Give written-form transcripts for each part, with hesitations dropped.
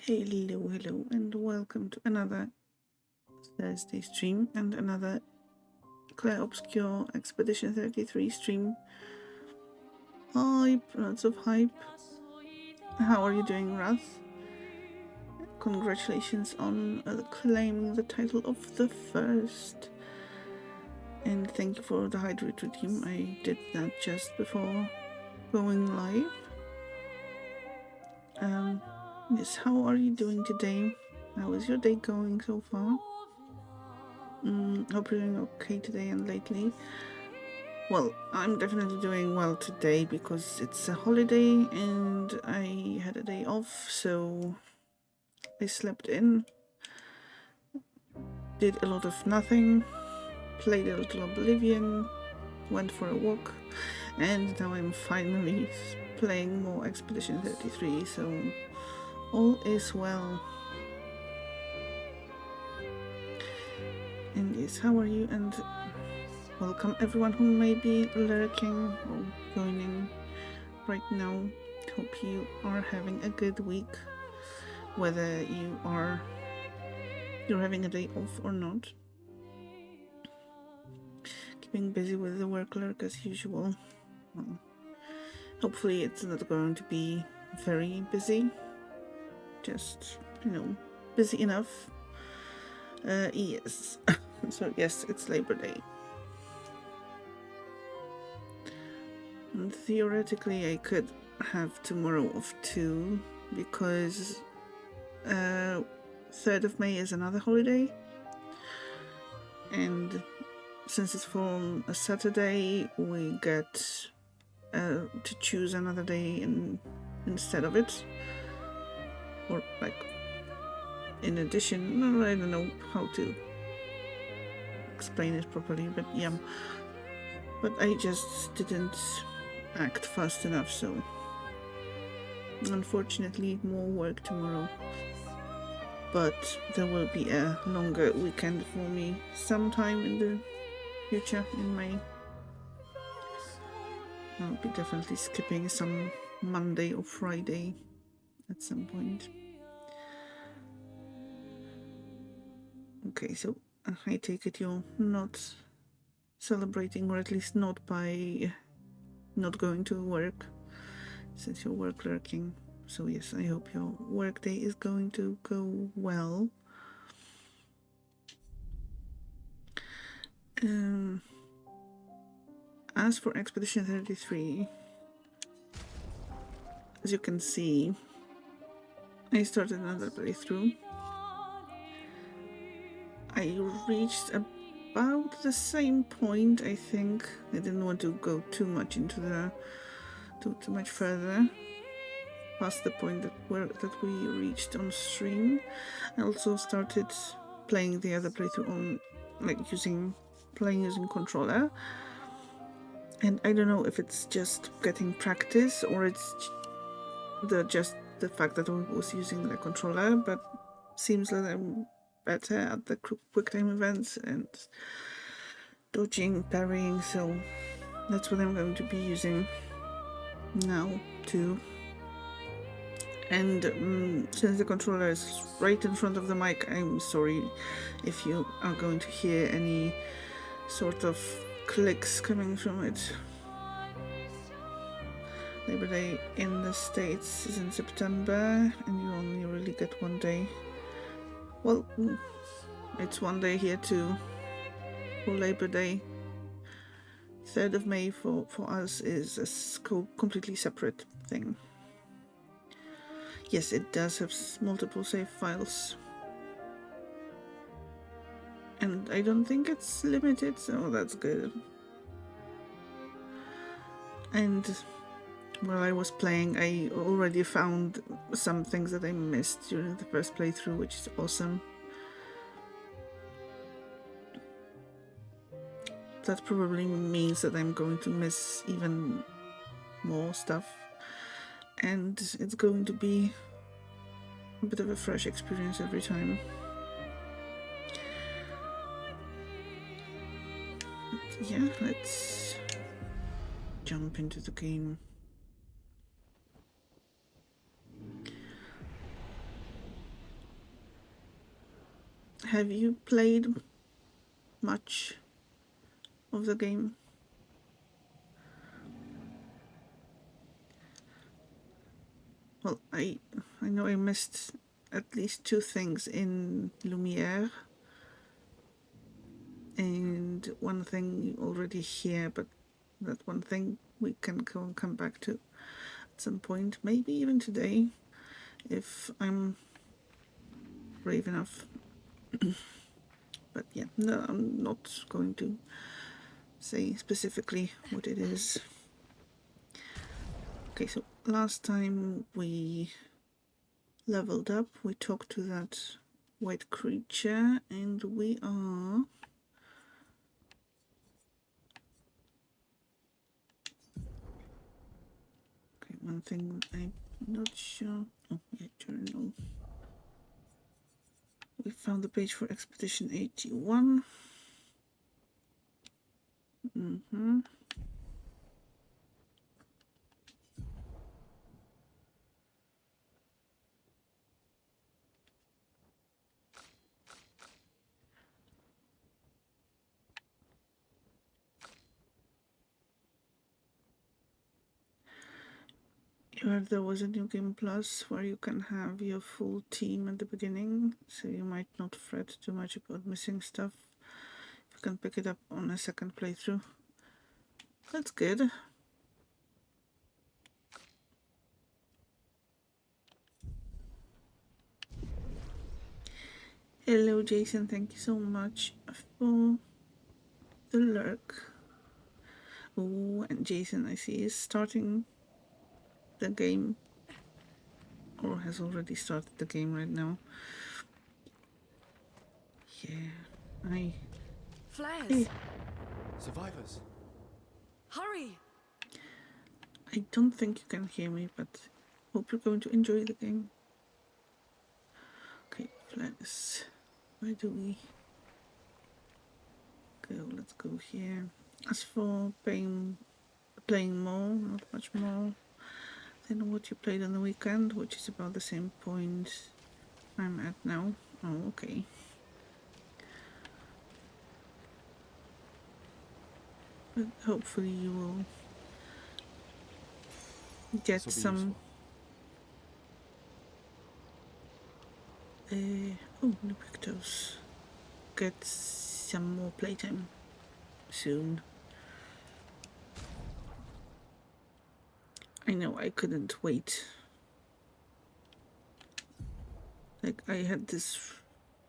Hello, and welcome to another Thursday stream and another Clair Obscur Expedition 33 stream. Hype, lots of hype. How are you doing, Ruth? Congratulations on claiming the title of the first. And thank you for the hydrate redeem. I did that just before going live. Yes, how are you doing today? How is your day going so far? Hope you're doing okay today and lately. Well, I'm definitely doing well today because it's a holiday and I had a day off, so I slept in, did a lot of nothing, played a little Oblivion, went for a walk, and now I'm finally playing more Expedition 33, so all is well. And yes, how are you? And welcome everyone who may be lurking or joining right now. Hope you are having a good week, whether you're having a day off or not. Keeping busy with the work lurk as usual. Well, hopefully it's not going to be very busy, just busy enough. Yes. So yes, it's Labor Day. And theoretically I could have tomorrow off too, because 3rd of May is another holiday, and since it's from a Saturday, we get to choose another day instead of it, or like in addition. I don't know how to explain it properly, but yeah, but I just didn't act fast enough, so unfortunately more work tomorrow. But there will be a longer weekend for me sometime in the future in May. I'll be definitely skipping some Monday or Friday at some point. Okay, so I take it you're not celebrating, or at least not by not going to work, since you're work lurking. So yes, I hope your work day is going to go well. As for Expedition 33, as you can see, I started another playthrough. I reached about the same point, I think. I didn't want to go too much into too much further past the point that we reached on stream. I also started playing the other playthrough on playing using controller, and I don't know if it's just getting practice or it's just the fact that I was using the controller, but seems that I'm better at the quick time events and dodging, parrying, so that's what I'm going to be using now too. And since the controller is right in front of the mic, I'm sorry if you are going to hear any sort of clicks coming from it. Labor Day in the States is in September, and you only really get one day. Well, it's one day here too for Labor Day. 3rd of May for us is a completely separate thing. Yes, it does have multiple save files. And I don't think it's limited, so that's good. And while I was playing, I already found some things that I missed during the first playthrough, which is awesome. That probably means that I'm going to miss even more stuff, and it's going to be a bit of a fresh experience every time. But yeah, let's jump into the game. have you played much of the game? Well, I know I missed at least 2 things in Lumiere, and one thing you already hear, but that one thing we can go and come back to at some point, maybe even today, if I'm brave enough. But yeah, no, I'm not going to say specifically what it is. Okay, so last time we leveled up, we talked to that white creature, and we are... Okay, one thing I'm not sure... Oh, yeah, journal. We found the page for Expedition 81. Mm-hmm. There was a new game plus where you can have your full team at the beginning, so you might not fret too much about missing stuff. You can pick it up on a second playthrough. That's good. Hello Jason, thank you so much for the lurk. Oh, and Jason I see is starting the game, or has already started the game right now. Yeah, Flares! Hey. Survivors! Hurry! I don't think you can hear me, but hope you're going to enjoy the game. Okay, flags. Where do we go? Let's go here. As for playing more, not much more than what you played on the weekend, which is about the same point I'm at now. Oh, okay. But hopefully you will get some... oh, new pictures. Get some more playtime soon. I know I couldn't wait. Like, I had this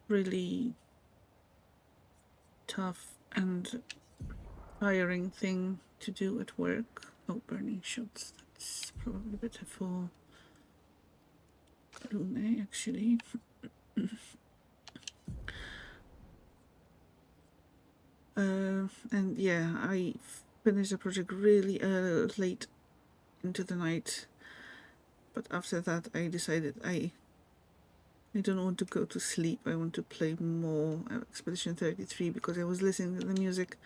really tough and tiring thing to do at work. Oh, burning shots. That's probably better for Lune, actually. And yeah, I finished the project really late into the night. But after that, I decided I don't want to go to sleep. I want to play more Expedition 33 because I was listening to the music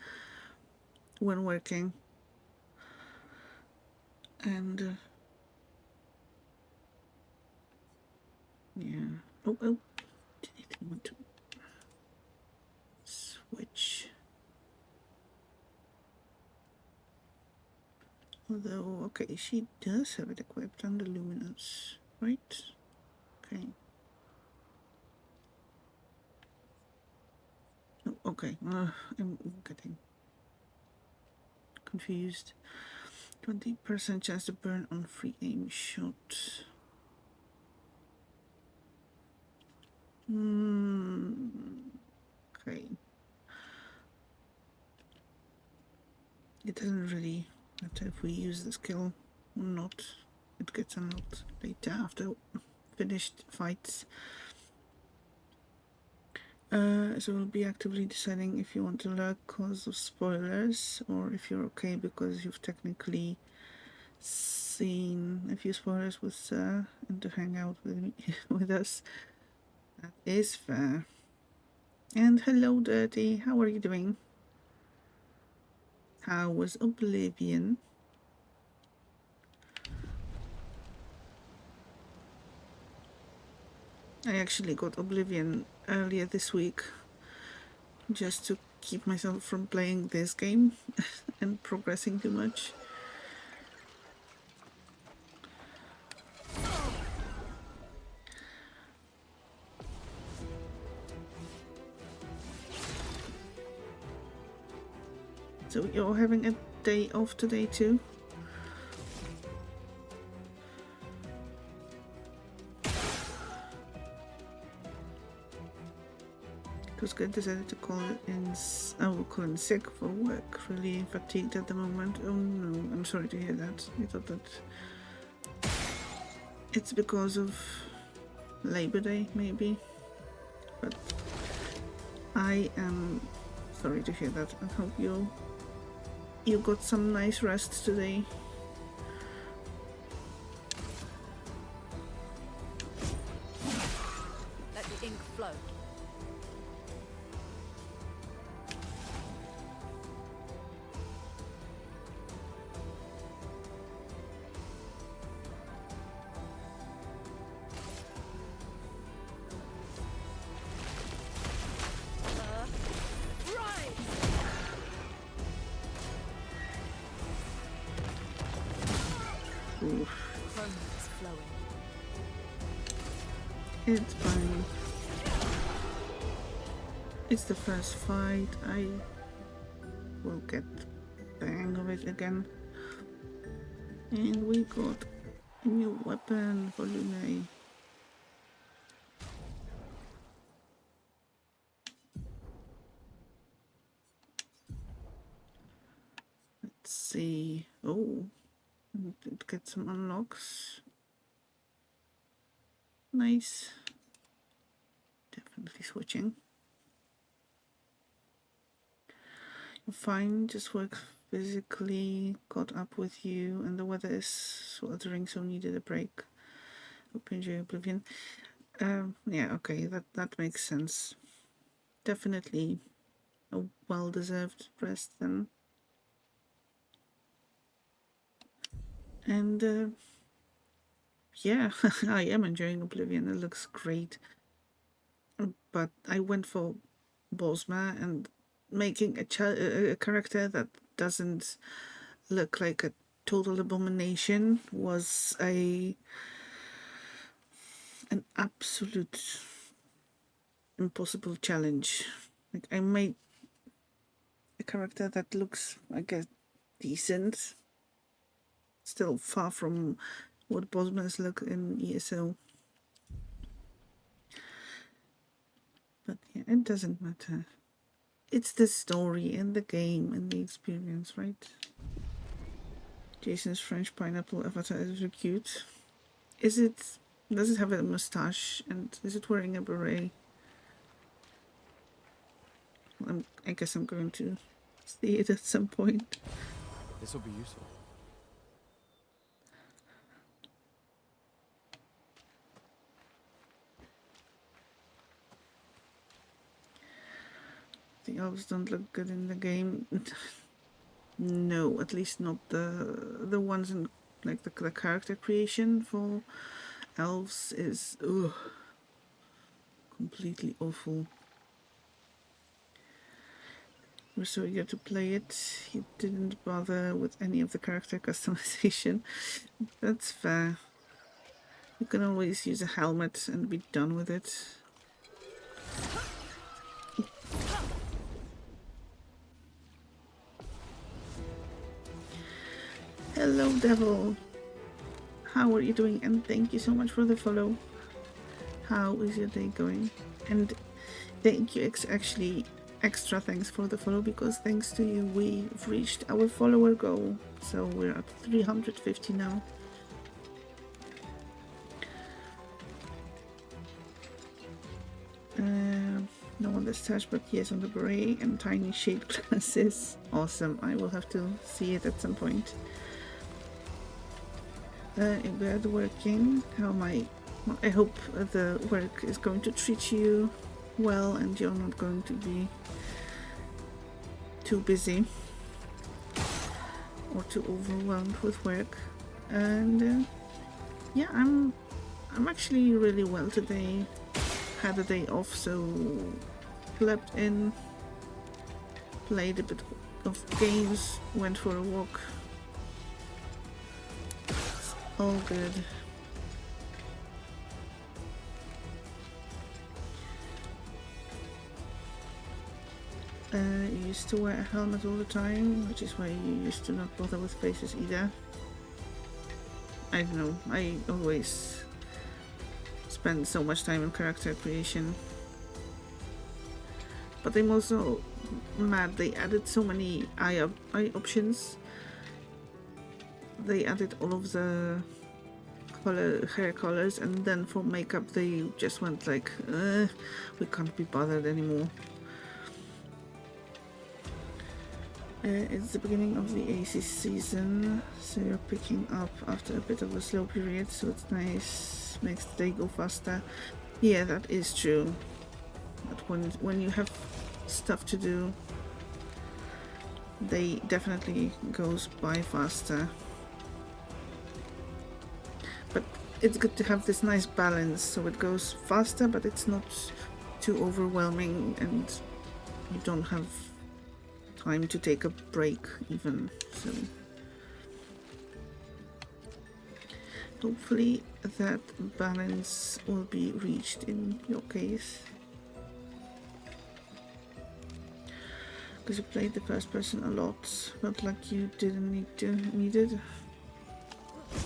when working. And yeah. Oh, didn't want to switch. Although, okay, she does have it equipped under Luminous, right? Okay. Oh, okay, I'm getting confused. 20% chance to burn on free aim shot. Okay. It doesn't really matter if we use the skill or not. It gets unlocked later after finished fights. So we'll be actively deciding if you want to lurk cause of spoilers or if you're okay because you've technically seen a few spoilers with Sir and to hang out with me with us. That is fair. And hello Dirty, how are you doing? How was Oblivion? I actually got Oblivion earlier this week just to keep myself from playing this game and progressing too much. So you're having a day off today too? Because I decided to call it in. I will call in sick for work. Really fatigued at the moment. Oh no, I'm sorry to hear that. I thought that it's because of Labor Day, maybe. But I am sorry to hear that. I hope you got some nice rest today. Let the ink flow. Right. Oof. Chrome is flowing. It's fine. It's the first fight. I will get the hang of it again. And we got a new weapon for Lune. Let's see. Oh, did get some unlocks. Nice. Definitely switching. Fine, just work physically, caught up with you, and the weather is sweltering, so needed a break. Hope you enjoy Oblivion. Yeah, okay, that makes sense. Definitely a well-deserved rest then. And yeah, I am enjoying Oblivion. It looks great. But I went for Bosma, and making a character that doesn't look like a total abomination was an absolute impossible challenge. Like, I made a character that looks, I guess, decent. Still far from what Bosmas look in ESO. But yeah, it doesn't matter. It's the story and the game and the experience, right? Jason's French pineapple avatar is very cute. Does it have a mustache, and is it wearing a beret? Well, I guess I'm going to see it at some point. This will be useful. The elves don't look good in the game. No, at least not the ones in like the character creation for elves is completely awful. We're so eager to play it. He didn't bother with any of the character customization. That's fair. You can always use a helmet and be done with it. Hello, Devil. How are you doing? And thank you so much for the follow. How is your day going? And thank you, actually, extra thanks for the follow, because thanks to you, we've reached our follower goal. So we're at 350 now. No on the stash, but yes, on the beret and tiny shade glasses. Awesome. I will have to see it at some point. Bad working. How am I? Well, I hope the work is going to treat you well and you're not going to be too busy or too overwhelmed with work. And yeah, I'm actually really well today. had a day off, so slept in, played a bit of games, went for a walk. It's all good. You used to wear a helmet all the time, which is why you used to not bother with faces either. I don't know, I always spend so much time in character creation. But I'm also mad they added so many eye options. They added all of the hair colors, and then for makeup they just went like, we can't be bothered anymore. It's the beginning of the AC season, so you're picking up after a bit of a slow period, so it's nice, makes the day go faster. Yeah, that is true. But when you have stuff to do, day definitely goes by faster. But it's good to have this nice balance, so it goes faster, but it's not too overwhelming, and you don't have time to take a break even. So hopefully that balance will be reached in your case, because you played the first person a lot, but like you didn't need it.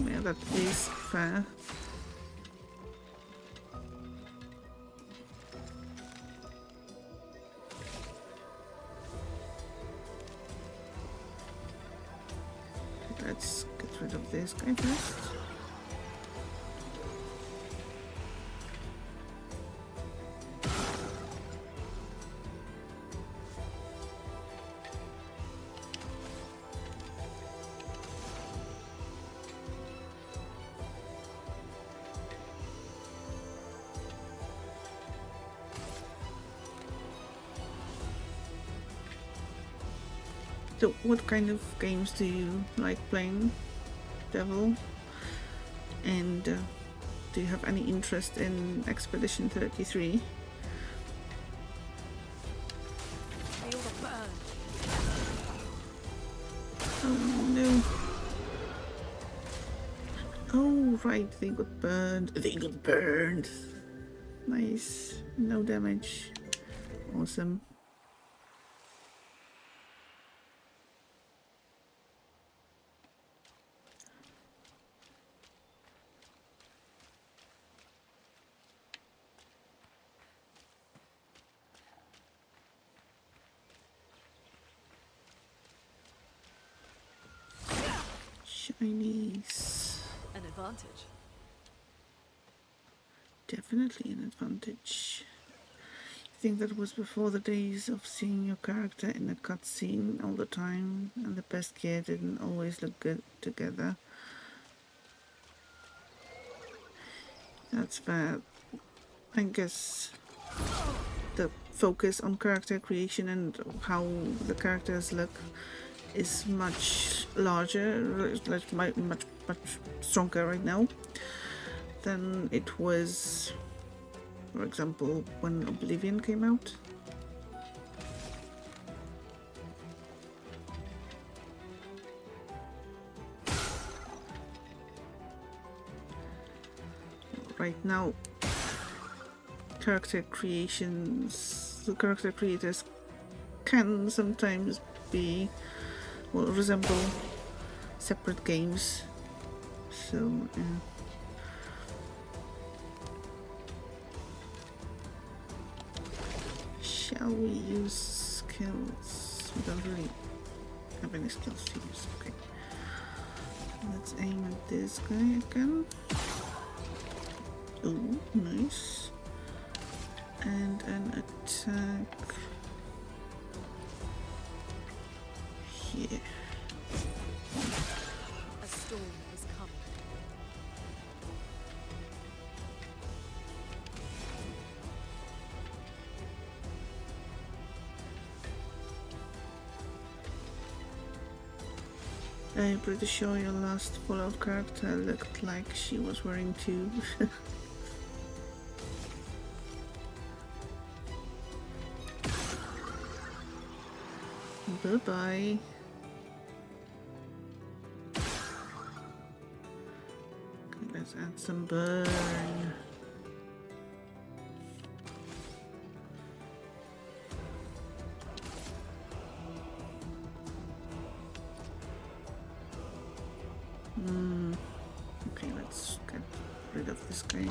Yeah, that is fair. Let's get rid of this guy first. So, what kind of games do you like playing, Devil? And do you have any interest in Expedition 33? Feel the burn. Oh no. Oh right, they got burned. They got burned. Nice. No damage. Awesome. Shinies. An advantage. Definitely an advantage. I think that was before the days of seeing your character in a cutscene all the time, and the best gear didn't always look good together. That's bad. I guess the focus on character creation and how the characters look is much larger, like much stronger right now than it was, for example, when Oblivion came out. Right now, character creations, the character creators can sometimes be, well, resemble separate games. So, yeah. Shall we use skills? We don't really have any skills to use. Okay. Let's aim at this guy again. Oh, nice. And an attack here. A storm is coming. I'm pretty sure your last Fallout character looked like she was wearing two. Bye-bye. Okay, let's add some burn. Okay, let's get rid of this guy.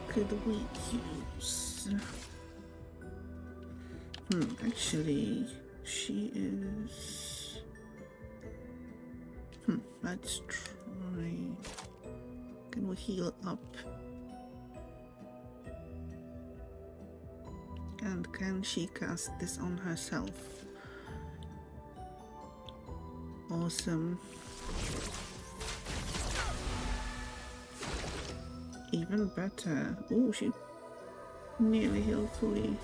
Could we use? Actually, she is. Let's try. Can we heal up? And can she cast this on herself? Awesome. Even better. Oh, she nearly healed fully.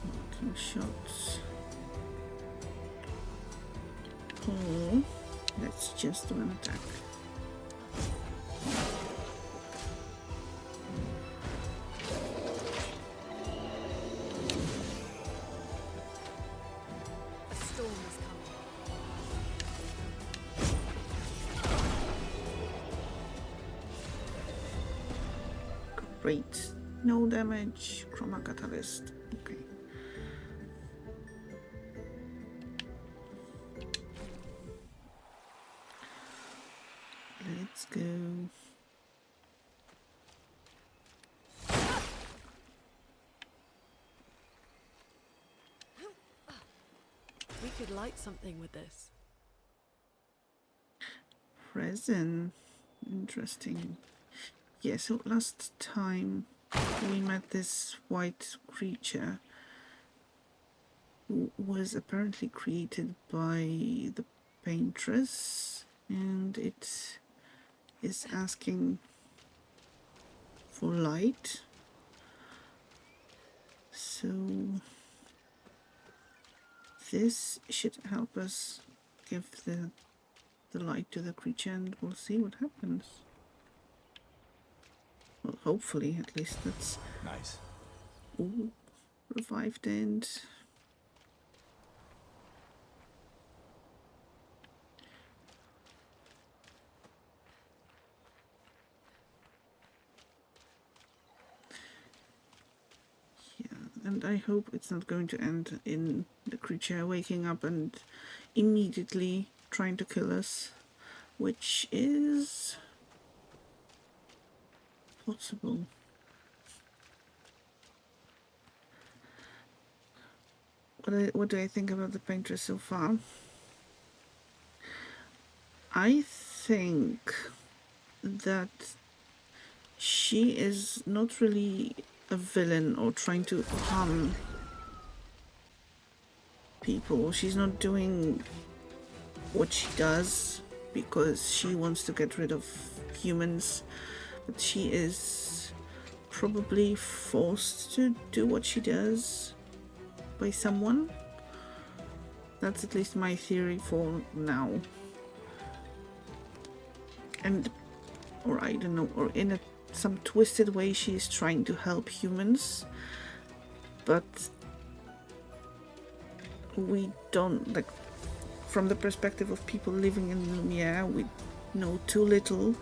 Marking shots. Oh, that's just one attack. A storm is coming. Great. No damage. Chroma Catalyst. Okay. Let's go. We could light something with this. Resin. Interesting. Yeah, so last time we met this white creature who was apparently created by the paintress, and it is asking for light. So this should help us give the light to the creature, and we'll see what happens. Well, hopefully, at least that's... Nice. Ooh, revived and... Yeah, and I hope it's not going to end in the creature waking up and immediately trying to kill us, which is possible. What do I think about the paintress so far? I think that she is not really a villain or trying to harm people. She's not doing what she does because she wants to get rid of humans, but she is probably forced to do what she does by someone. That's at least my theory for now. And, or I don't know, or in some twisted way she is trying to help humans, but we don't, like, from the perspective of people living in Lumiere, we know too little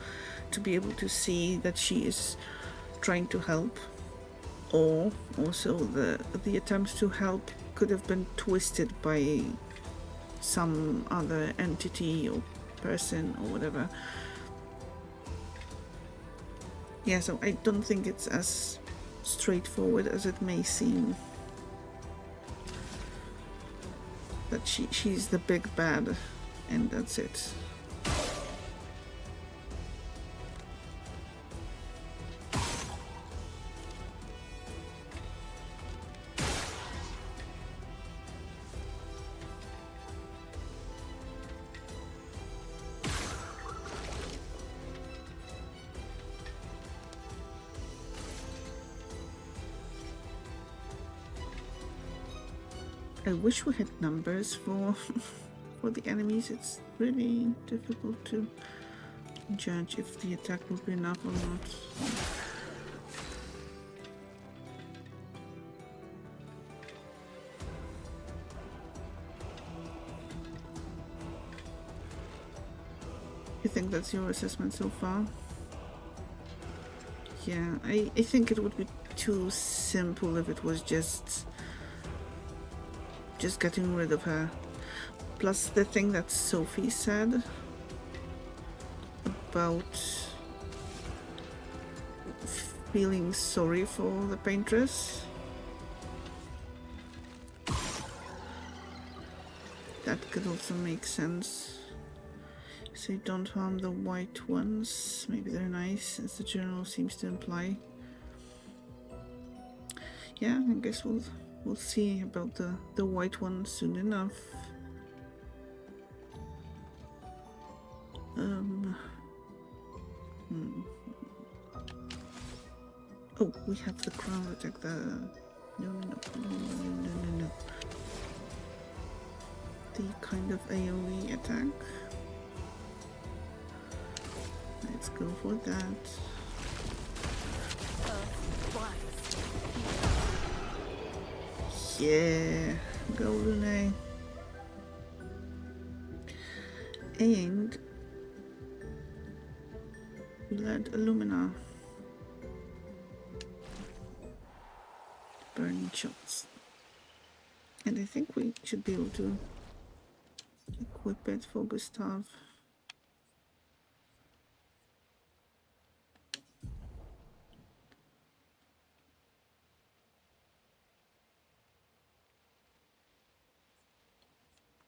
to be able to see that she is trying to help, or also the attempts to help could have been twisted by some other entity or person or whatever. Yeah, so I don't think it's as straightforward as it may seem. That she's the big bad, and that's it. I wish we had numbers for for the enemies. It's really difficult to judge if the attack will be enough or not. You think that's your assessment so far? Yeah, I think it would be too simple if it was just getting rid of her. Plus the thing that Sophie said about feeling sorry for the paintress. That could also make sense. So don't harm the white ones. Maybe they're nice, as the journal seems to imply. Yeah, I guess we'll see about the white one soon enough. Oh, we have the crown attack. No. The kind of AoE attack. Let's go for that. Yeah, go Lune. And we let Illumina. Burning shots. And I think we should be able to equip it for Gustav.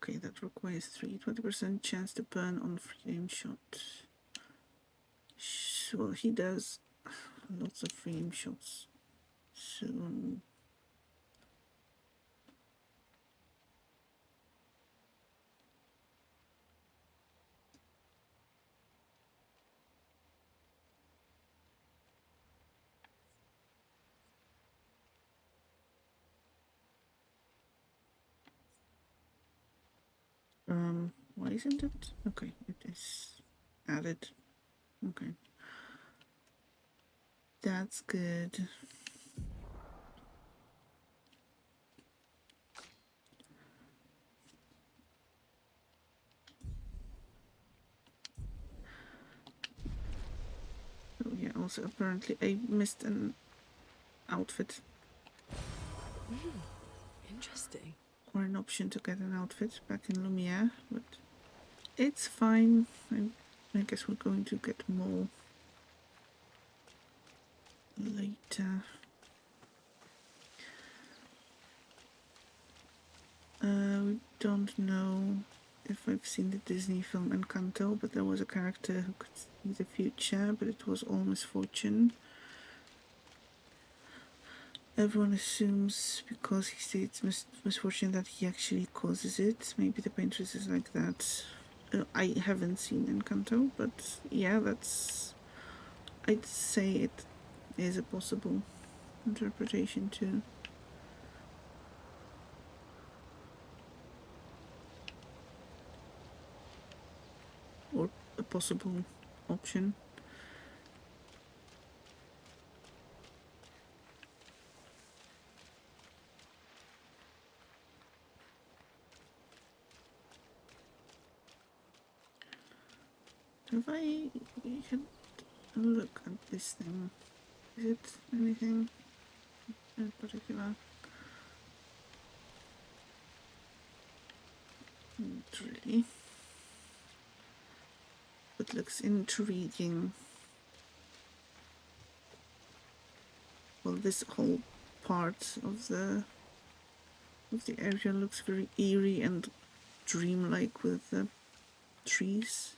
Okay, that requires 20% chance to burn on free aim shot. Well, he does lots of free aim shots. So why isn't it? Okay, it is added. Okay. That's good. Oh yeah, also apparently I missed an outfit. Interesting. Or an option to get an outfit back in Lumiere, but it's fine. I guess we're going to get more later. We don't know if I've seen the Disney film Encanto, but there was a character who could see the future, but it was all misfortune. Everyone assumes because he states misfortune that he actually causes it. Maybe the paintress is like that. I haven't seen Encanto, but yeah, I'd say it is a possible interpretation too. Or a possible option. Have I had a look at this thing? Is it anything in particular? Not really. But looks intriguing. Well, this whole part of the area looks very eerie and dreamlike with the trees.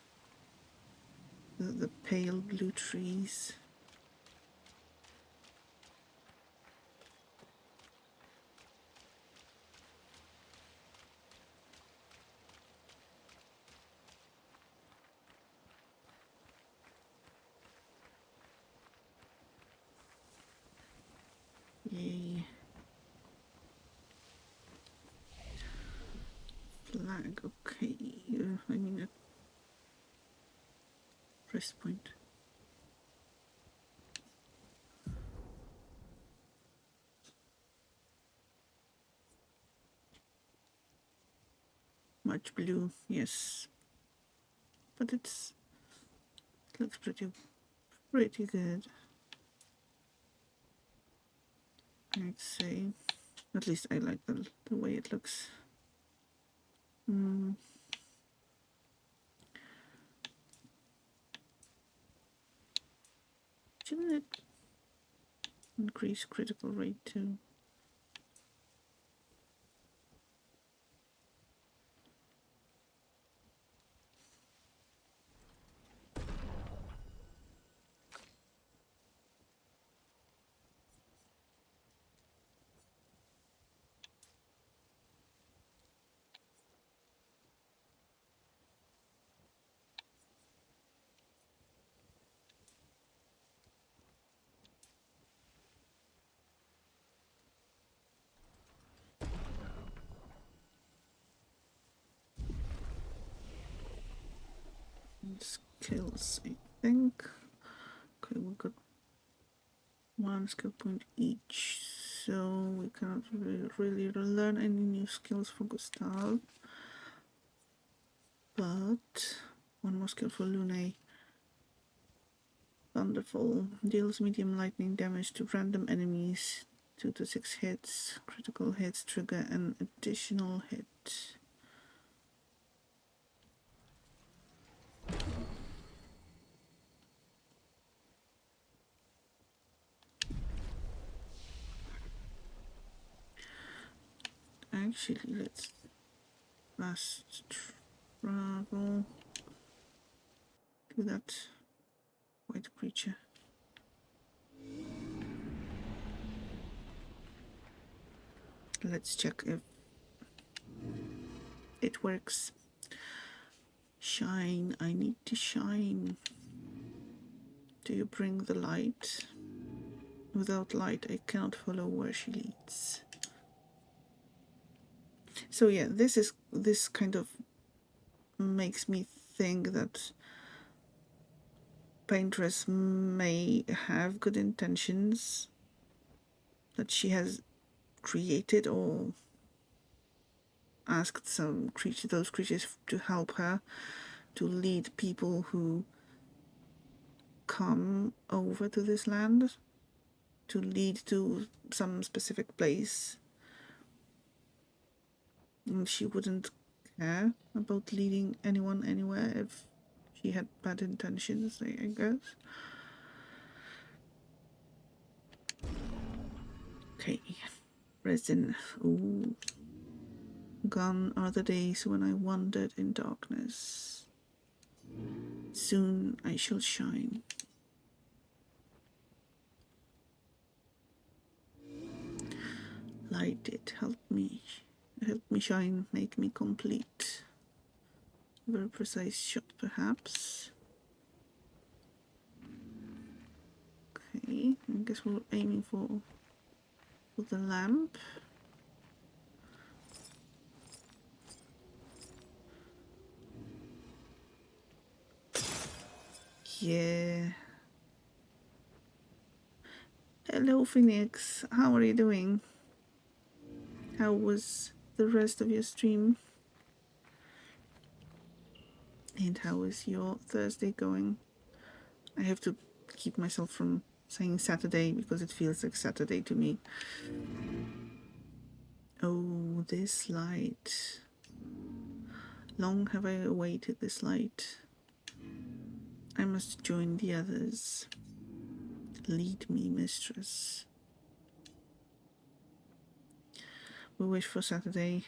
The pale blue trees. Yay. Flag, okay. I mean a press point. Much blue, yes. But it looks pretty good, I'd say. At least I like the way it looks. Shouldn't it increase critical rate too? Skills, I think. Okay, we got one skill point each, so we cannot really learn any new skills for Gustav. But one more skill for Lune. Wonderful. Deals medium lightning damage to random enemies. 2 to 6 hits. Critical hits trigger an additional hit. Actually, let's fast travel to that white creature. Let's check if it works. Shine, I need to shine. Do you bring the light? Without light, I cannot follow where she leads. So yeah, this kind of makes me think that Paintress may have good intentions, that she has created or asked those creatures to help her to lead people who come over to this land, to lead to some specific place. And she wouldn't care about leading anyone anywhere if she had bad intentions, I guess. Okay, resin. Ooh. Gone are the days when I wandered in darkness. Soon I shall shine. Light it, help me shine, make me complete. Very precise shot, perhaps. Okay, I guess we're aiming for the lamp. Yeah. Hello, Phoenix. How are you doing? How was the rest of your stream? And how is your Thursday going? I have to keep myself from saying Saturday because it feels like Saturday to me. Oh, this light. Long have I awaited this light. I must join the others. Lead me, mistress. We wish for Saturday.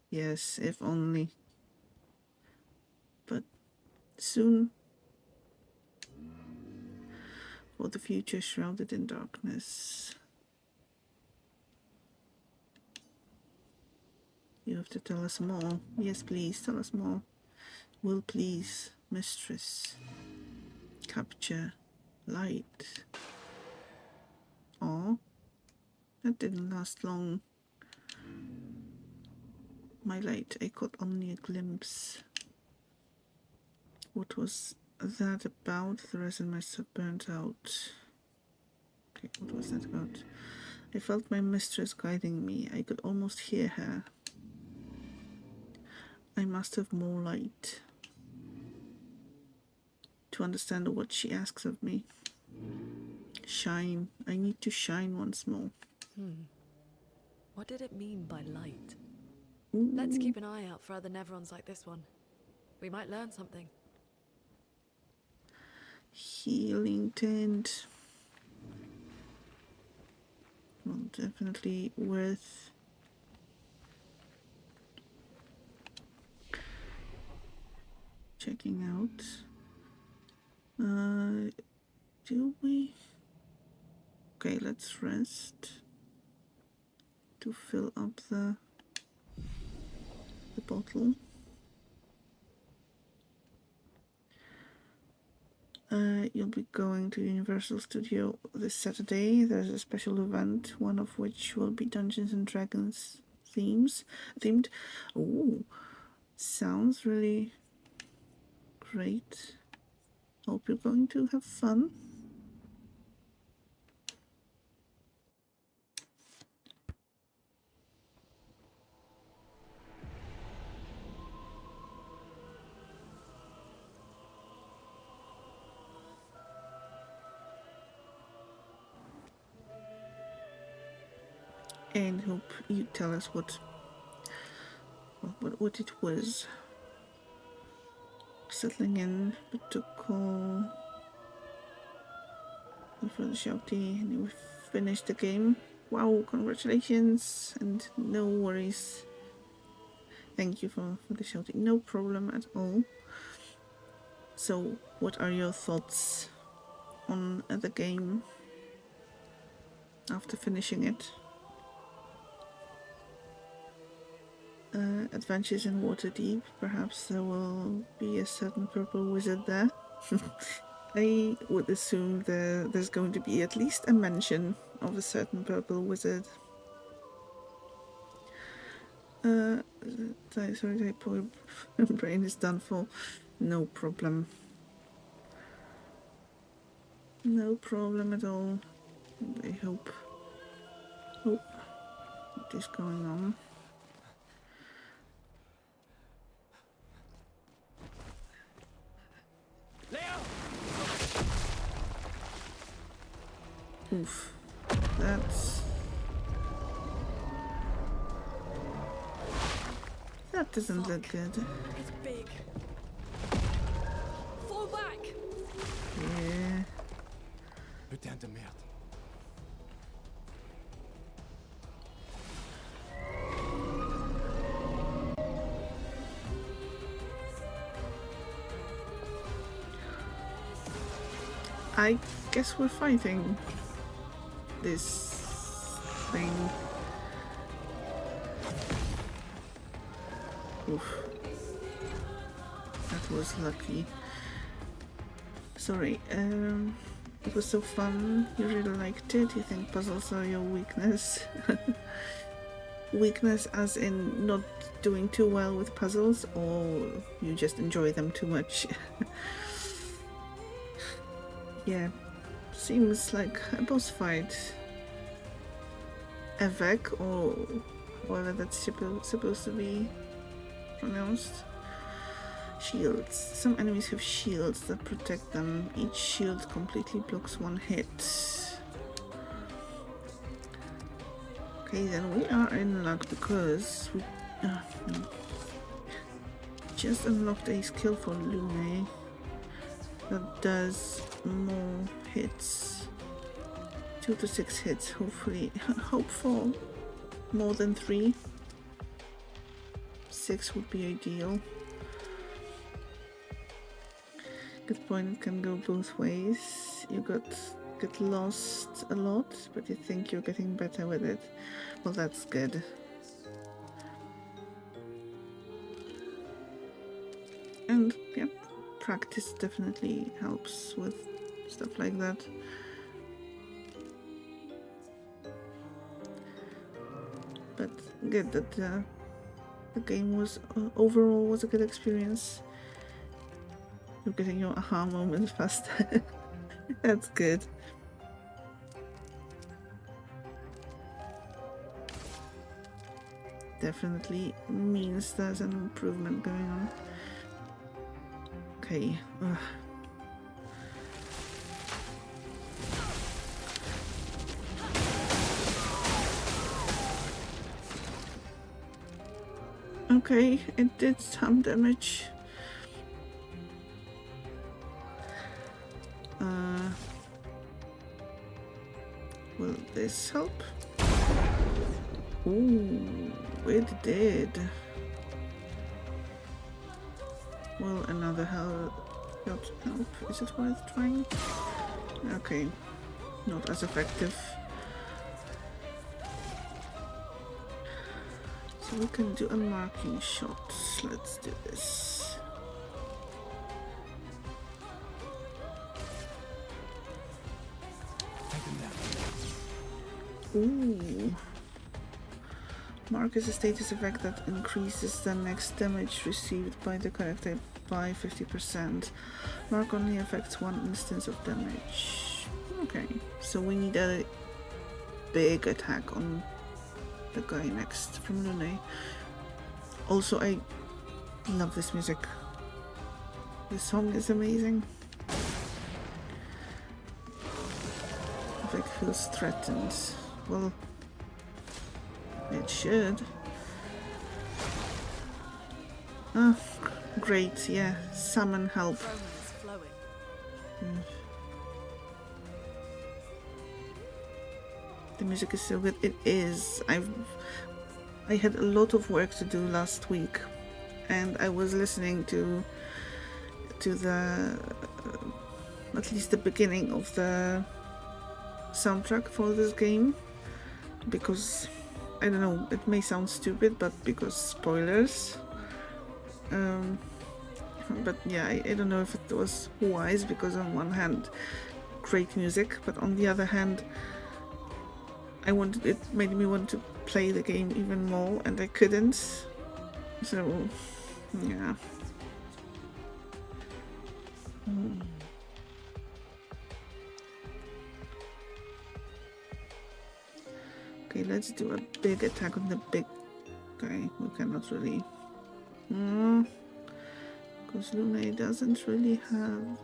Yes, if only. But soon, for the future shrouded in darkness. You have to tell us more. Yes, please, tell us more. Will please, mistress. Capture. Light. Oh, that didn't last long. My light, I caught only a glimpse. What was that about? The resin must have burnt out. Okay, what was that about? I felt my mistress guiding me. I could almost hear her. I must have more light to understand what she asks of me. Shine. I need to shine once more. What did it mean by light? Ooh. Let's keep an eye out for other Nevrons like this one. We might learn something. Healing tint. Well, definitely worth checking out. Do we? Okay, let's rest to fill up the bottle. You'll be going to Universal Studio this Saturday. There's a special event, one of which will be Dungeons and Dragons themed. Ooh, sounds really great. Hope you're going to have fun. And hope you tell us what it was. Settling in, protocol for the shouty, and we finished the game. Wow, congratulations, and no worries. Thank you for the shouting. No problem at all. So, what are your thoughts on the game after finishing it? Adventures in Waterdeep. Perhaps there will be a certain purple wizard there. I would assume there's going to be at least a mention of a certain purple wizard. Sorry, poor brain is done for. No problem. No problem at all. And I hope what is going on. Oof. That doesn't look good. It's big. Fall back! Yeah. Putain de merde. I guess we're fighting this thing. Oof. That was lucky. Sorry, it was so fun. You really liked it. You think puzzles are your weakness? Weakness as in not doing too well with puzzles, or you just enjoy them too much? Yeah, seems like a boss fight. Avec, or however that's supposed to be pronounced. Shields. Some enemies have shields that protect them. Each shield completely blocks one hit. Okay, then we are in luck because we just unlocked a skill for Lune that does more hits. 2 to 6 hits, hopefully. Hope for more than 3. 6 would be ideal. Good point, it can go both ways. You get lost a lot, but you think you're getting better with it. Well, that's good. And yeah, practice definitely helps with stuff like that. But good that the game was overall was a good experience. You're getting your aha moment faster. That's good. Definitely means there's an improvement going on. Okay. Ugh. Okay, it did some damage. Will this help? Ooh, it did. Well, another help. Is it worth trying? Okay, not as effective. So we can do a marking shot. Let's do this. Take him down. Ooh. Mark is a status effect that increases the next damage received by the character by 50%. Mark only affects one instance of damage. Okay, so we need a big attack on the guy next from Lune. Also, I love this music. This song is amazing. Vic feels threatened. Well, it should. Oh, great, yeah. Summon help. Romance flowing. The music is so good. It is. I had a lot of work to do last week, and I was listening to the at least the beginning of the soundtrack for this game, because I don't know, it may sound stupid, but because spoilers. But yeah, I don't know if it was wise, because on one hand, great music, but on the other hand, it made me want to play the game even more, and I couldn't. So, yeah. Okay, let's do a big attack on the big guy. We cannot really. Because Lune doesn't really have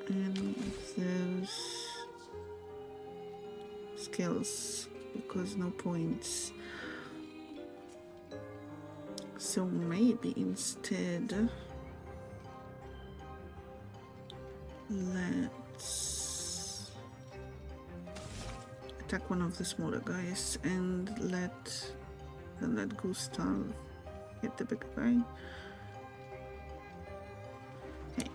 any of those skills, because no points. So maybe instead let's attack one of the smaller guys and let Gustav hit the big guy. Okay.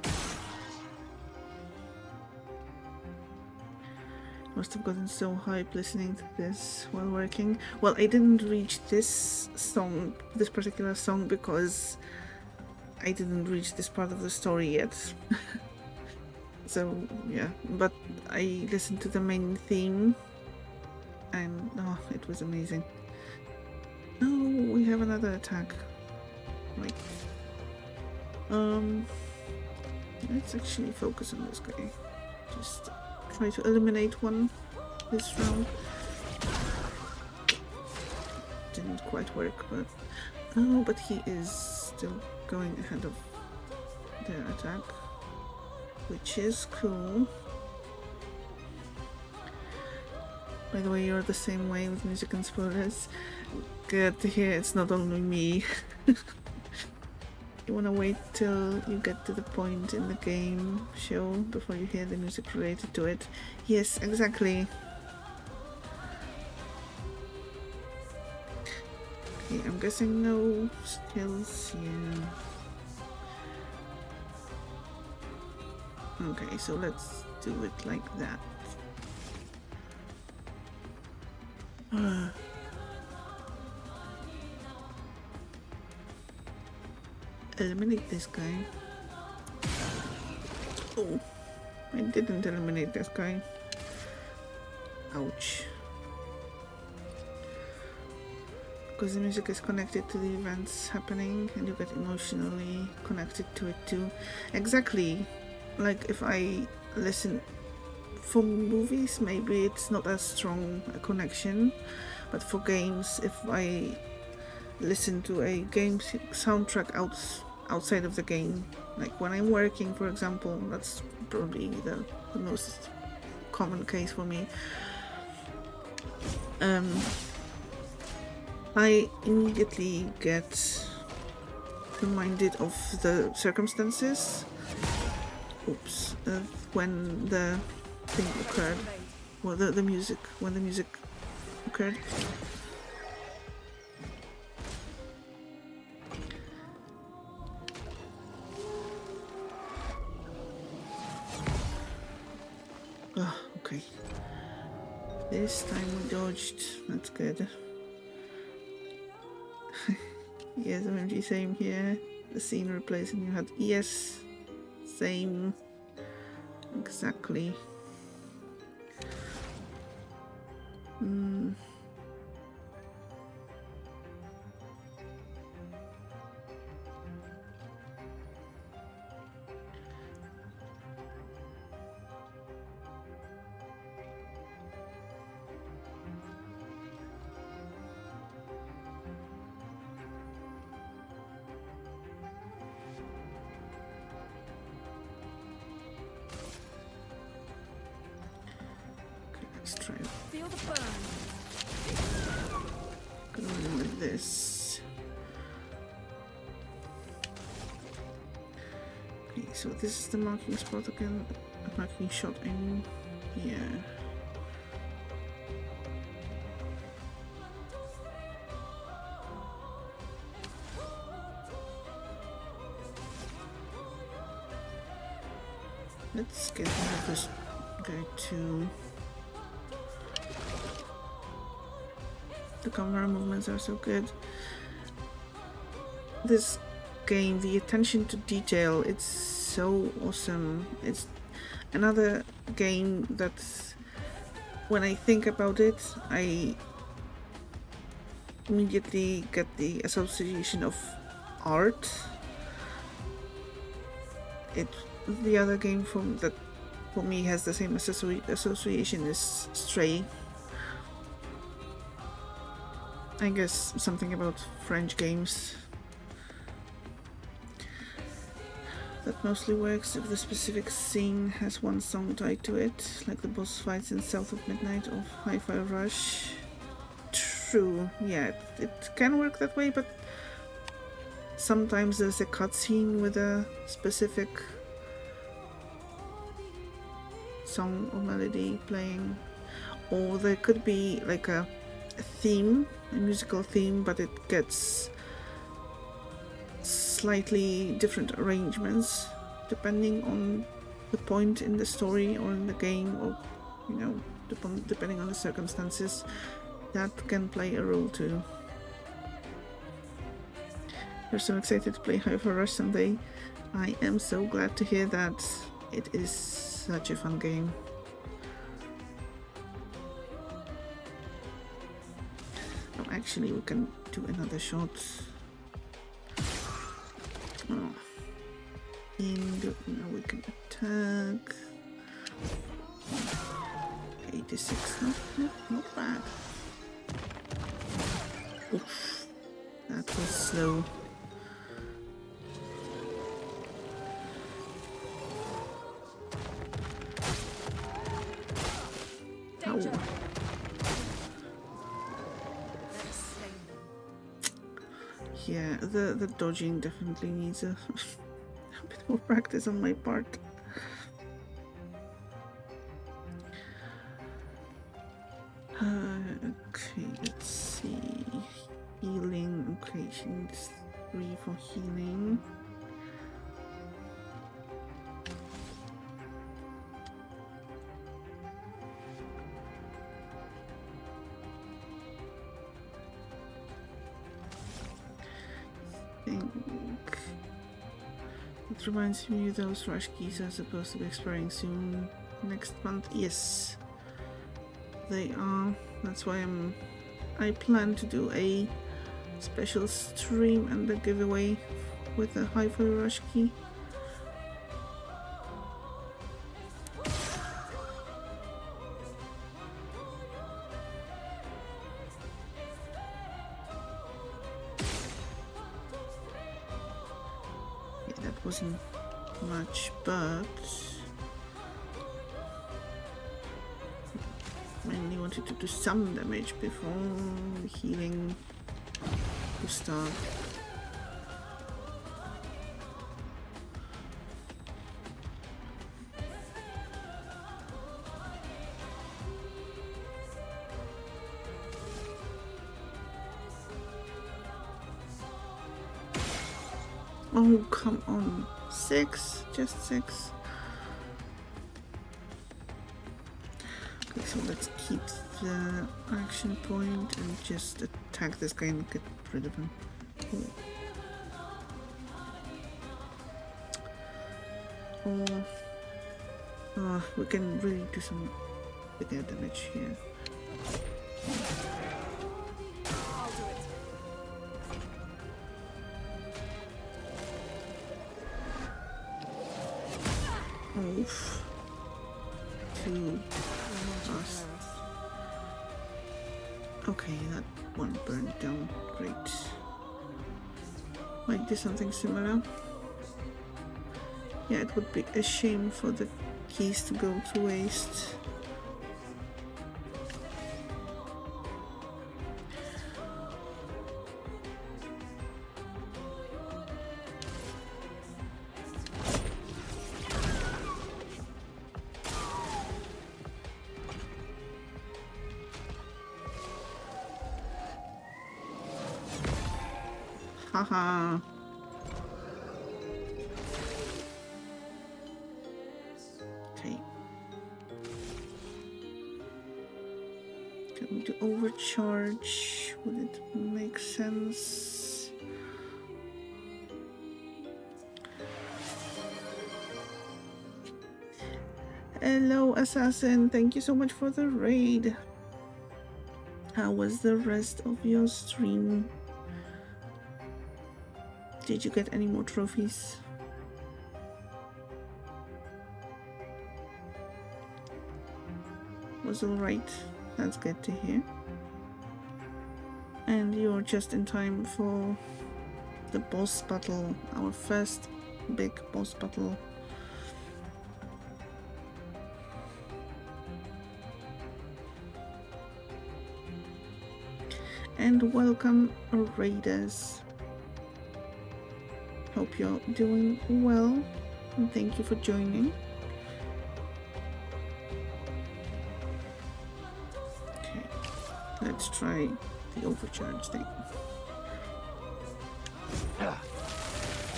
Must have gotten so hype listening to this while working. Well, I didn't reach this particular song, because I didn't reach this part of the story yet. So, yeah, but I listened to the main theme, and oh, it was amazing. Oh, we have another attack. Right. Let's actually focus on this guy. Just try to eliminate one this round. Didn't quite work, but oh, but he is still going ahead of the attack, which is cool. By the way, you're the same way with music and spoilers. Good to hear it's not only me. You wanna wait till you get to the point in the game show before you hear the music related to it. Yes, exactly. Okay, I'm guessing no skills here. Okay, so let's do it like that. Eliminate this guy. Oh, I didn't eliminate this guy. Ouch. because the music is connected to the events happening and you get emotionally connected to it too. Exactly. Like if I listen for movies, maybe it's not as strong a connection, but for games, if I listen to a game soundtrack outside of the game, like when I'm working, for example, that's probably the most common case for me. I immediately get reminded of the circumstances. Oops, when the thing occurred. Well, the music, when the music occurred. Oh, okay. This time we dodged. That's good. Yes, MMG, same here. The scene replays in your head. Yes, same. Exactly. Let's try Feel the burn. going with this. Okay, so this is the marking spot again. Marking shot in here. Let's get rid of this guy too. The camera movements are so good. This game, the attention to detail, it's so awesome. It's another game that when I think about it, I immediately get the association of art. The other game that for me has the same association is Stray. I guess something about French games. That mostly works if the specific scene has one song tied to it, like the boss fights in South of Midnight or Hi-Fi Rush. True, yeah, it can work that way, but sometimes there's a cutscene with a specific song or melody playing, or there could be like a theme, a musical theme, but it gets slightly different arrangements depending on the point in the story or in the game, or you know, depending on the circumstances. That can play a role too. You're so excited to play Hi-Fi Rush someday. I am so glad to hear that. It is such a fun game. Oh, actually, we can do another shot. Oh. Indigo, now we can attack. 86, not bad. Oof, that was slow. Danger. Ow. Yeah, the dodging definitely needs a bit more practice on my part. Okay, let's see. Healing. Okay, she needs 3 for healing. It reminds me those rush keys are supposed to be expiring soon. Next month? Yes, they are. That's why I plan to do a special stream and the giveaway with the high for the rush key. Yeah, that wasn't much, but mainly wanted to do some damage before healing to start. Oh, come on. 6? Just 6. Okay, so let's keep the action point and just attack this guy and get rid of him. Oh, we can really do some bigger damage here. I'll do it. Oof. Too fast. Okay, that one burned down. Great. Might do something similar. Yeah, it would be a shame for the keys to go to waste. Haha. Okay. Can we do overcharge? Would it make sense? Hello, Assassin. Thank you so much for the raid. How was the rest of your stream? Did you get any more trophies? Was alright. That's good to hear. And you're just in time for the boss battle, our first big boss battle. And welcome, raiders. Hope you're doing well, and thank you for joining. Okay, let's try the overcharge thing. Yeah.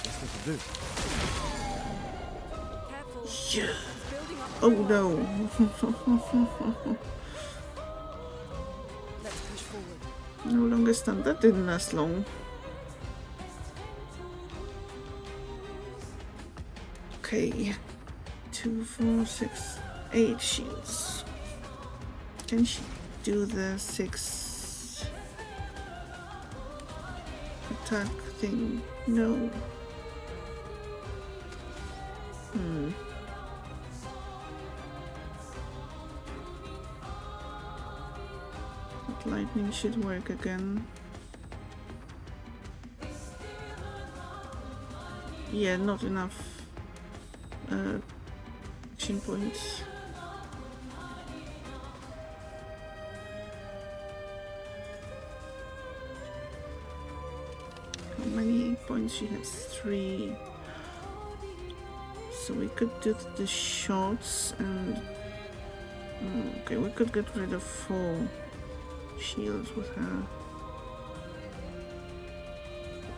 Guess that'll do. Careful. Yeah. He's building up Oh power. no. Let's push forward. No longer stunned. That didn't last long. Okay. 2, 4, 6, 8 shields. Can she do the 6 attack thing? No. But lightning should work again. Yeah, not enough action points. How many points? She has 3. So we could do the shots and okay, we could get rid of 4 shields with her.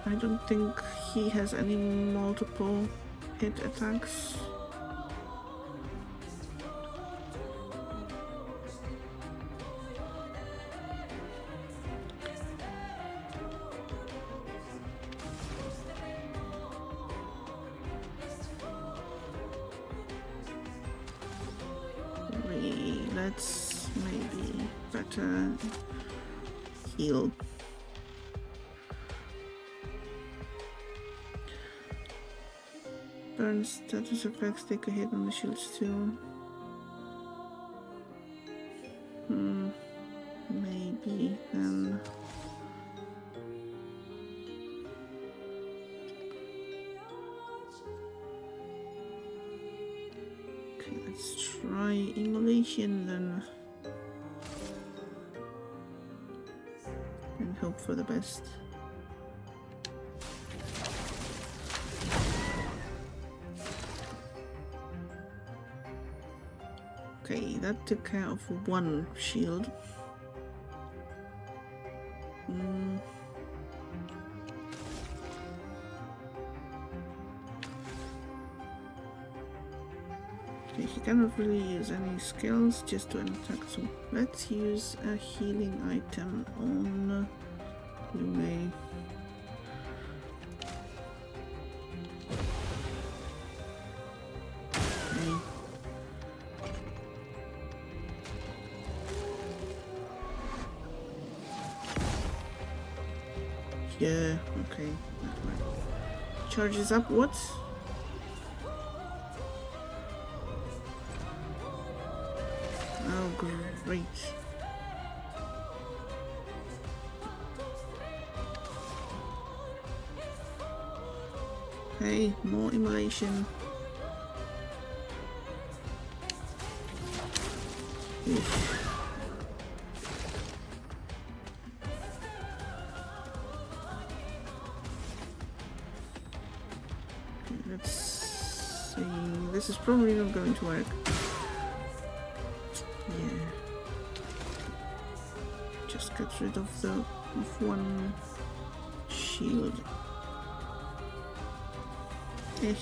I don't think he has any multiple hit attacks. Let's maybe better heal. Burn status effects take a hit on the shields too. Maybe then. Okay, let's try immolation then. And hope for the best. Okay, that took care of one shield. Okay, he cannot really use any skills just to attack, so let's use a healing item on Lume. Yeah, okay. Charges up, what? Oh, great. Okay, more immolation. Oof. Let's see. This is probably not going to work. Yeah. Just get rid of the one shield. Okay.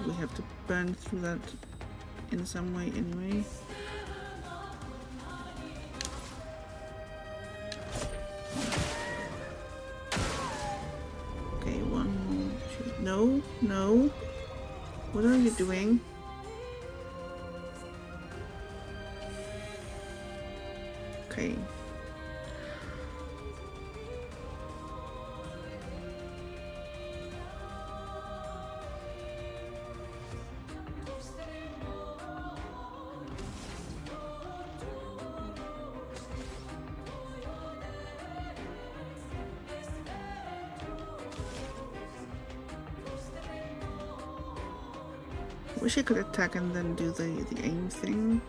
We have to burn through that in some way anyway. Okay, one more shield. No, no. What are you doing? Okay. Wish I could attack and then do the aim thing.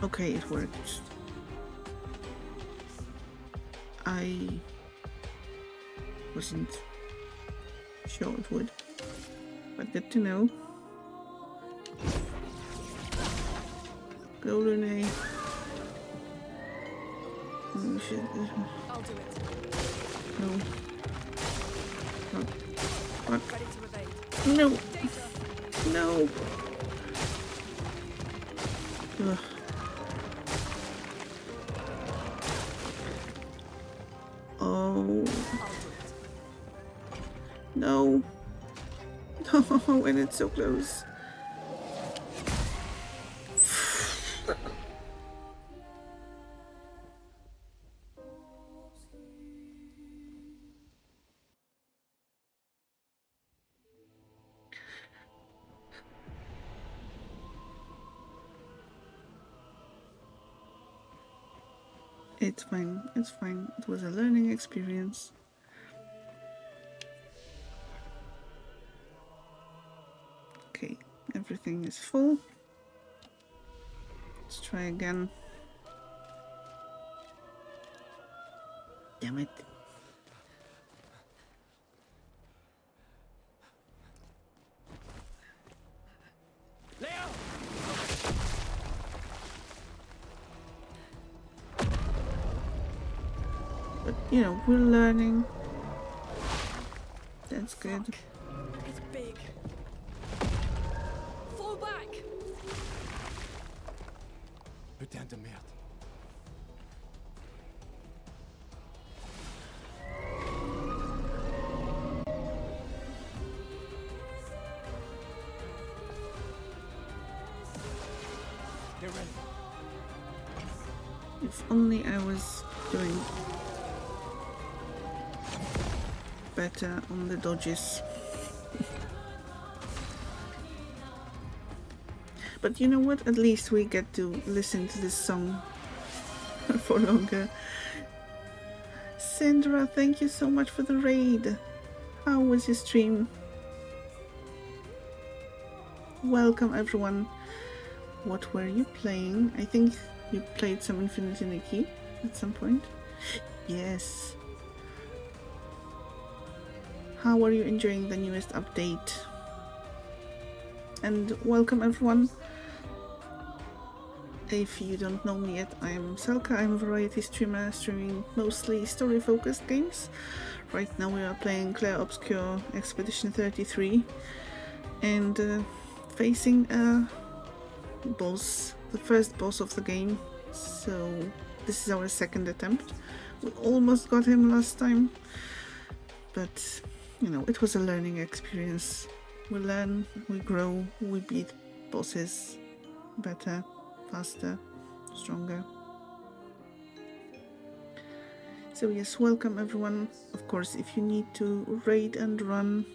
Okay, it worked. I wasn't sure it would, but good to know. Go, Lune. Oh shit. I'll do it. No. What? Ready to evade. No. Danger. No. Ugh. Oh. I'll do it. No. No, and it's so close. It's fine, it's fine. It was a learning experience. Okay, everything is full. Let's try again. Damn it. But, you know, we're learning. That's good. Fuck. It's big. Fall back. Putain de merde. Get ready. If only I was doing better on the dodges. But you know what? At least we get to listen to this song for longer. Sandra, thank you so much for the raid. How was your stream? Welcome everyone. What were you playing? I think you played some Infinity Nikki at some point. Yes. How are you enjoying the newest update? And welcome everyone. If you don't know me yet, I'm Selka. I'm a variety streamer, streaming mostly story-focused games. Right now we are playing Clair Obscur Expedition 33 and facing a boss, the first boss of the game. So this is our second attempt. We almost got him last time, but you know, it was a learning experience. We learn, we grow, we beat bosses better, faster, stronger. So yes, welcome everyone. Of course, if you need to raid and run,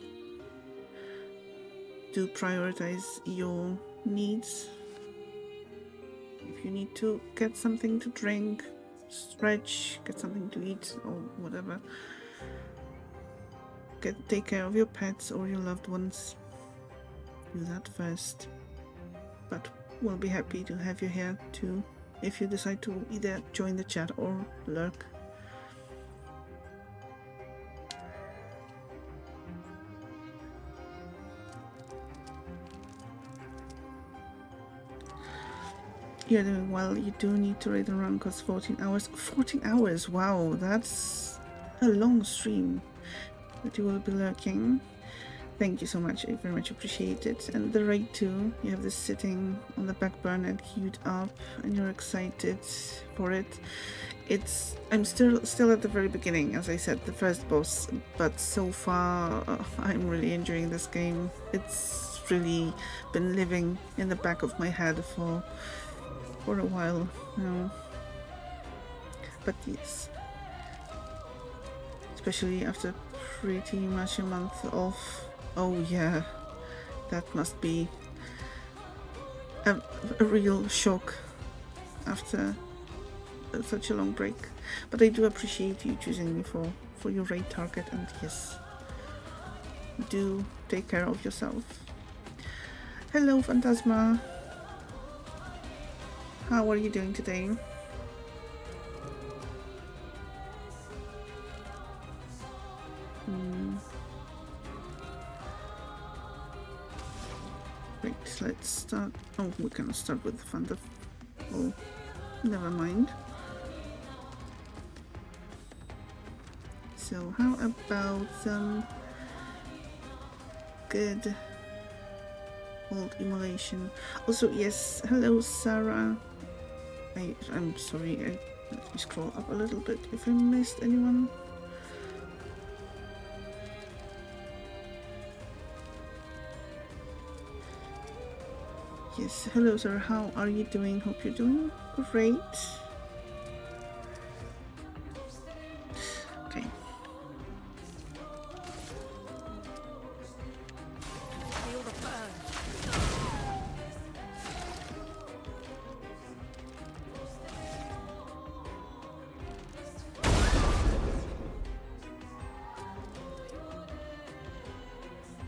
do prioritize your needs. If you need to get something to drink, stretch, get something to eat or whatever, take care of your pets or your loved ones. Do that first. But we'll be happy to have you here too, if you decide to either join the chat or lurk. You're doing well. You do need to raid and run because 14 hours. 14 hours! Wow, that's a long stream. But you will be lurking. Thank you so much. I very much appreciate it. And the raid too. You have this sitting on the back burner, queued up, and you're excited for it. I'm still at the very beginning, as I said, the first boss. But so far, I'm really enjoying this game. It's really been living in the back of my head for a while now. But yes, especially after pretty much a month off. Oh yeah, that must be a real shock after such a long break. But I do appreciate you choosing me for your raid target, and yes, do take care of yourself. Hello Phantasma, how are you doing today? Wait, let's start. Oh, we can start with the fun. Oh, never mind. So how about some good old immolation? Also, yes, hello Sarah. I'm sorry, let me scroll up a little bit if I missed anyone. Yes, hello sir, how are you doing? Hope you're doing great. Okay. Feel the burn.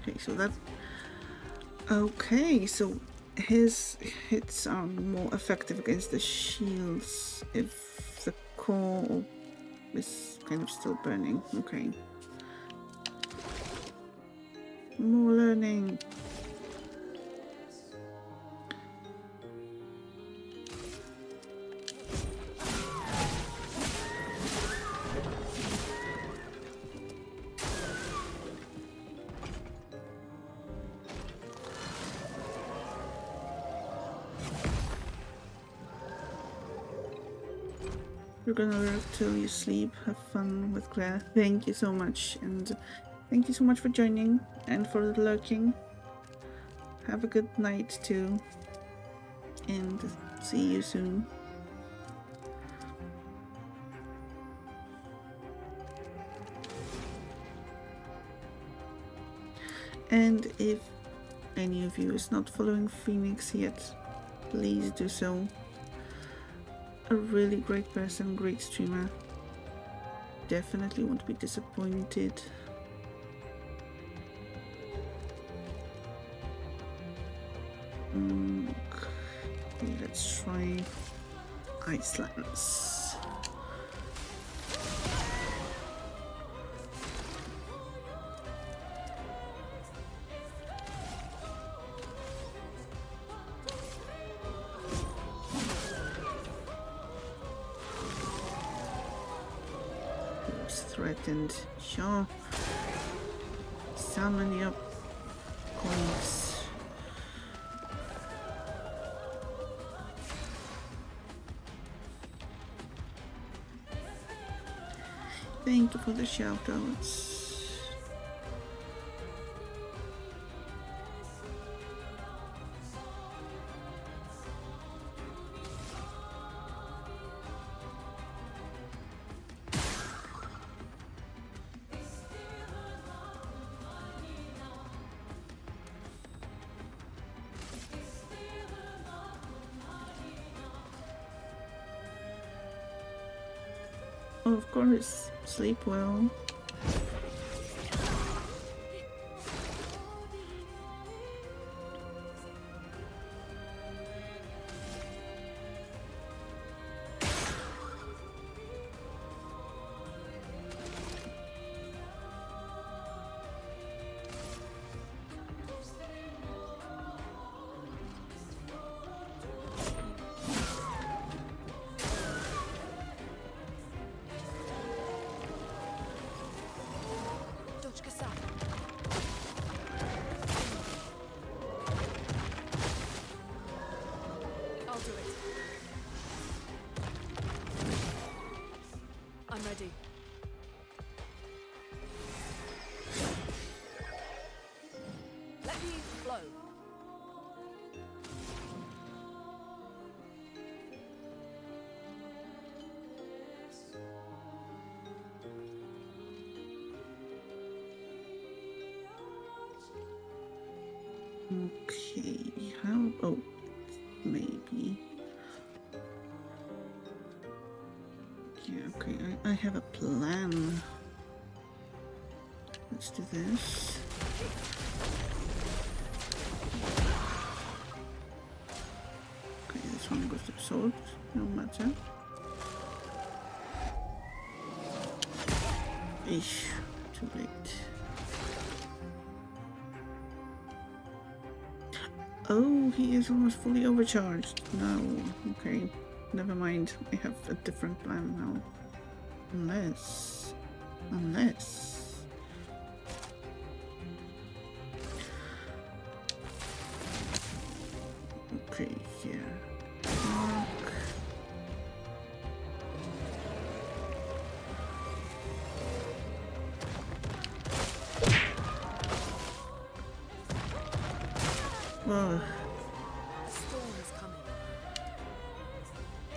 Okay, so that. Okay, so his hits are more effective against the shields if the core is kind of still burning. Okay. More learning. You're gonna lurk till you sleep. Have fun with Claire. Thank you so much, and thank you so much for joining and for lurking. Have a good night too, and see you soon. And if any of you is not following Phoenix yet, please do so. A really great person, great streamer. Definitely won't be disappointed. Okay, let's try Icelands. Threatened. Sure. So many up coins. Thank you for the shoutouts. Of course, sleep well. I'm ready. Let me flow. Okay, how? Oh, maybe. Yeah, okay, I have a plan. Let's do this. Okay, this one goes absorbed, no matter. Eesh, too late. Oh, he is almost fully overcharged. No, okay. Never mind. I have a different plan now. Unless... Okay, here. Mark. Ugh. Storm is coming.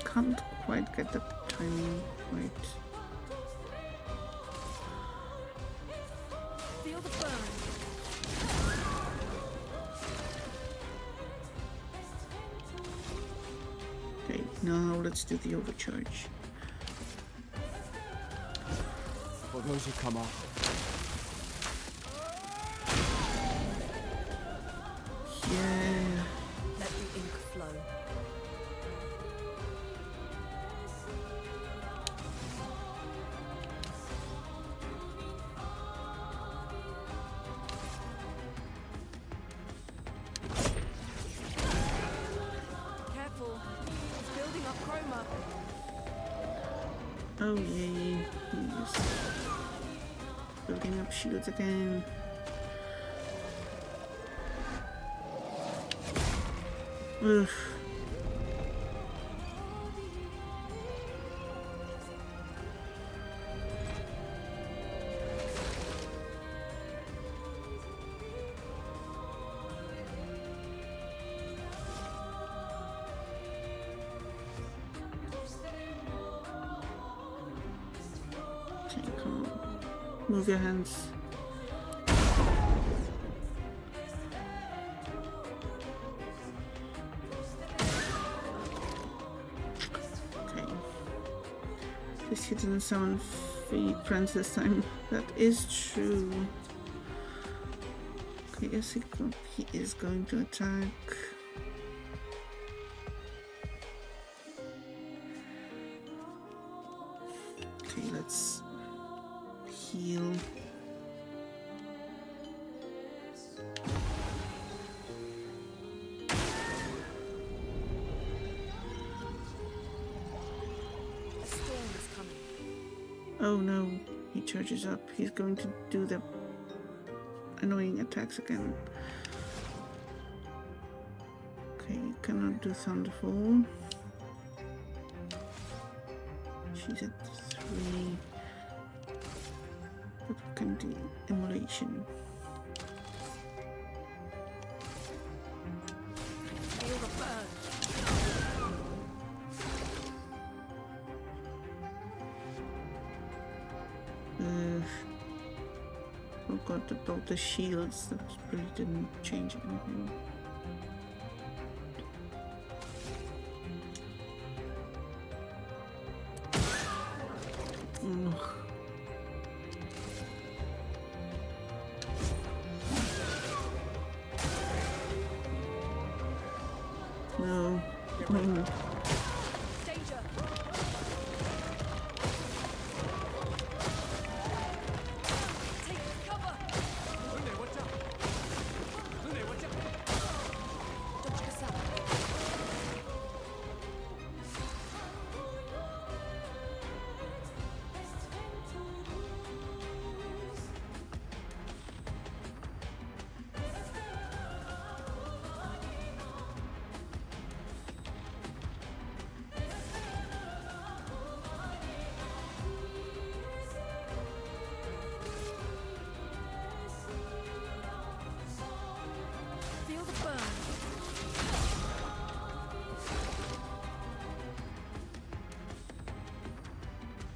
Can't quite get the timing right. Feel the burn. Okay, now let's do the overcharge. For those who come up, Yeah. Let the ink flow. Careful. It's building up chroma. Oh yay. He's building up shields again. Ugh. Okay, come on. Move your hands. At least he didn't summon friends this time. That is true. Okay, yes, he is going to attack. Okay, let's heal. Oh no, he charges up. He's going to do the annoying attacks again. Okay, you cannot do Thunderfall. She's at 3. But we can do Immolation. Forgot about the shields. That really didn't change anything. Ugh. No. No.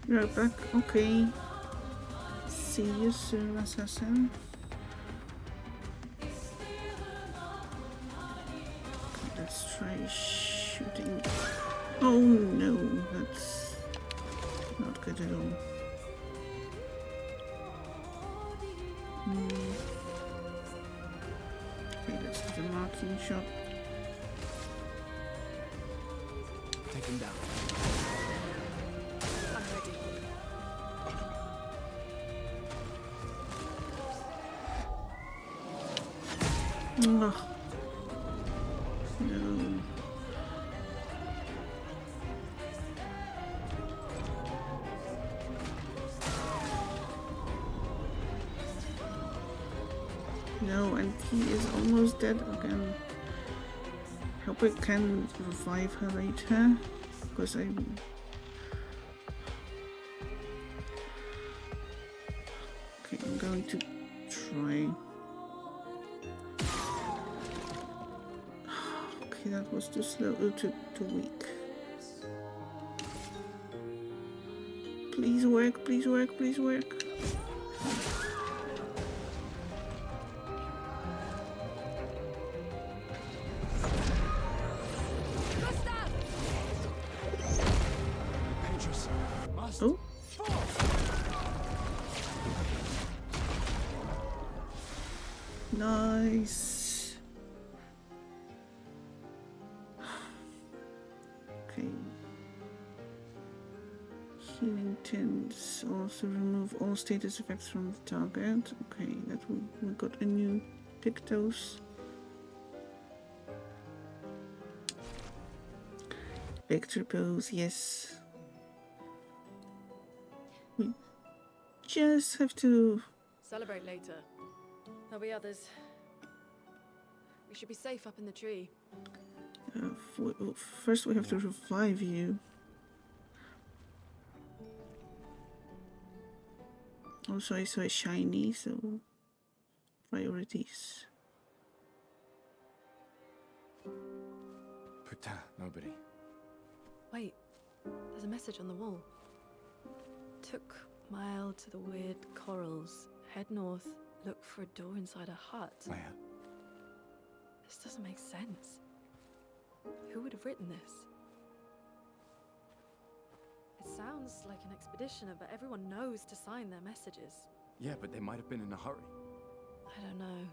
You're back, okay. See you soon, assassin. Okay, let's try shooting. Oh no, that's not good at all. Okay, let's do the marking shot. Take him down. Ugh. No. No, and he is almost dead again. Hope I can revive her later, because I'm... Okay, I'm going to try. Okay, that was too slow, too weak. Please work, please work, please work. Oh. Nice. Okay. Healing tints also remove all status effects from the target. Okay, that we got a new Pictos. Victory pose, yes. We just have to Celebrate later. There'll be others. We should be safe up in the tree. first we have to revive you. Also, I saw a shiny, so priorities. Putain, nobody. Wait, there's a message on the wall. Took mile to the weird corals. Head north, look for a door inside a hut. Oh, yeah. This doesn't make sense. Who would have written this? It sounds like an expeditioner, but everyone knows to sign their messages. Yeah, but they might have been in a hurry. I don't know.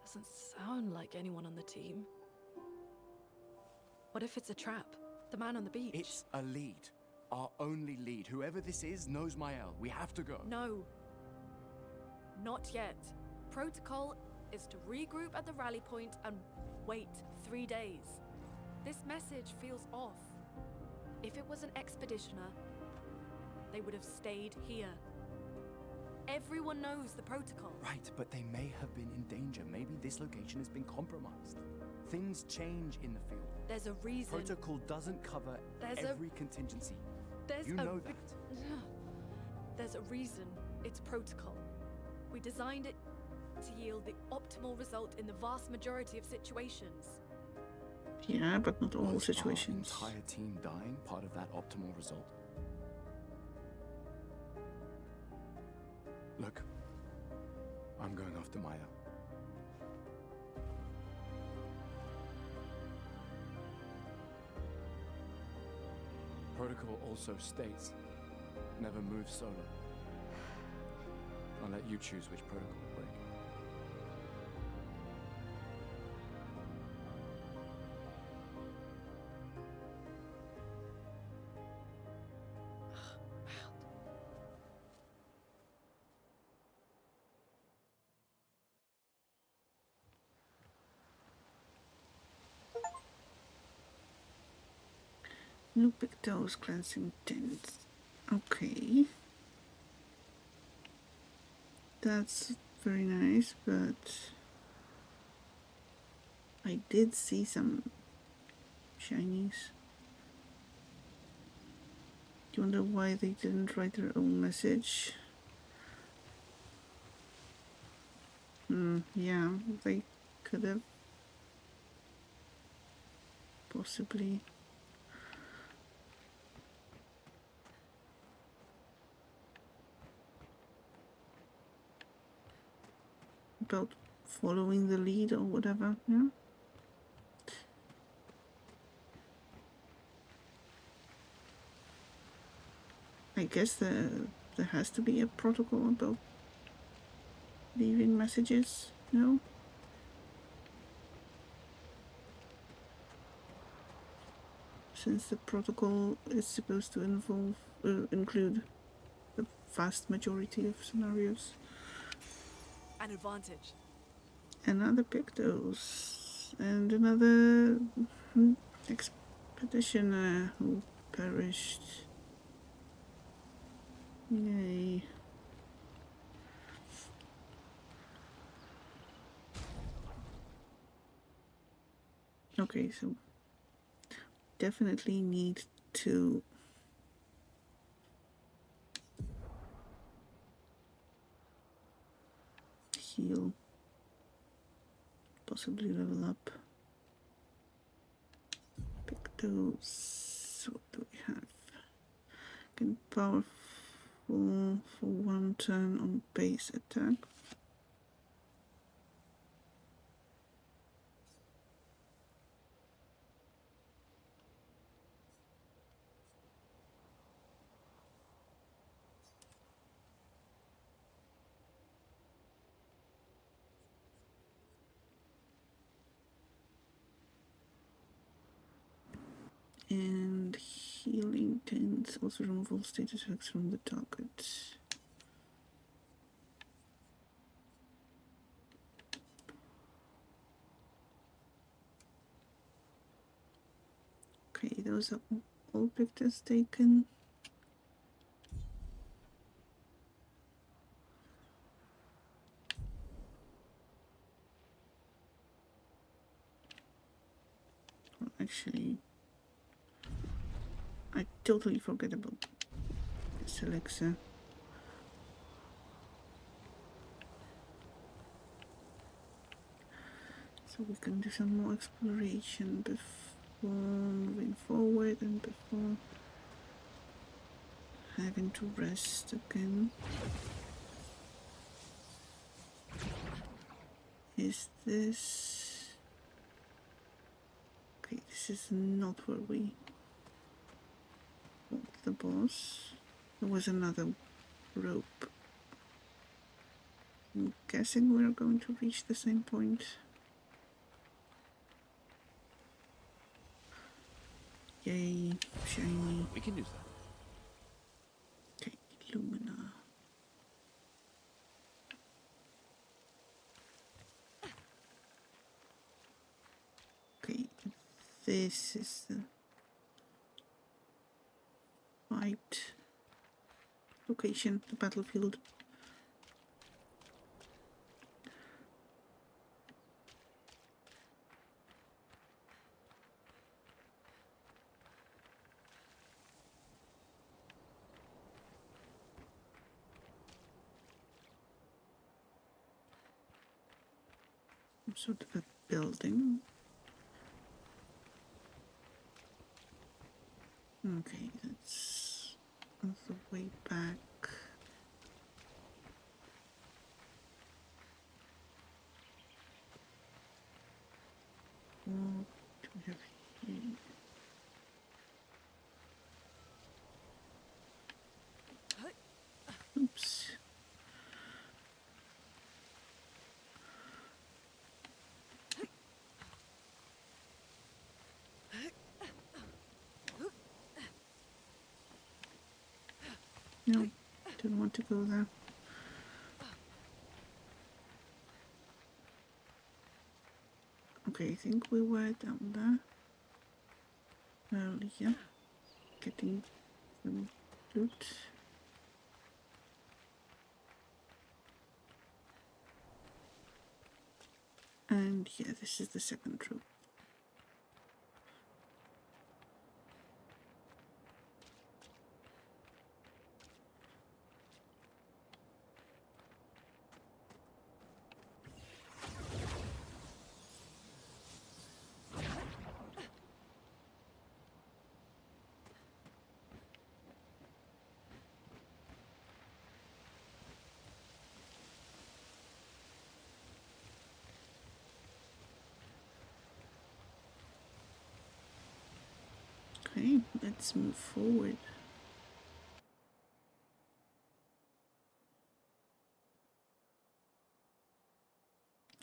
Doesn't sound like anyone on the team. What if it's a trap? The man on the beach? It's a lead. Our only lead. Whoever this is knows Mael. We have to go. No. Not yet. Protocol is to regroup at the rally point and wait 3 days. This message feels off. If it was an expeditioner, they would have stayed here. Everyone knows the protocol. Right, but they may have been in danger. Maybe this location has been compromised. Things change in the field. There's a reason. Protocol doesn't cover every contingency. You know that. There's a reason it's protocol. We designed it to yield the optimal result in the vast majority of situations. Yeah, but not all Was situations. our entire team dying part of that optimal result? Look, I'm going after Maya. Protocol also states, never move solo. I'll let you choose which protocol to break. New pictos, cleansing tints. Okay. That's very nice, but I did see some shinies. Do you wonder why they didn't write their own message? Yeah, they could have possibly. About following the lead or whatever, yeah? I guess there has to be a protocol about leaving messages, no? Since the protocol is supposed to include the vast majority of scenarios. An advantage. Another Pictos and another expeditioner who perished. Yay. Okay, so definitely need to heal, possibly level up. Pictos, what do we have? Can powerful for 1 turn on base attack. And healing tends also remove all status effects from the target. Okay, those are all pictures taken. Well, actually, I totally forget about this elixir. So we can do some more exploration before moving forward and before having to rest again. Is this... Okay, this is not where we want the boss. across. There was another rope. I'm guessing we're going to reach the same point. Yay, shiny. We can use that. Okay, Lumina. Okay, this is the fight location, the battlefield. Some sort of a building. Okay, that's on the way back. What do we have here? Oops. No, didn't want to go there. Okay, I think we were down there earlier, getting some loot. And yeah, this is the second room. Okay, let's move forward.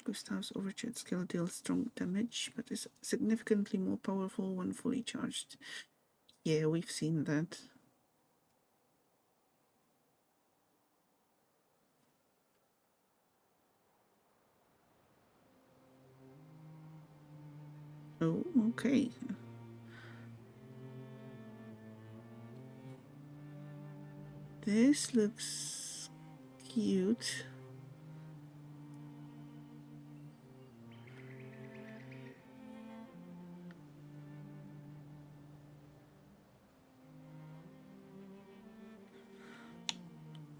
Gustav's overcharged skill deals strong damage, but is significantly more powerful when fully charged. Yeah, we've seen that. Oh, okay. This looks cute.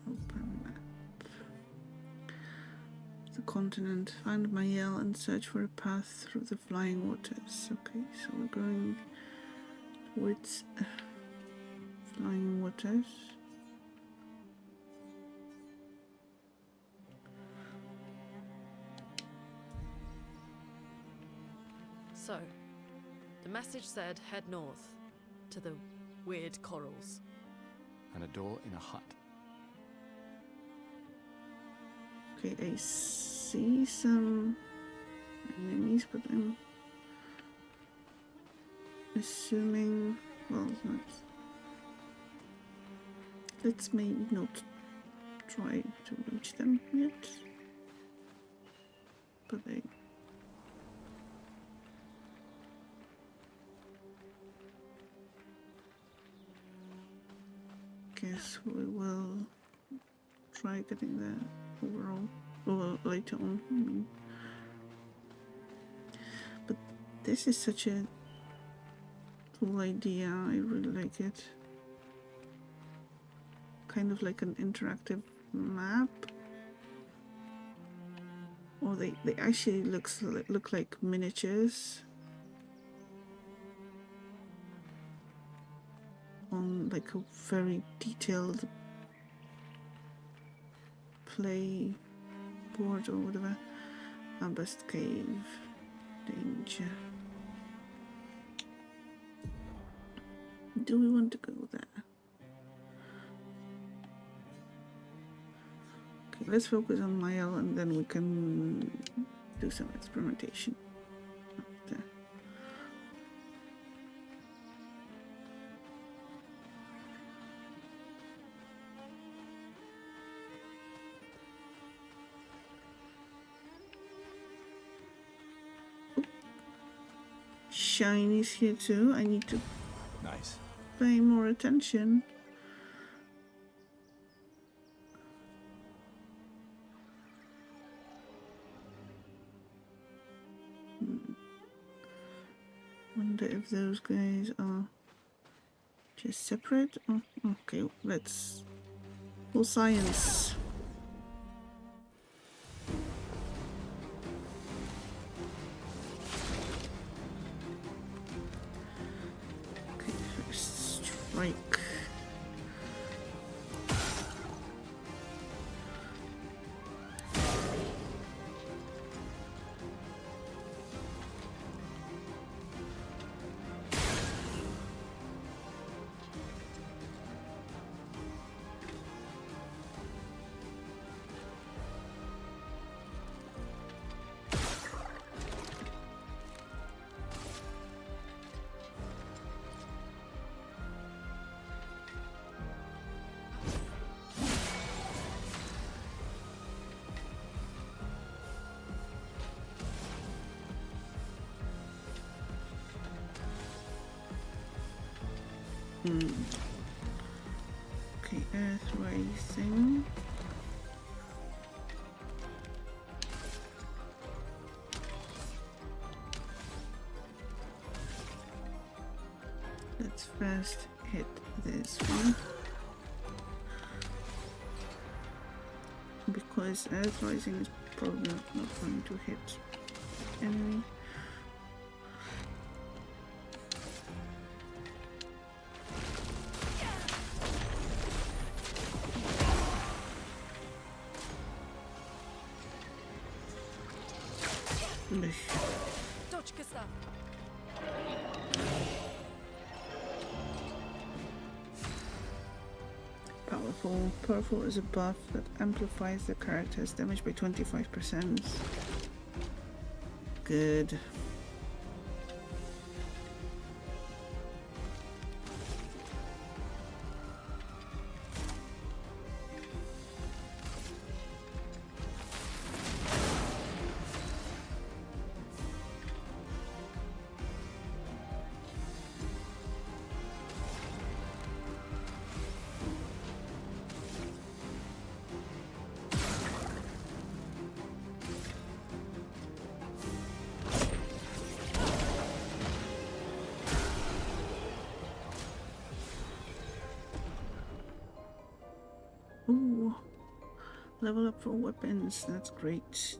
Open map. The continent. Find Mayel and search for a path through the flying waters. Okay, so we're going towards flying waters. So, the message said head north to the weird corals. And a door in a hut. Okay, I see some enemies, but I'm assuming, well, let's maybe not try to reach them yet. But I guess we will try getting there overall, or later on. I mean. But this is such a cool idea. I really like it. Kind of like an interactive map. Or they actually look like miniatures on like a very detailed play board or whatever. Abyss Cave. Danger. Do we want to go there? let's focus on Lyle and then we can do some experimentation after. Shiny's here too. I need to Nice. pay more attention. Wonder if those guys are just separate. Oh, okay, let's full science. Okay, first strike. Okay, Earth Rising. Let's first hit this one. Because Earth Rising is probably not going to hit enemy. Точка са. Powerful. Powerful is a buff that amplifies the character's damage by 25%. Good. Ooh, level up for weapons, that's great.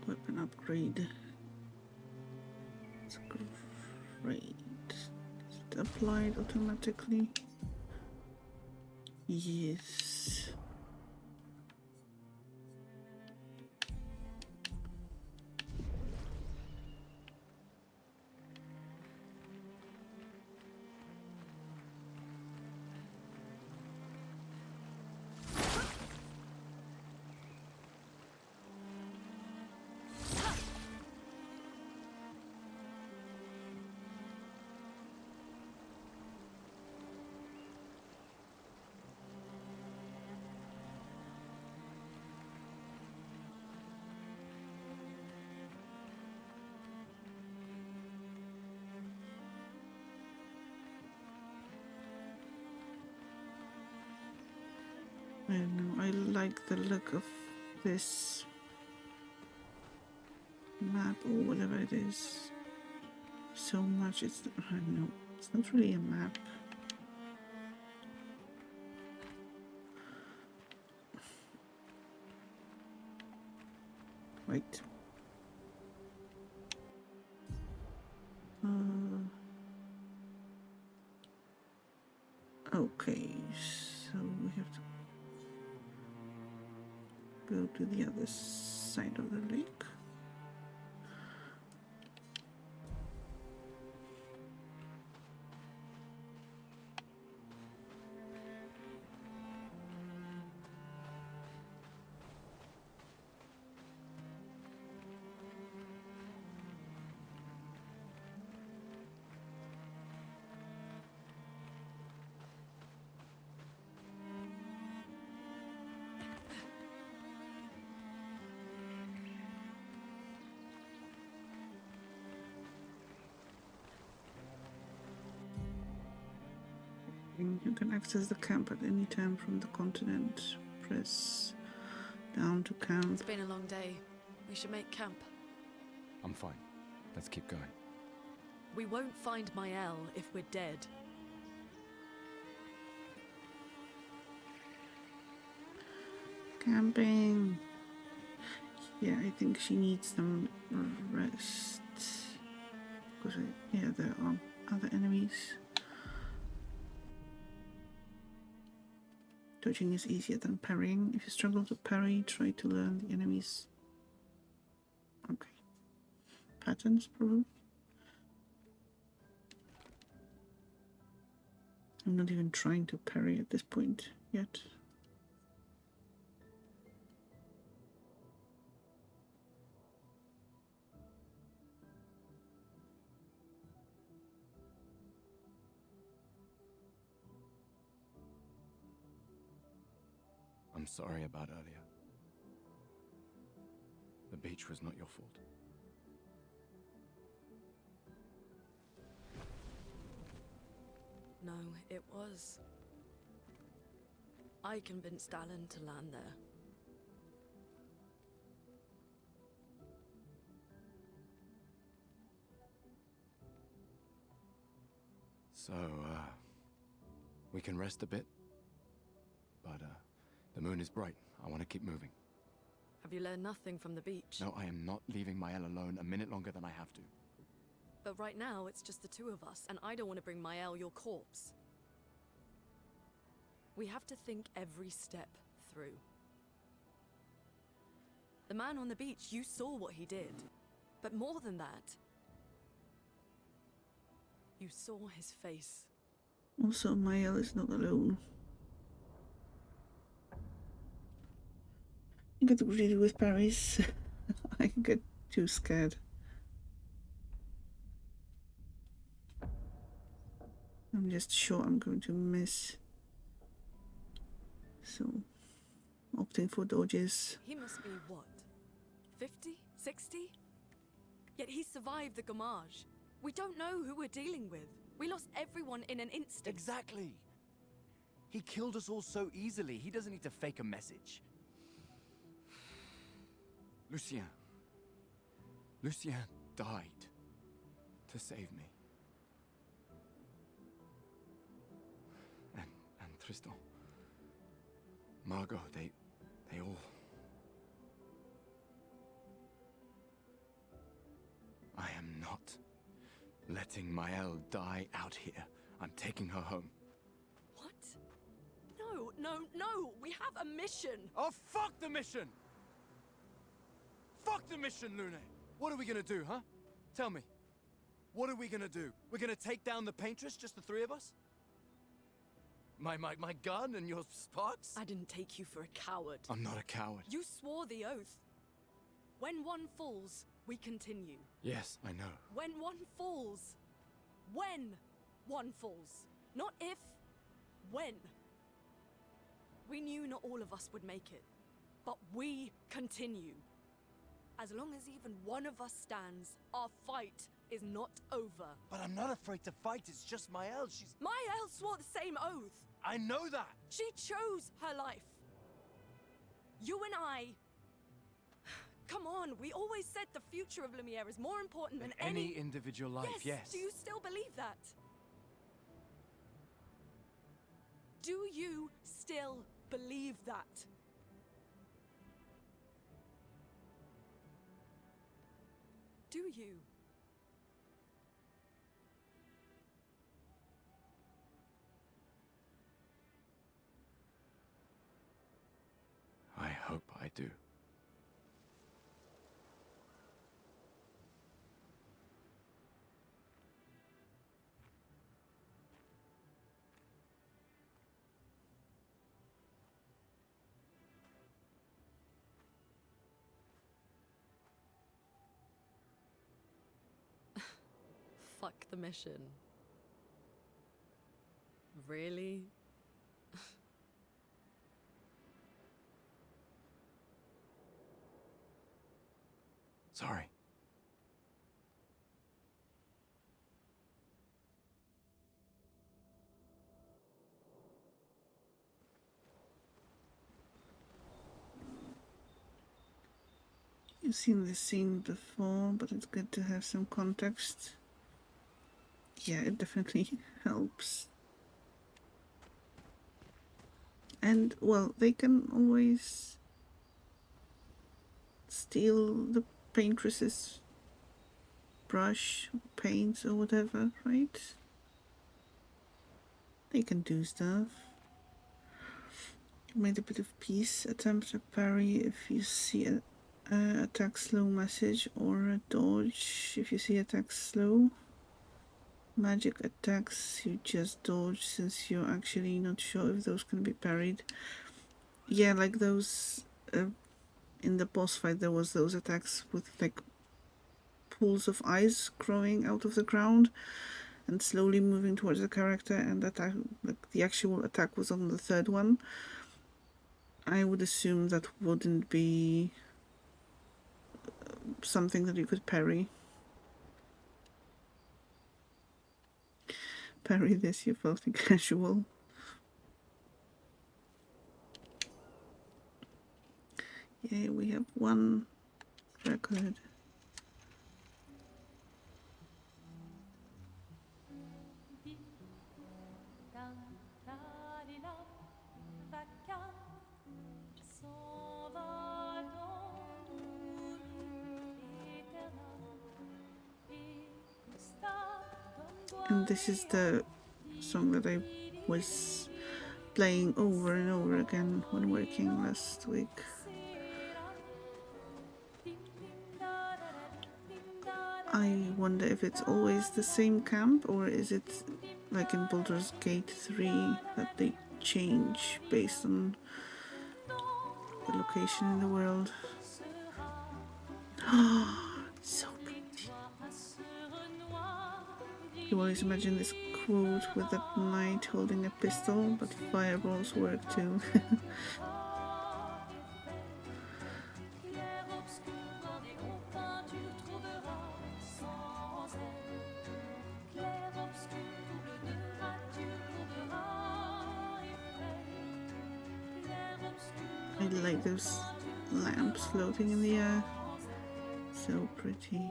Weapon upgrade. That's great. Is it applied automatically? Yes. I don't know, I like the look of this map or whatever it is so much. It's, I don't know, it's not really a map. Wait. Okay, so we have to go to the other side of the lake. You can access the camp at any time from the continent. Press down to camp. It's been a long day. We should make camp. I'm fine. Let's keep going. We won't find Mael if we're dead. Camping. Yeah, I think she needs some rest. Because, yeah, there are other enemies. Dodging is easier than parrying. If you struggle to parry, try to learn the enemies. Okay. Patterns, probably. I'm not even trying to parry at this point yet. I'm sorry about earlier. The beach was not your fault. No, it was. I convinced Alan to land there. So, we can rest a bit? But, the moon is bright. I want to keep moving. Have you learned nothing from the beach? No, I am not leaving Mael alone a minute longer than I have to. But right now, it's just the two of us, and I don't want to bring Mael your corpse. We have to think every step through. The man on the beach, you saw what he did. But more than that, you saw his face. Also, Mael is not alone. I get greedy with parries. I get too scared. I'm just sure I'm going to miss. So, opting for dodges. He must be what? 50? 60? Yet he survived the Gamage. We don't know who we're dealing with. We lost everyone in an instant. Exactly! He killed us all so easily. He doesn't need to fake a message. Lucien. Lucien died to save me. And Tristan. Margot, they all... I am not letting Mael die out here. I'm taking her home. What? No, no, no! We have a mission! Oh, fuck the mission! Fuck the mission, Lune! What are we gonna do, huh? Tell me. What are we gonna do? We're gonna take down the paintress, just the three of us? My gun and your sparks? I didn't take you for a coward. I'm not a coward. You swore the oath. When one falls, we continue. Yes, I know. When one falls. When one falls. Not if. When. We knew not all of us would make it. But we continue. As long as even one of us stands, our fight is not over. But I'm not afraid to fight, it's just Mael, she's... Mael swore the same oath. I know that! She chose her life. You and I... Come on, we always said the future of Lumiere is more important than any individual life, yes. Do you still believe that? Do you still believe that? Do you? I hope I do. Fuck the mission. Really? Sorry. You've seen this scene before, but it's good to have some context. Yeah, it definitely helps. And, well, they can always steal the paintress's brush, or paints, or whatever, right? They can do stuff. Made a bit of peace. Attempt a parry if you see a attack slow message, or a dodge if you see attack slow. Magic attacks you just dodge, since you're actually not sure if those can be parried. Yeah, like those in the boss fight, there was those attacks with like pools of ice growing out of the ground and slowly moving towards the character, and attack, like the actual attack was on the third one. I would assume that wouldn't be something that you could parry. Parry this, you filthy casual. Yeah, we have one record. And this is the song that I was playing over and over again when working last week. I wonder if it's always the same camp, or is it like in Baldur's Gate 3 that they change based on the location in the world. So pretty. You always imagine this quote with that knight holding a pistol, but fireballs work too. I like those lamps floating in the air. So pretty.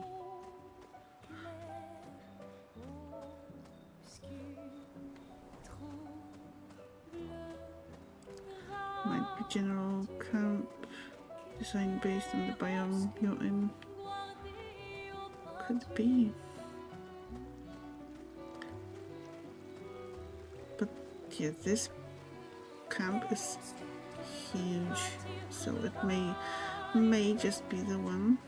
Might be general camp design based on the biome you're in. Could be. But yeah, this camp is huge, so it may just be the one.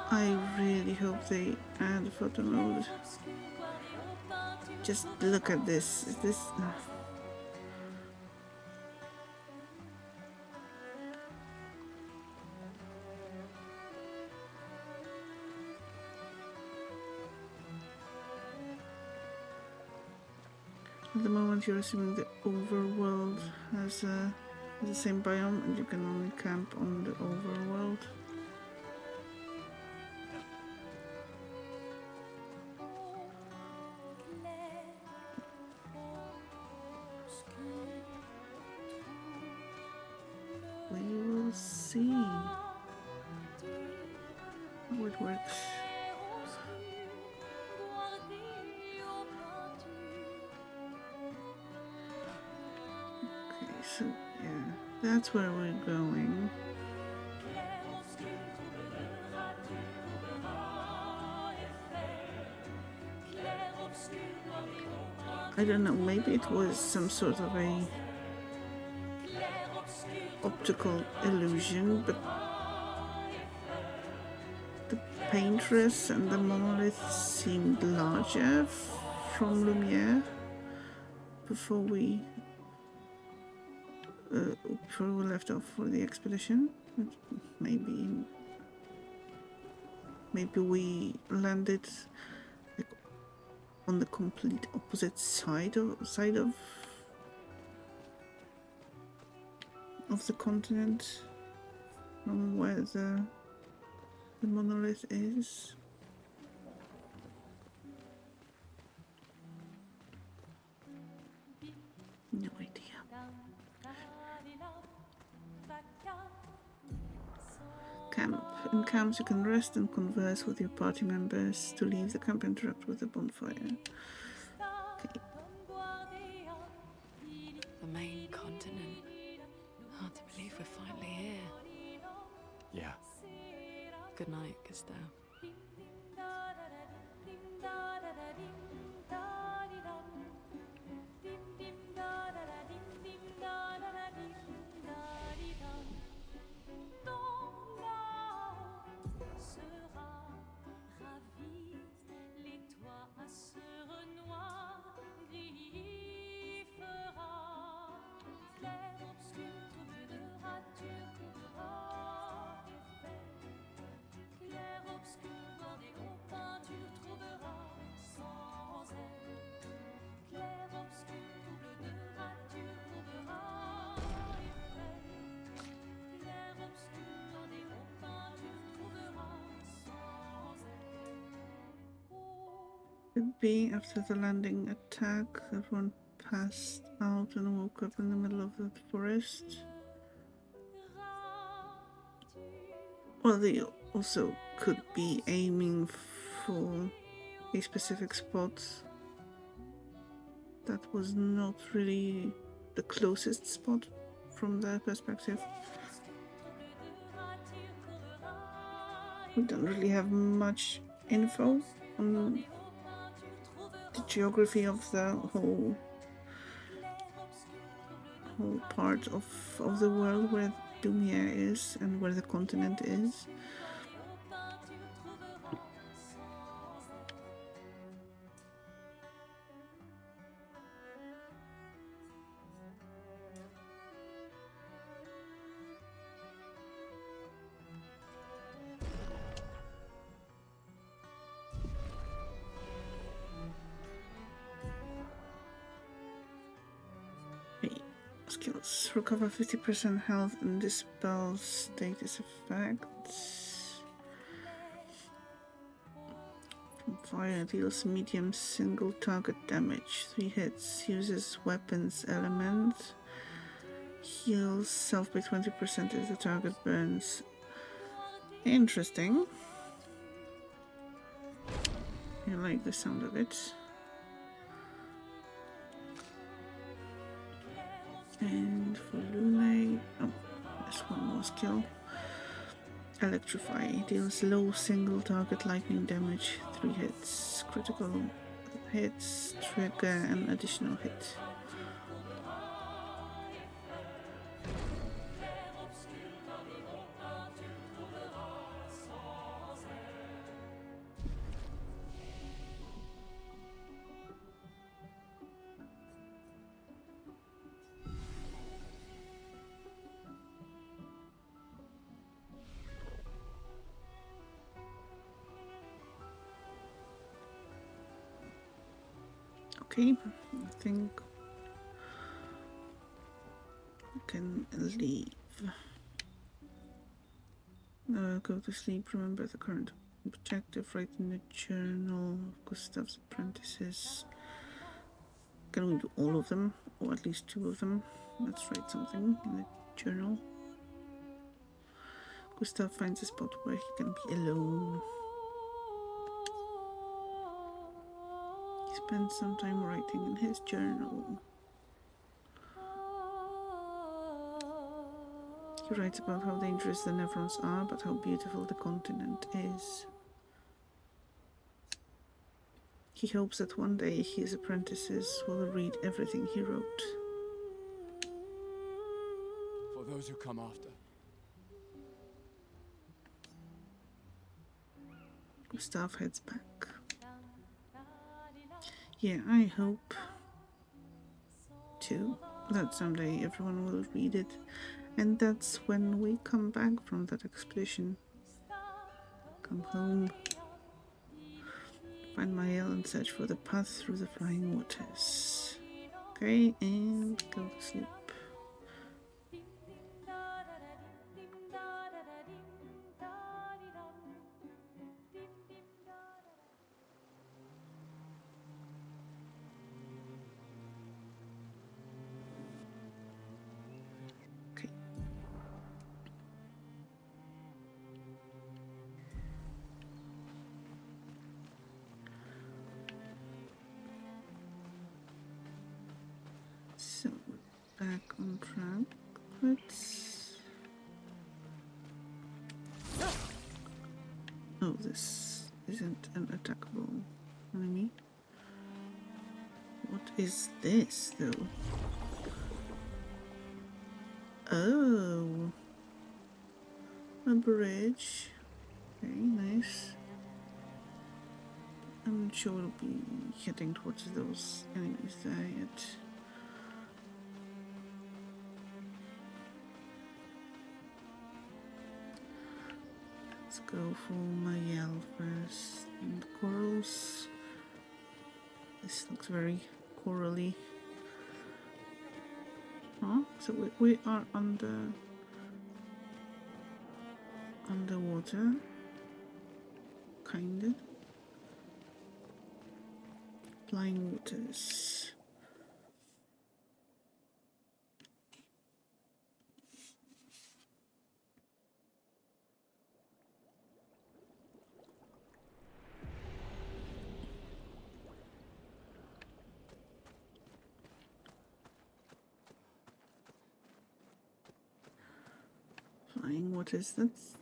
I really hope they add a photo mode. Just look at this. Is this? At the moment, you're assuming the overworld has the same biome, and you can only camp on the overworld. We will see how it works. Okay, so yeah, that's where we're going. I don't know, maybe it was some sort of a optical illusion, but the paintress and the monolith seemed larger from Lumiere before we left off for the expedition. Maybe we landed like on the complete opposite side of the continent from where the monolith is. Camp. In camps, you can rest and converse with your party members. To leave the camp, interact with the bonfire. Okay. The main continent. Hard to believe we're finally here. Yeah. Good night, Gustav. Could be after the landing attack, everyone passed out and woke up in the middle of the forest. Well, they also could be aiming for a specific spot that was not really the closest spot from their perspective. We don't really have much info on the geography of the whole part of the world where Dumia is and where the continent is. Skills. Recover 50% health and dispel status effects. From fire deals medium single target damage. 3 hits. Uses weapons element. Heals self by 20% if the target burns. Interesting. I like the sound of it. And for Lune, oh, there's one more skill. Electrify. Deals low single target lightning damage. 3 hits. Critical hits trigger an additional hit. Okay, I think we can leave. Go to sleep. Remember the current objective. Write in the journal of Gustav's apprentices. Can we do all of them, or at least 2 of them? Let's write something in the journal. Gustav finds a spot where he can be alone. He spends some time writing in his journal. He writes about how dangerous the Nevrons are, but how beautiful the continent is. He hopes that one day his apprentices will read everything he wrote. For those who come after. Gustav heads back. Yeah, I hope too that someday everyone will read it, and that's when we come back from that expedition. Come home, find Mael and search for the path through the flying waters. Okay, and go to sleep. back on track. Let's... Oh, this isn't an attackable enemy. What is this, though? Oh, a bridge. Okay, nice. I'm not sure we'll be heading towards those enemies there yet. Let's go for Mayel first. And corals. This looks very corally. Huh? So we are underwater. Kinda. Flying waters. Flying waters, that's...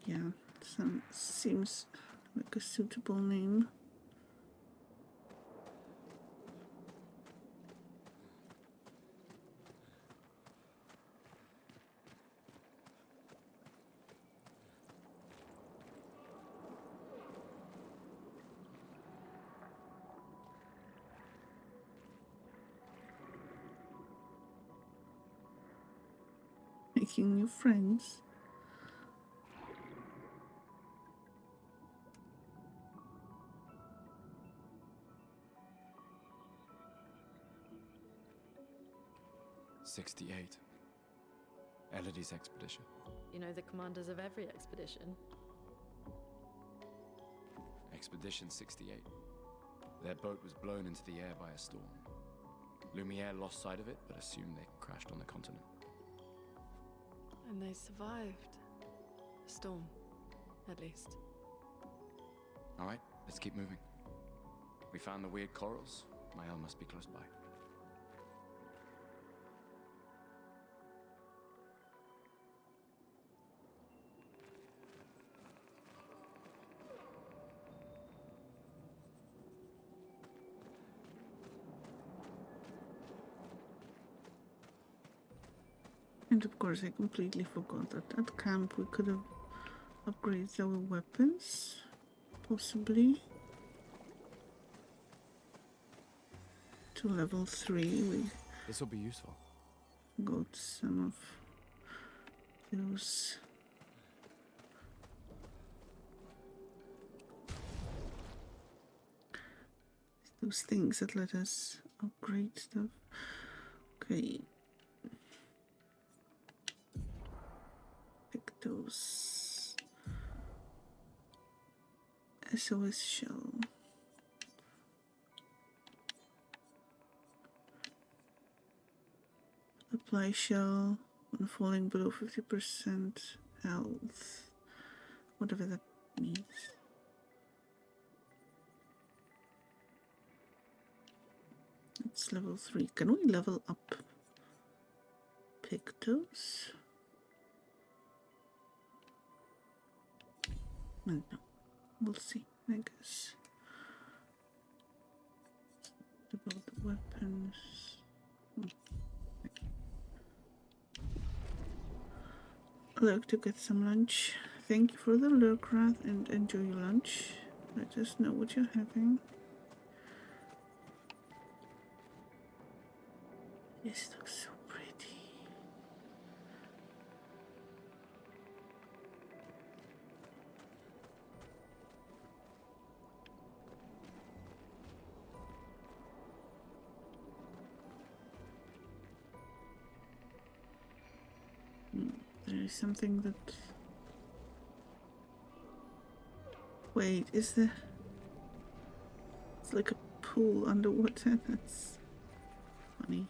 Yeah, seems like a suitable name. Making new friends. '68. Elodie's expedition. You know the commanders of every expedition. Expedition 68. Their boat was blown into the air by a storm. Lumiere lost sight of it, but assumed they crashed on the continent. And they survived. The storm, at least. All right, let's keep moving. We found the weird corals. Mael must be close by. And of course I completely forgot that at camp we could have upgraded our weapons. Possibly. To level 3 we This will be useful. got some of those things that let us upgrade stuff. Okay. Pick those. SOS shell. Apply shell when falling below 50% health. Whatever that means. It's level 3. Can we level up Pictos? No. We'll see, I guess. About the weapons. I'd like to get some lunch. Thank you for the lurk, Wrath, and enjoy your lunch. Let us know what you're having. This looks so pretty. There is something that... Wait, is there... It's like a pool underwater. That's funny.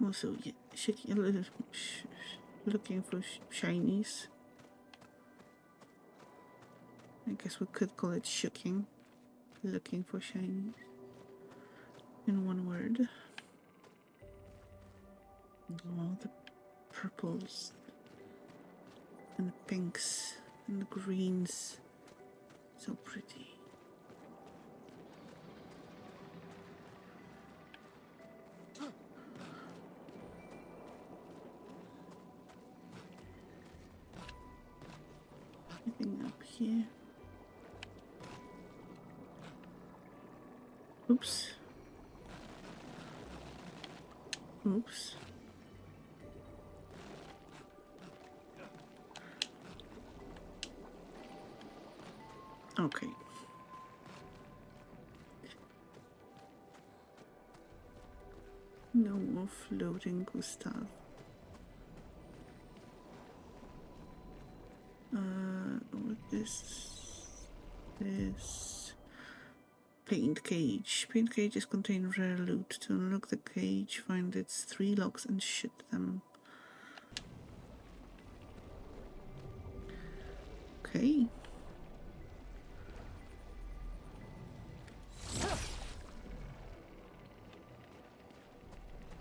Also, yeah, looking for shinies. I guess we could call it shooking. Looking for shinies. In one word. All the purples and the pinks and the greens. So pretty. Anything up here? Oops. Oops. Okay. No more floating, Gustav. What is this? Paint cage. Paint cages contain rare loot. To unlock the cage, find its 3 locks and shoot them. Okay.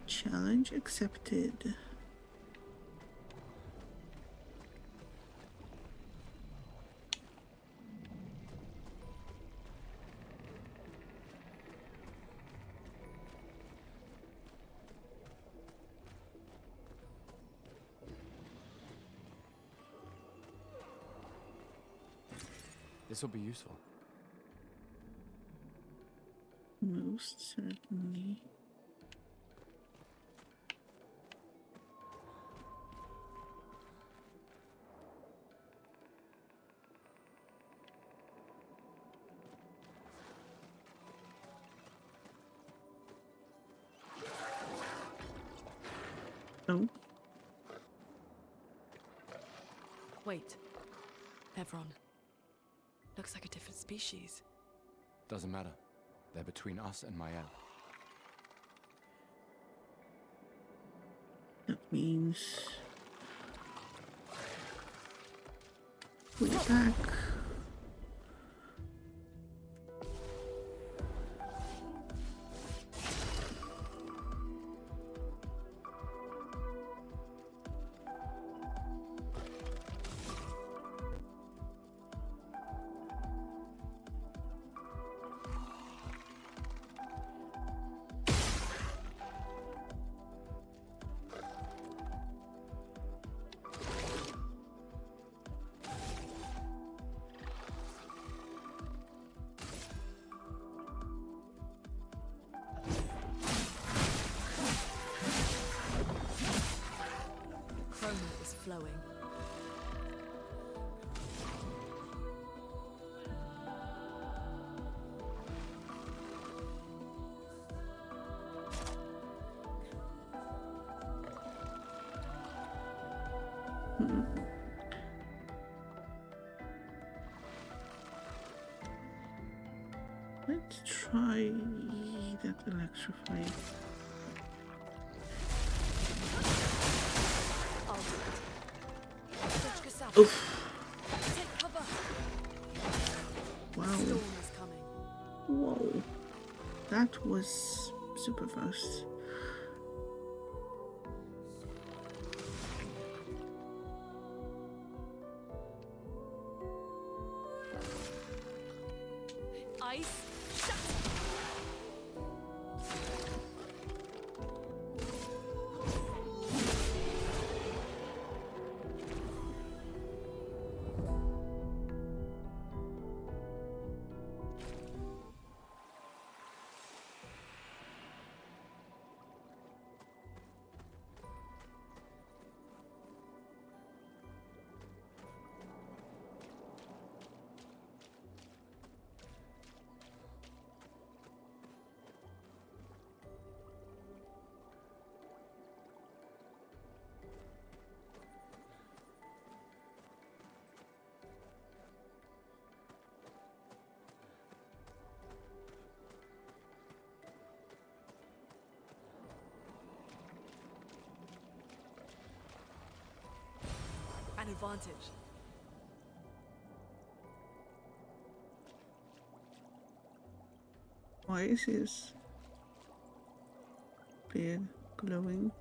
Challenge accepted. This will be useful. Most certainly. Oh. Wait. Evron. Looks like a different species. Doesn't matter. They're between us and Mael. That means we're back. Flowing. Let's try that electrify. Oof. Take cover. Wow. Storm is coming. Whoa. That was super fast. Ice. Shut. an advantage. Why is his beard glowing?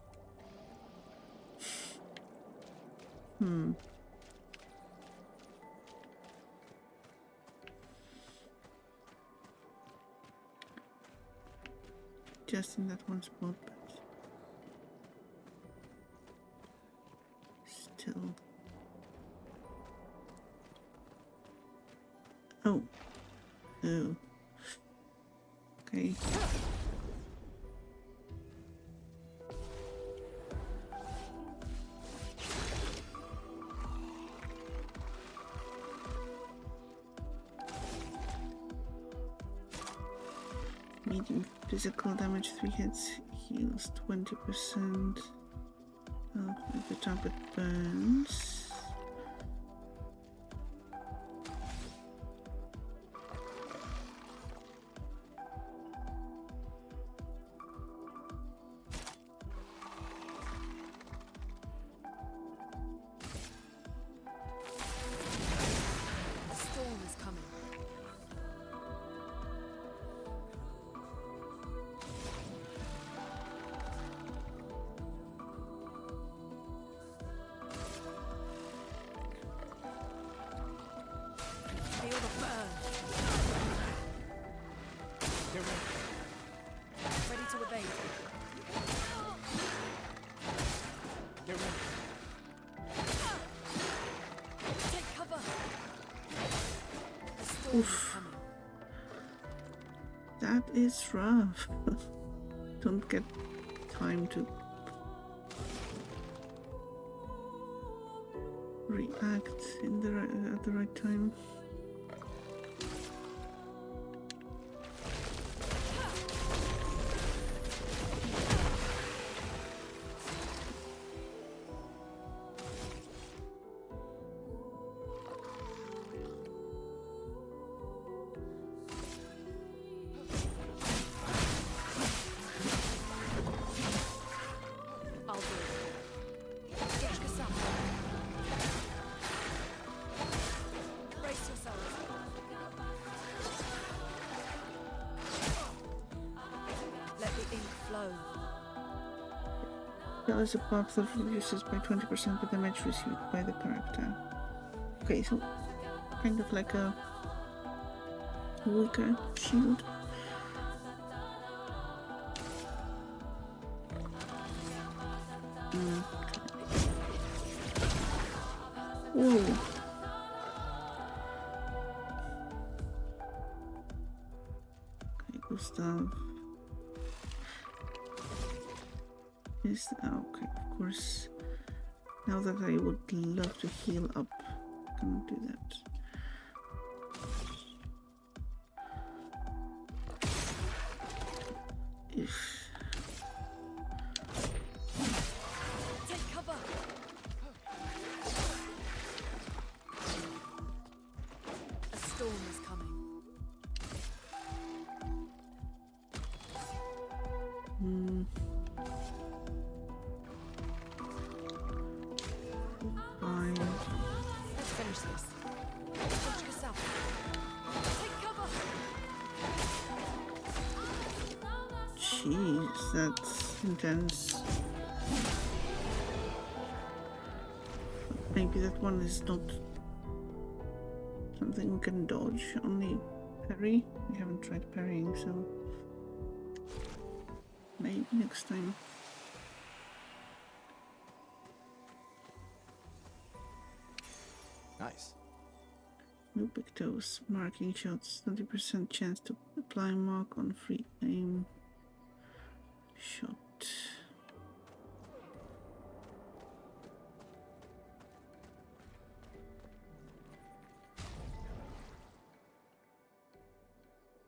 Just in that one spot, but still. Oh. Oh. Okay. Medium physical damage, 3 hits, heals 20%. At the top it burns. A storm is coming. Feel the burn. Get ready. Ready to evade. Get ready. Take cover. A storm is coming. That is rough. Don't get time to react in the at the right time. I'll do it. Stretch yourself. Brace yourselves. Let the ink flow. There is a buff that reduces by 20% the damage received by the character. Okay, so kind of like a weaker shield. Whoa. Okay, Gustav. Is okay, of course. Now that I would love to heal up, I cannot do that. If Take cover. A storm is coming. fine. Let's finish this. Stretch yourself. Take cover. Jeez, that's intense. Maybe that one is not something we can dodge, only parry. We haven't tried parrying, so maybe next time. Nice. No big toes, marking shots, 20% chance to apply mark on free aim shot.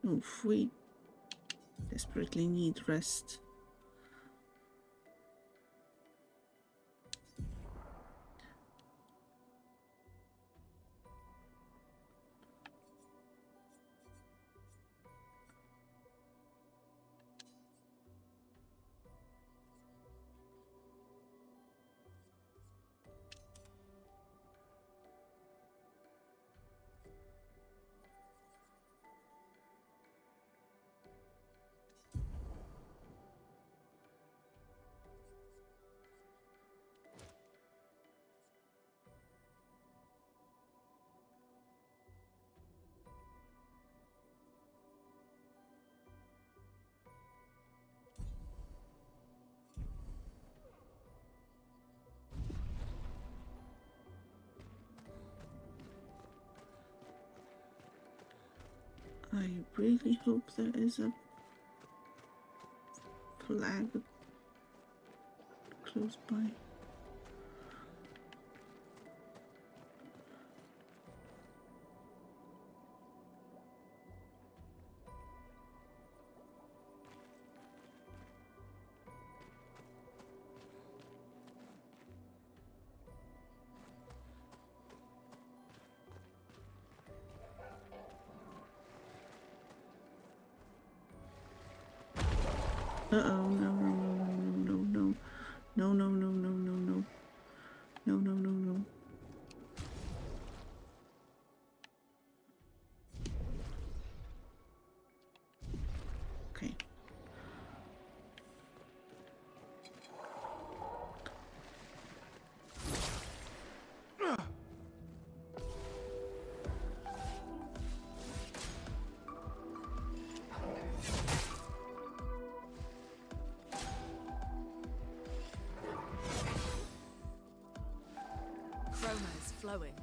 Oof, we desperately need rest. I really hope there is a flag close by. Uh-oh, no, no, no, no, no, no, no, no, no, no, no, no, no, no. Okay. Chroma is flowing.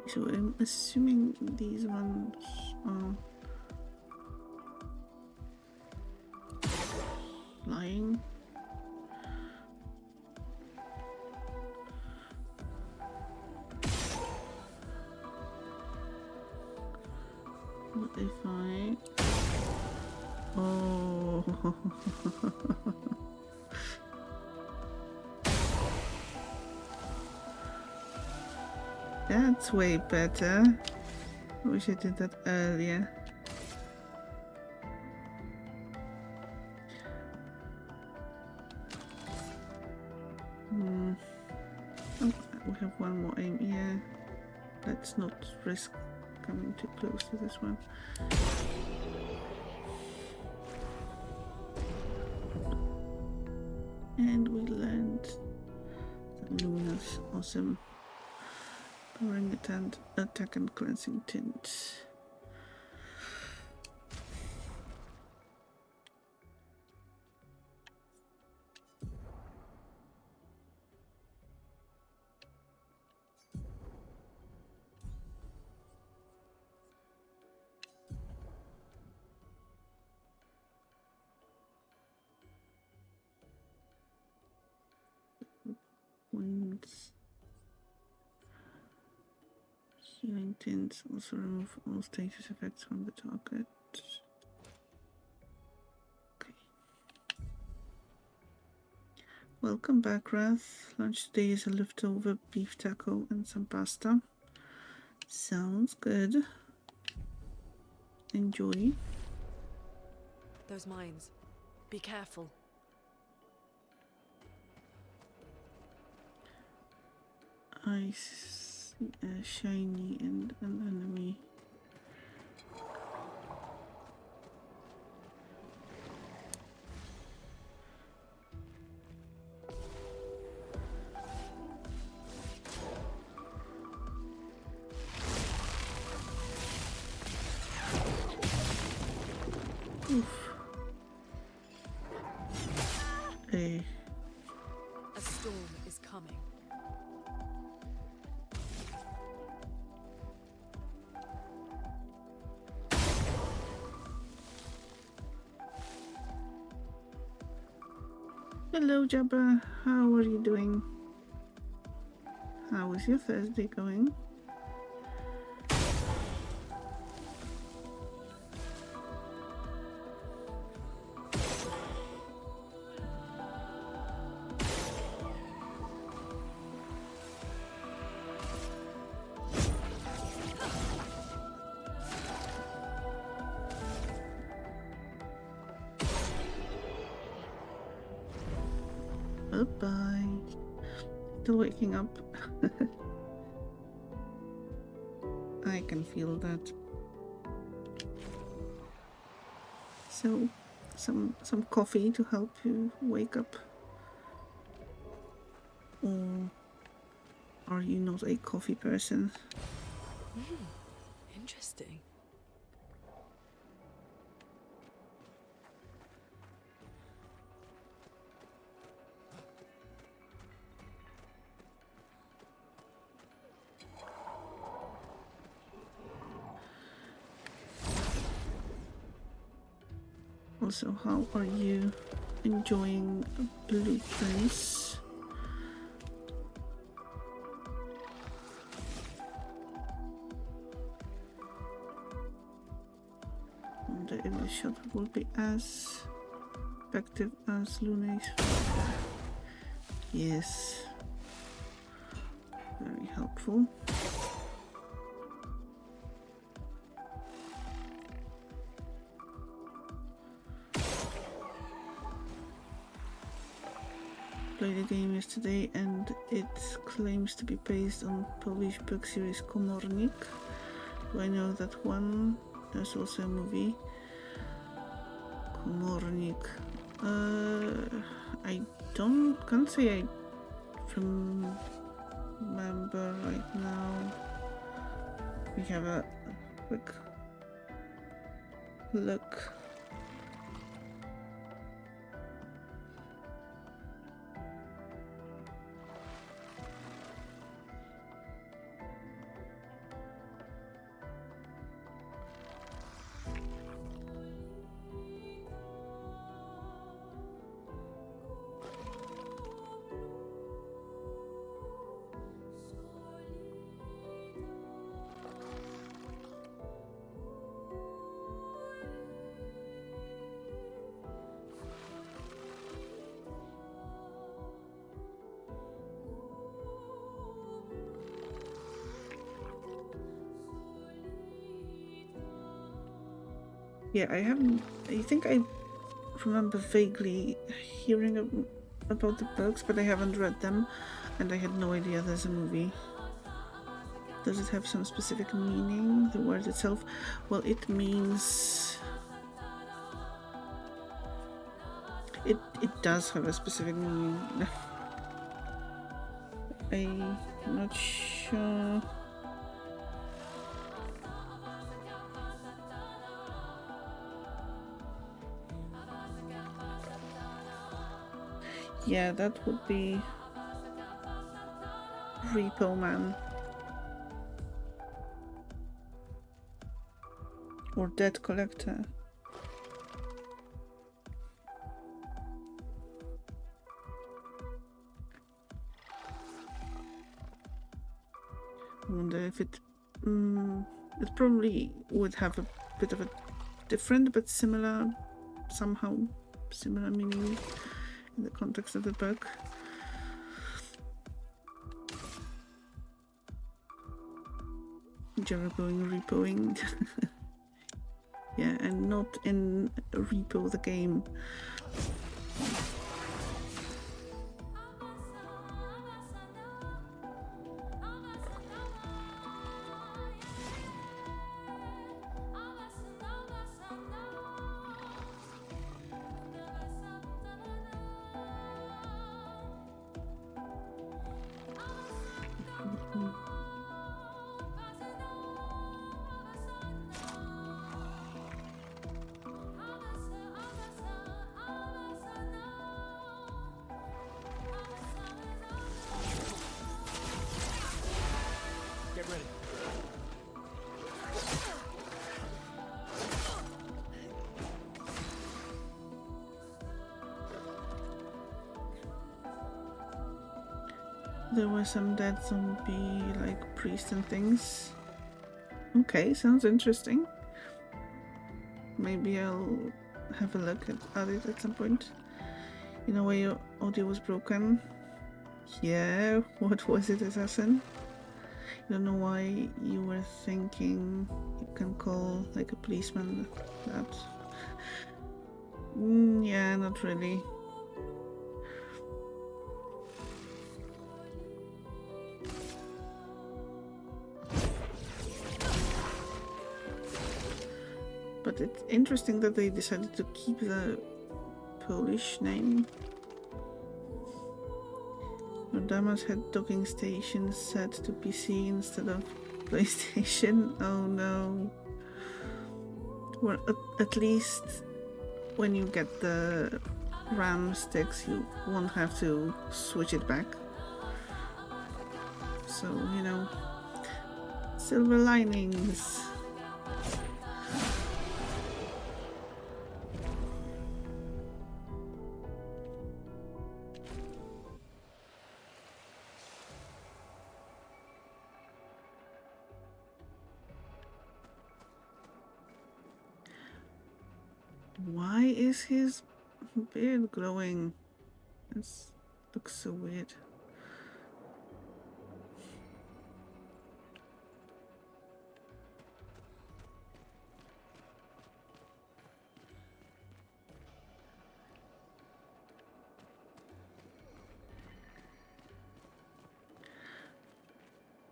So I'm assuming these ones are flying. What they find? Oh. That's way better. I wish I did that earlier. Oh, we have one more aim. Yeah. Let's not risk coming too close to this one. And we learned Luna's awesome powering attack and cleansing tint. Wounds. Healing tints also remove all status effects from the target. Okay. Welcome back, Wrath. Lunch today is a leftover beef taco and some pasta. Sounds good. Enjoy. Those mines. Be careful. I see a shiny and an enemy. Oof. Hey. A storm is coming. Hello, Jabba. How are you doing? How is your Thursday going? Bye-bye. Still waking up. I can feel that. So, some coffee to help you wake up. Or are you not a coffee person? Interesting. Also, how are you enjoying Blueprints? The English shot will be as effective as Luna's. Yes. Very helpful. Played the game yesterday and it claims to be based on Polish book series Komornik. Do I know that one? There's also a movie. Komornik. I can't say I remember right now. We have a quick look. Yeah, I think I remember vaguely hearing about the books, but I haven't read them, and I had no idea there's a movie. Does it have some specific meaning, the word itself? Well, it means... It does have a specific meaning. I'm not sure... Yeah, that would be Repo Man. Or Debt Collector. I wonder if it probably would have a bit of a different but similar, somehow similar meaning in the context of the book. Java going repoing. Yeah, and not in Repo the game. Get ready. There were some dead zombie like priests and things. Okay, sounds interesting. Maybe I'll have a look at it at some point. You know where your audio was broken? Yeah, what was it, Assassin? I don't know why you were thinking you can call like a policeman that. Yeah, not really. But it's interesting that they decided to keep the Polish name. Damas had docking station set to PC instead of PlayStation. Oh no. Well, at least when you get the RAM sticks, you won't have to switch it back. So, you know, silver linings. Why is his beard glowing? This looks so weird.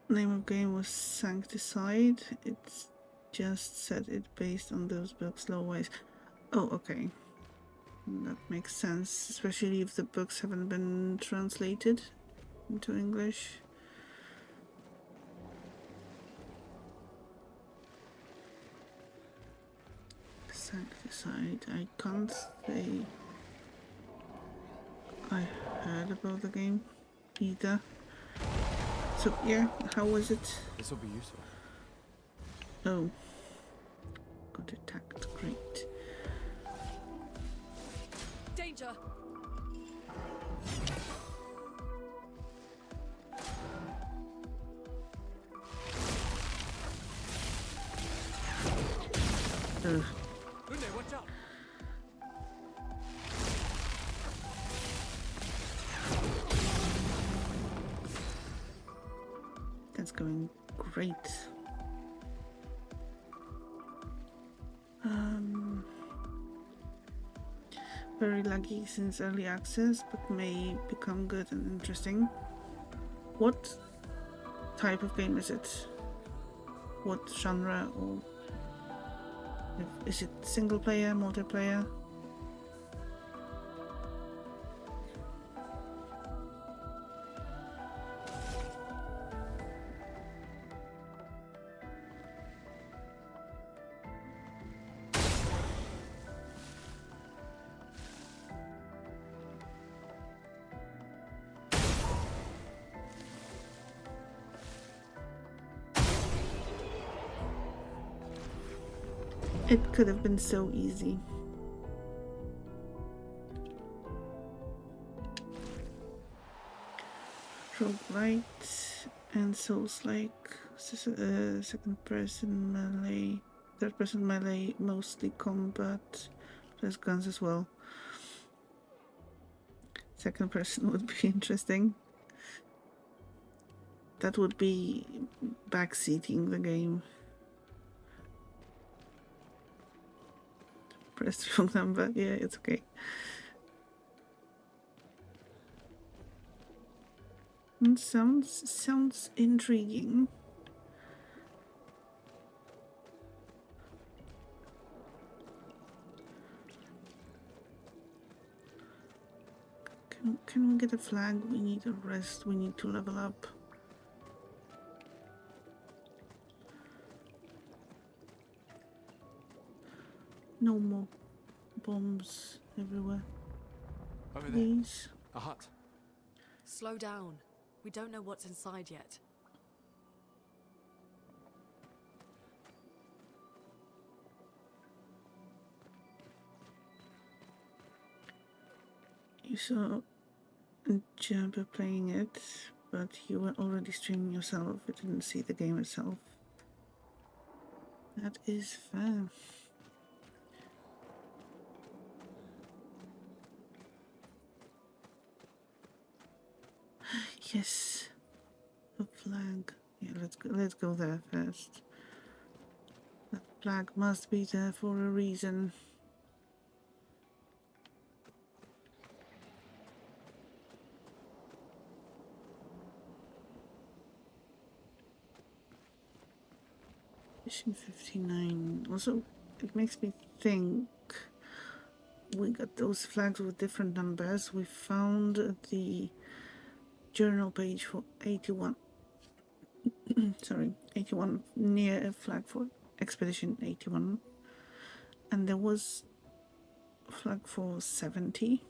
Name of game was Sancticide. It's just said it based on those books otherwise. Oh, okay. That makes sense, especially if the books haven't been translated into English. Sancticide. I can't say I heard about the game either. So yeah, how was it? This will be useful. Oh. Got attacked, great. Danger! Ugh. Rune, watch out! That's going great. Very lucky since early access, but may become good and interesting. What type of game is it? What genre, or is it single player, multiplayer? It could have been so easy. Roguelite and Souls-like, second person melee, third person melee, mostly combat, plus guns as well. Second person would be interesting. That would be backseating the game. Press the wrong number. Yeah, it's okay. It sounds intriguing. Can we get a flag? We need a rest. We need to level up. No more bombs everywhere. Over there. Please. A hut. Slow down. We don't know what's inside yet. You saw Jabba playing it, but you were already streaming yourself. You didn't see the game itself. That is fair. Yes, a flag. Yeah, let's go there first. That flag must be there for a reason. Mission 59. Also, it makes me think we got those flags with different numbers. We found the journal page for 81. Sorry, 81, near a flag for Expedition 81. And there was a flag for 70.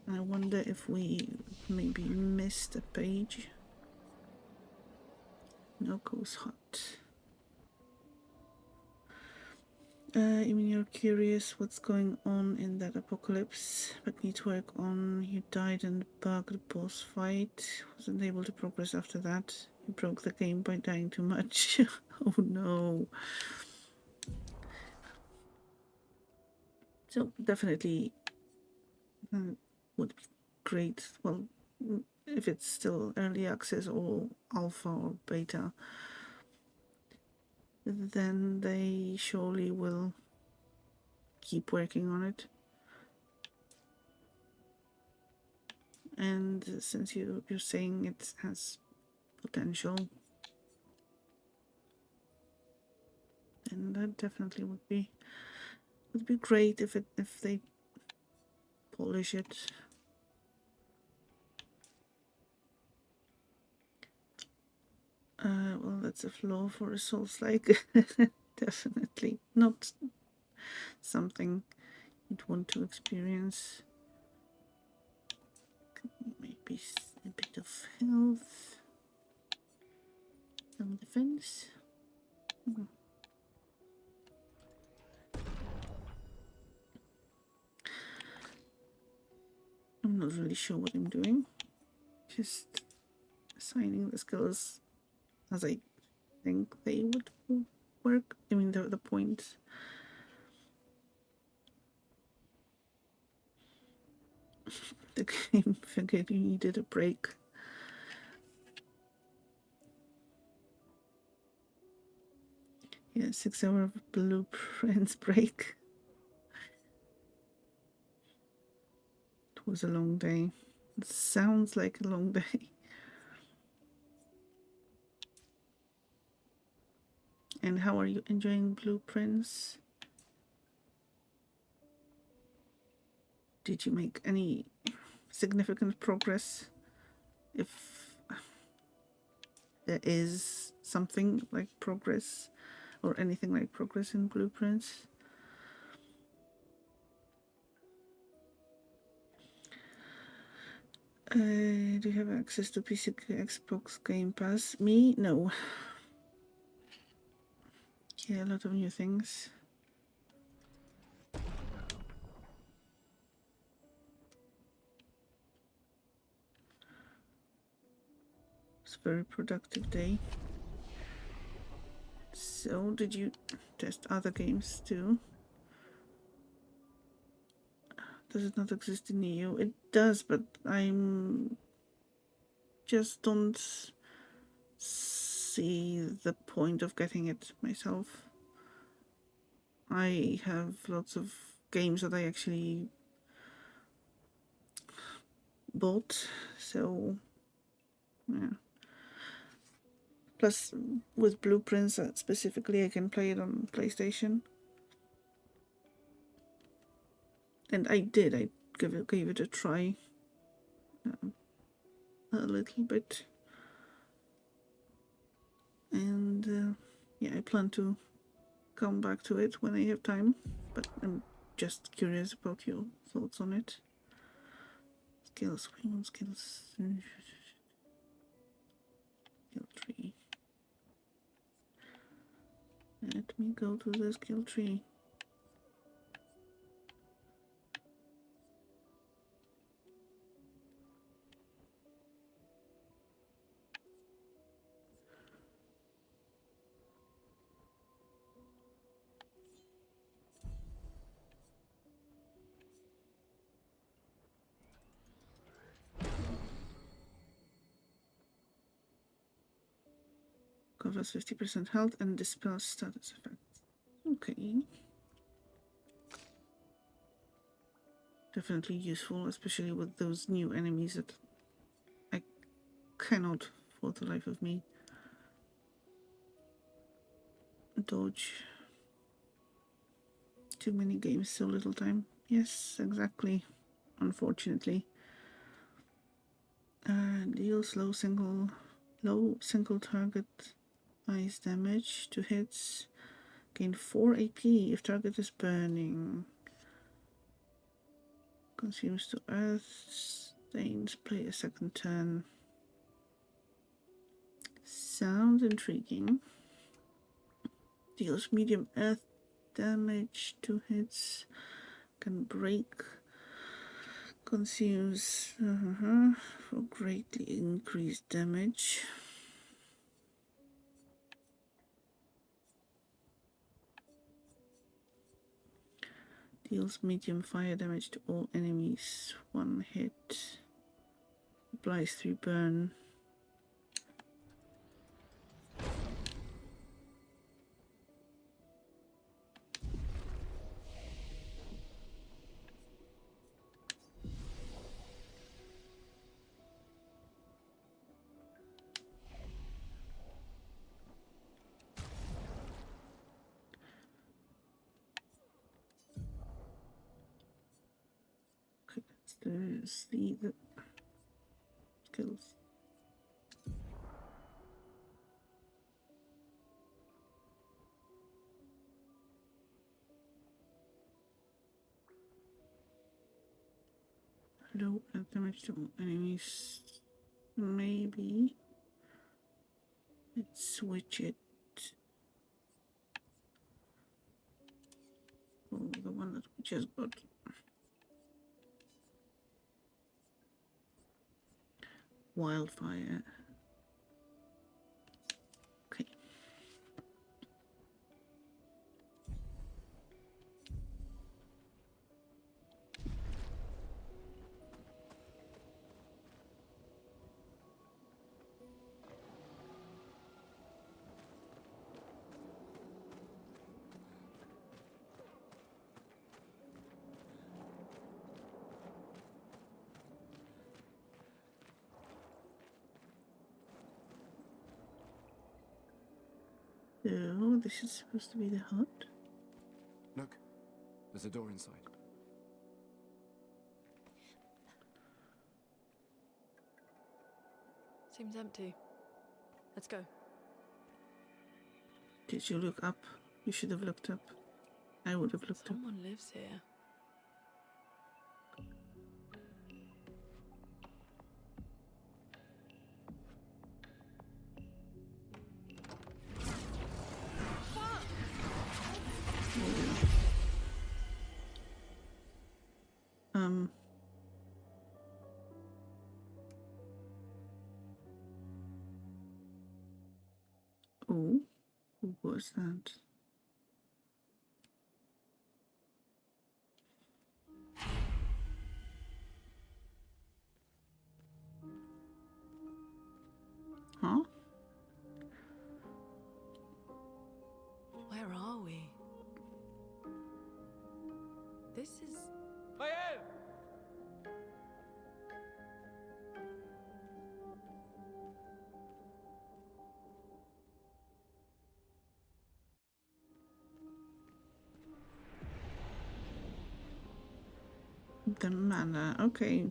And I wonder if we maybe missed a page. Noko's hut. You mean you're curious what's going on in that apocalypse, but need to work on. You died in the bugged boss fight. Wasn't able to progress after that. You broke the game by dying too much. Oh no. So definitely would be great. Well, if it's still early access or alpha or beta, then they surely will keep working on it. And since you're saying it has potential, then that definitely would be great if they polish it. Well, that's a flaw for a Souls-like. Definitely not something you'd want to experience. Maybe a bit of health, some defense. I'm not really sure what I'm doing. Just assigning the skills as I think they would work. I mean, the points. The game figured you needed a break. Yeah, 6-hour blueprints break. It was a long day. It sounds like a long day. And how are you enjoying blueprints? Did you make any significant progress? If there is something like progress or anything like progress in blueprints? Do you have access to PC Xbox Game Pass? Me? No. Yeah, a lot of new things. It's a very productive day. So, did you test other games too? Does it not exist in EU? It does, but I'm just don't see the point of getting it myself. I have lots of games that I actually bought, so yeah. Plus, with Blueprints specifically, I can play it on PlayStation. And I did. I gave it a try a little bit. And yeah, I plan to come back to it when I have time. But I'm just curious about your thoughts on it. Skills. We want skills. Skill tree. Let me go to the skill tree. Covers 50% health and dispels status effects. Okay. Definitely useful, especially with those new enemies that I cannot, for the life of me, dodge. Too many games, so little time. Yes, exactly. Unfortunately. Deals low single target ice damage to hits. Gain 4 AP if target is burning. Consumes to earth. Stains. Play a second turn. Sounds intriguing. Deals medium earth damage to hits. Can break. Consumes for greatly increased damage. Deals medium fire damage to all enemies. 1 hit. Applies 3 burn. Okay, let's see the skills. Low damage to all enemies. Maybe let's switch it. Oh, the one that we just got. Wildfire. Okay. So this is supposed to be the hut. Look, there's a door inside. Seems empty. Let's go. Did you look up? You should have looked up. I would have looked up. Someone lives here. Oh, who was that? Huh? Where are we? This is... Mael! The manor. Okay.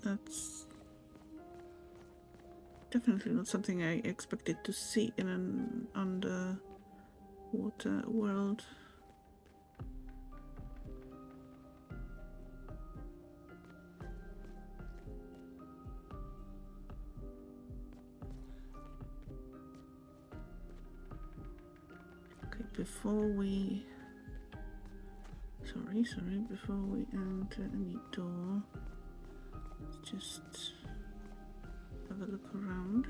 That's definitely not something I expected to see in an underwater world. Okay, before we before we enter any door, let's just have a look around.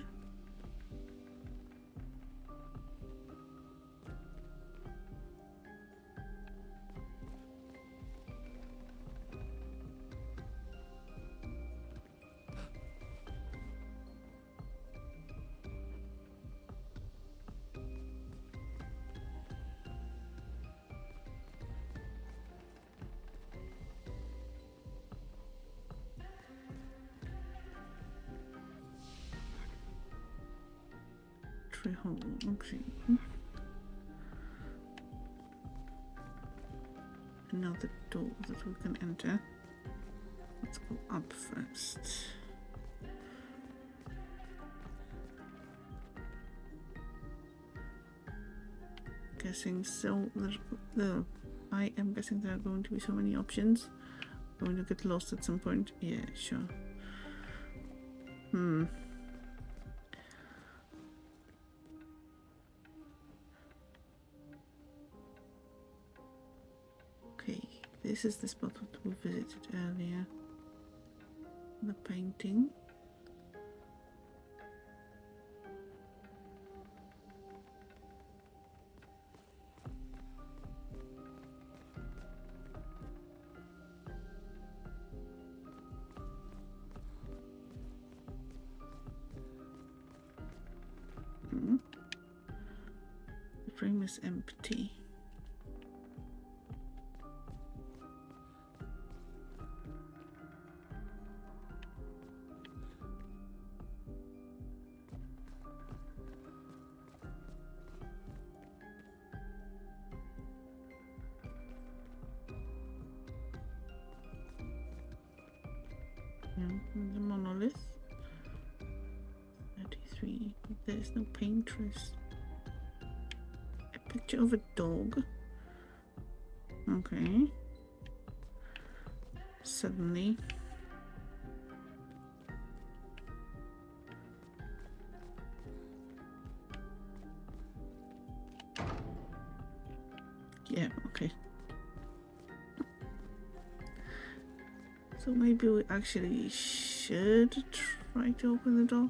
Hole. Okay. Another door that we can enter. Let's go up first. Guessing so. I am guessing there are going to be so many options. Going to get lost at some point. Yeah, sure. Okay, this is the spot that we visited earlier. The painting. The frame is empty. The monolith. 33. There's no paintress. A picture of a dog. Okay. Suddenly. Yeah, okay. So maybe we actually should try to open the door.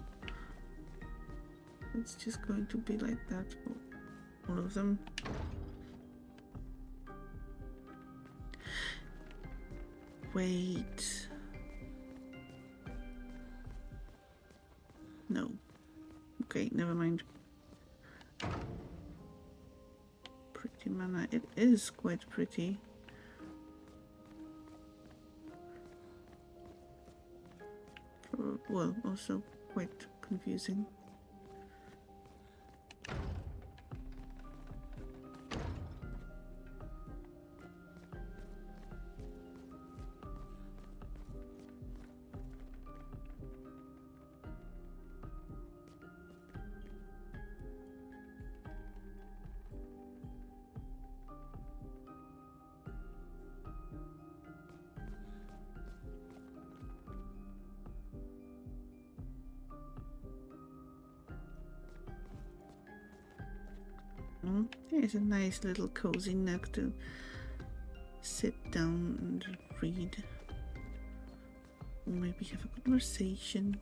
It's just going to be like that for all of them. Wait. No. Okay, never mind. Pretty mana. It is quite pretty. Well, also quite confusing. There's a nice little cozy nook to sit down and read. Or maybe have a conversation.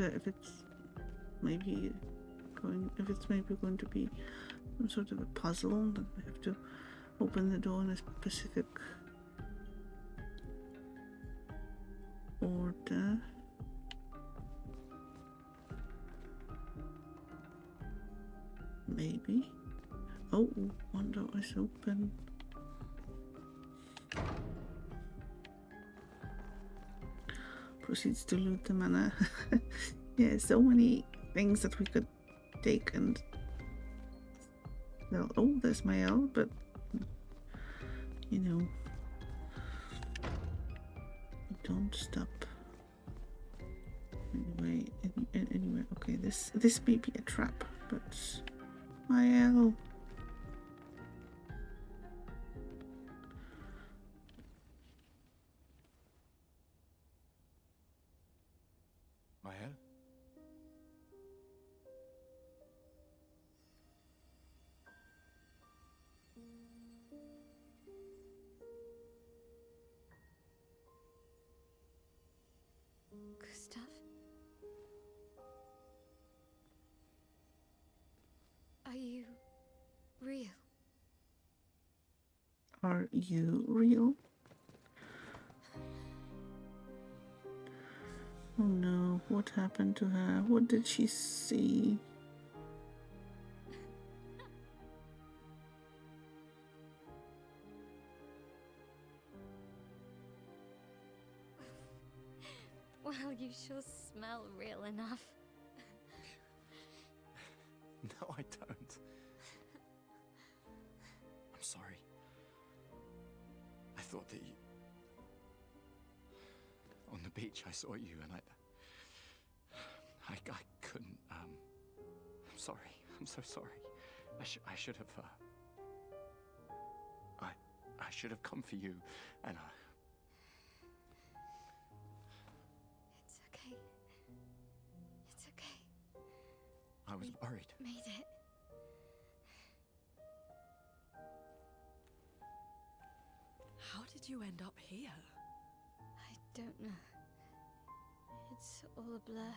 If it's maybe going to be some sort of a puzzle, that we have to open the door in a specific order. Maybe. Oh, one door is open. Proceeds to loot the mana. Yeah, so many things that we could take and well, oh, there's my L, but you know, don't stop. Anyway, okay, this may be a trap, but my L. Mael? Gustav? Are you real? Are you real? Oh no, what happened to her? What did she see? Well, you You sure smell real enough. No, I don't. I'm sorry. I thought that you... On the beach, I saw you and I couldn't, I'm sorry. I'm so sorry. I should have, I should have come for you, and It's okay. It's okay. I was worried. Made it. How did you end up here? I don't know. It's all a blur.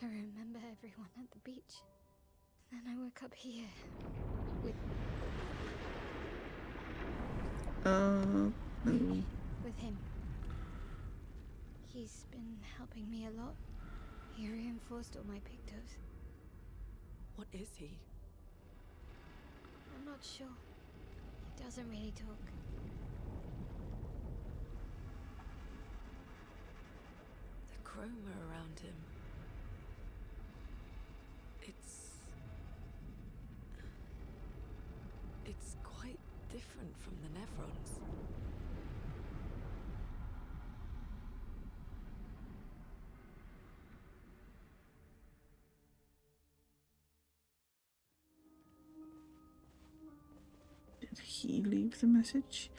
I remember everyone at the beach. Then I woke up here. With No. with him. He's been helping me a lot. He reinforced all my pictos. What is he? I'm not sure. He doesn't really talk. The chroma around him. It's quite different from the Nevrons. Did he leave the message?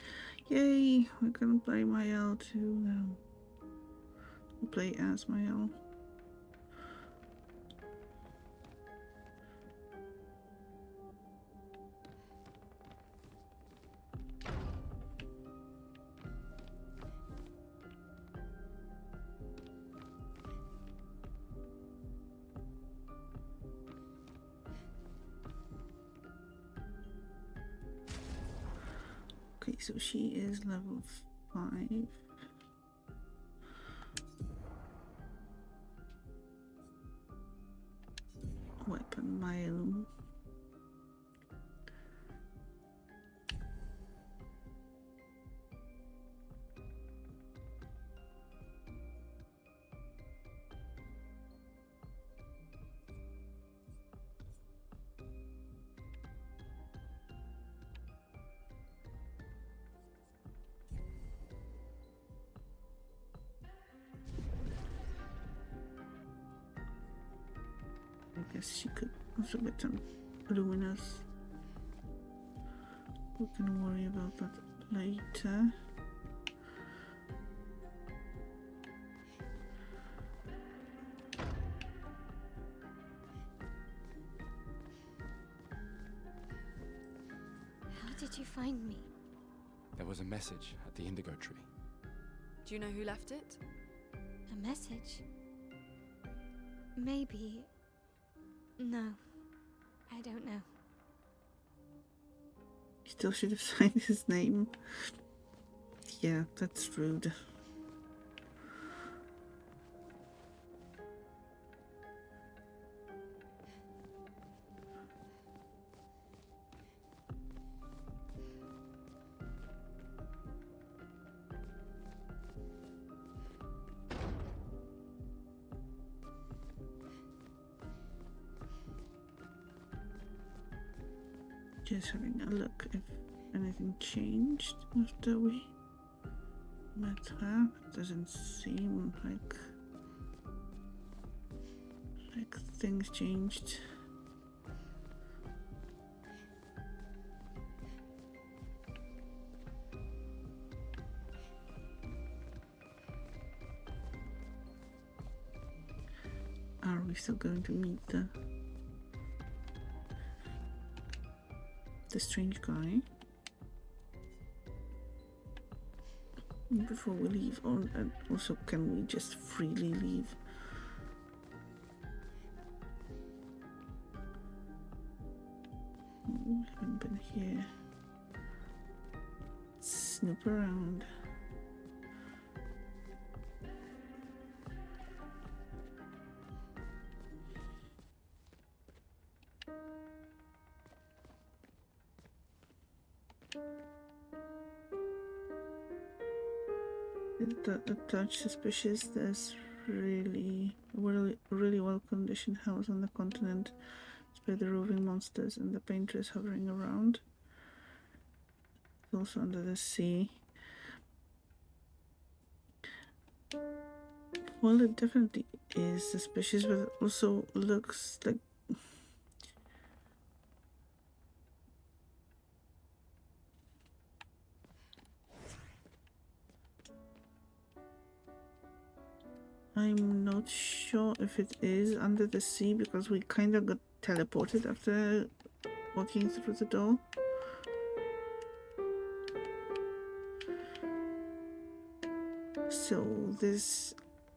Yay, we're gonna play Mael too now. We'll play as Mael. Okay, so she is level 5. Weapon Mael. I guess she could also get some luminous. We can worry about that later. How did you find me? There was a message at the Indigo tree. Do you know who left it? A message? Maybe. No. I don't know. Still should have signed his name. Yeah, that's rude. Just having a look if anything changed after we met her. It doesn't seem like things changed. Are we still going to meet the strange guy before we leave? And also, can we just freely leave? We haven't been here. Snoop around. a touch suspicious. There's really well-conditioned house on the continent, despite the roving monsters and the painters hovering around. It's also under the sea. Well, it definitely is suspicious, but it also looks like I'm not sure if it is under the sea because we kind of got teleported after walking through the door. So this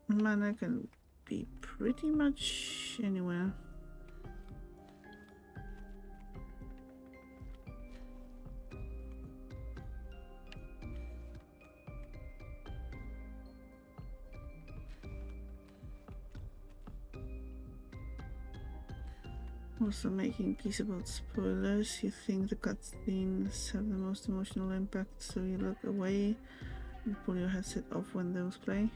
manor can be pretty much anywhere. Also making peace about spoilers. You think the cutscenes have the most emotional impact, so you look away and pull your headset off when those play.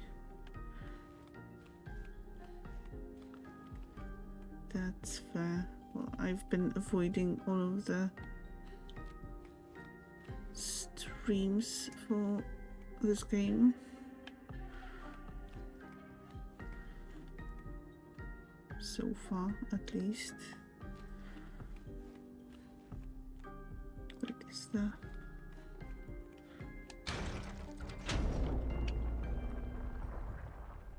That's fair. Well, I've been avoiding all of the streams for this game. So far, at least. What is that?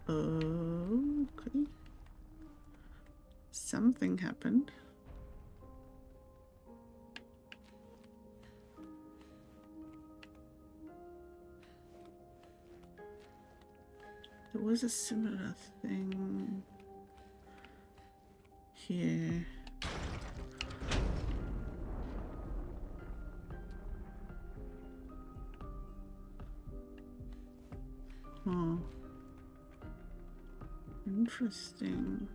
Okay. Something happened. There was a similar thing here. Oh. Interesting.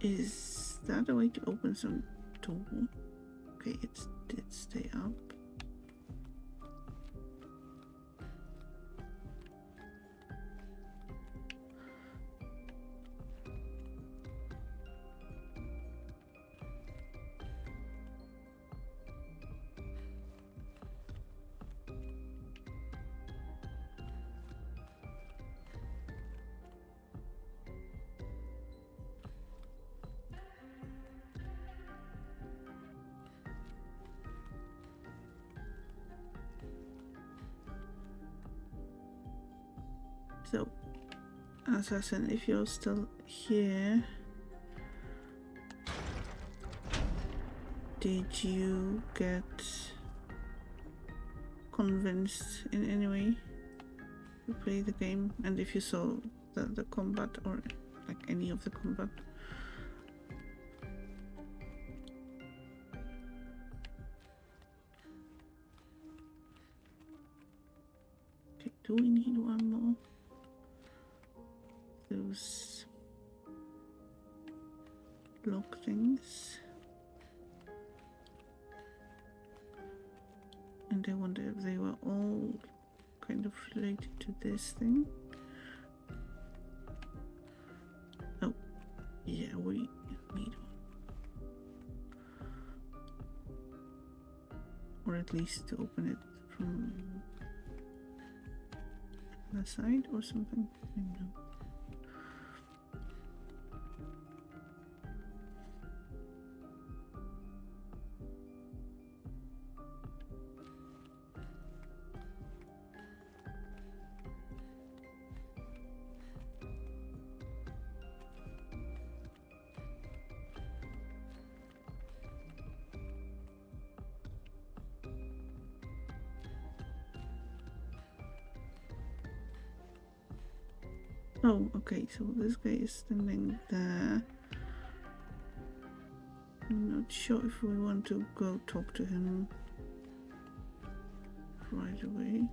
Is that a way to open some door? Okay, it did stay up. So, Assassin, if you're still here, did you get convinced in any way to play the game? And if you saw the combat or like any of the combat? Okay, do we need one more? Those lock things. And I wonder if they were all kind of related to this thing. Oh, yeah, we need one. Or at least to open it from the side or something. I don't know. Oh, okay, so this guy is standing there. I'm not sure if we want to go talk to him right away.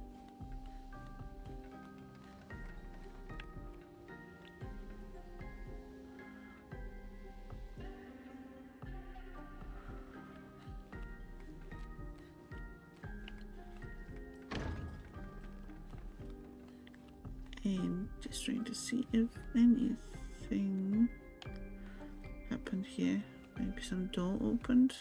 And just trying to see if anything happened here. Maybe some door opened.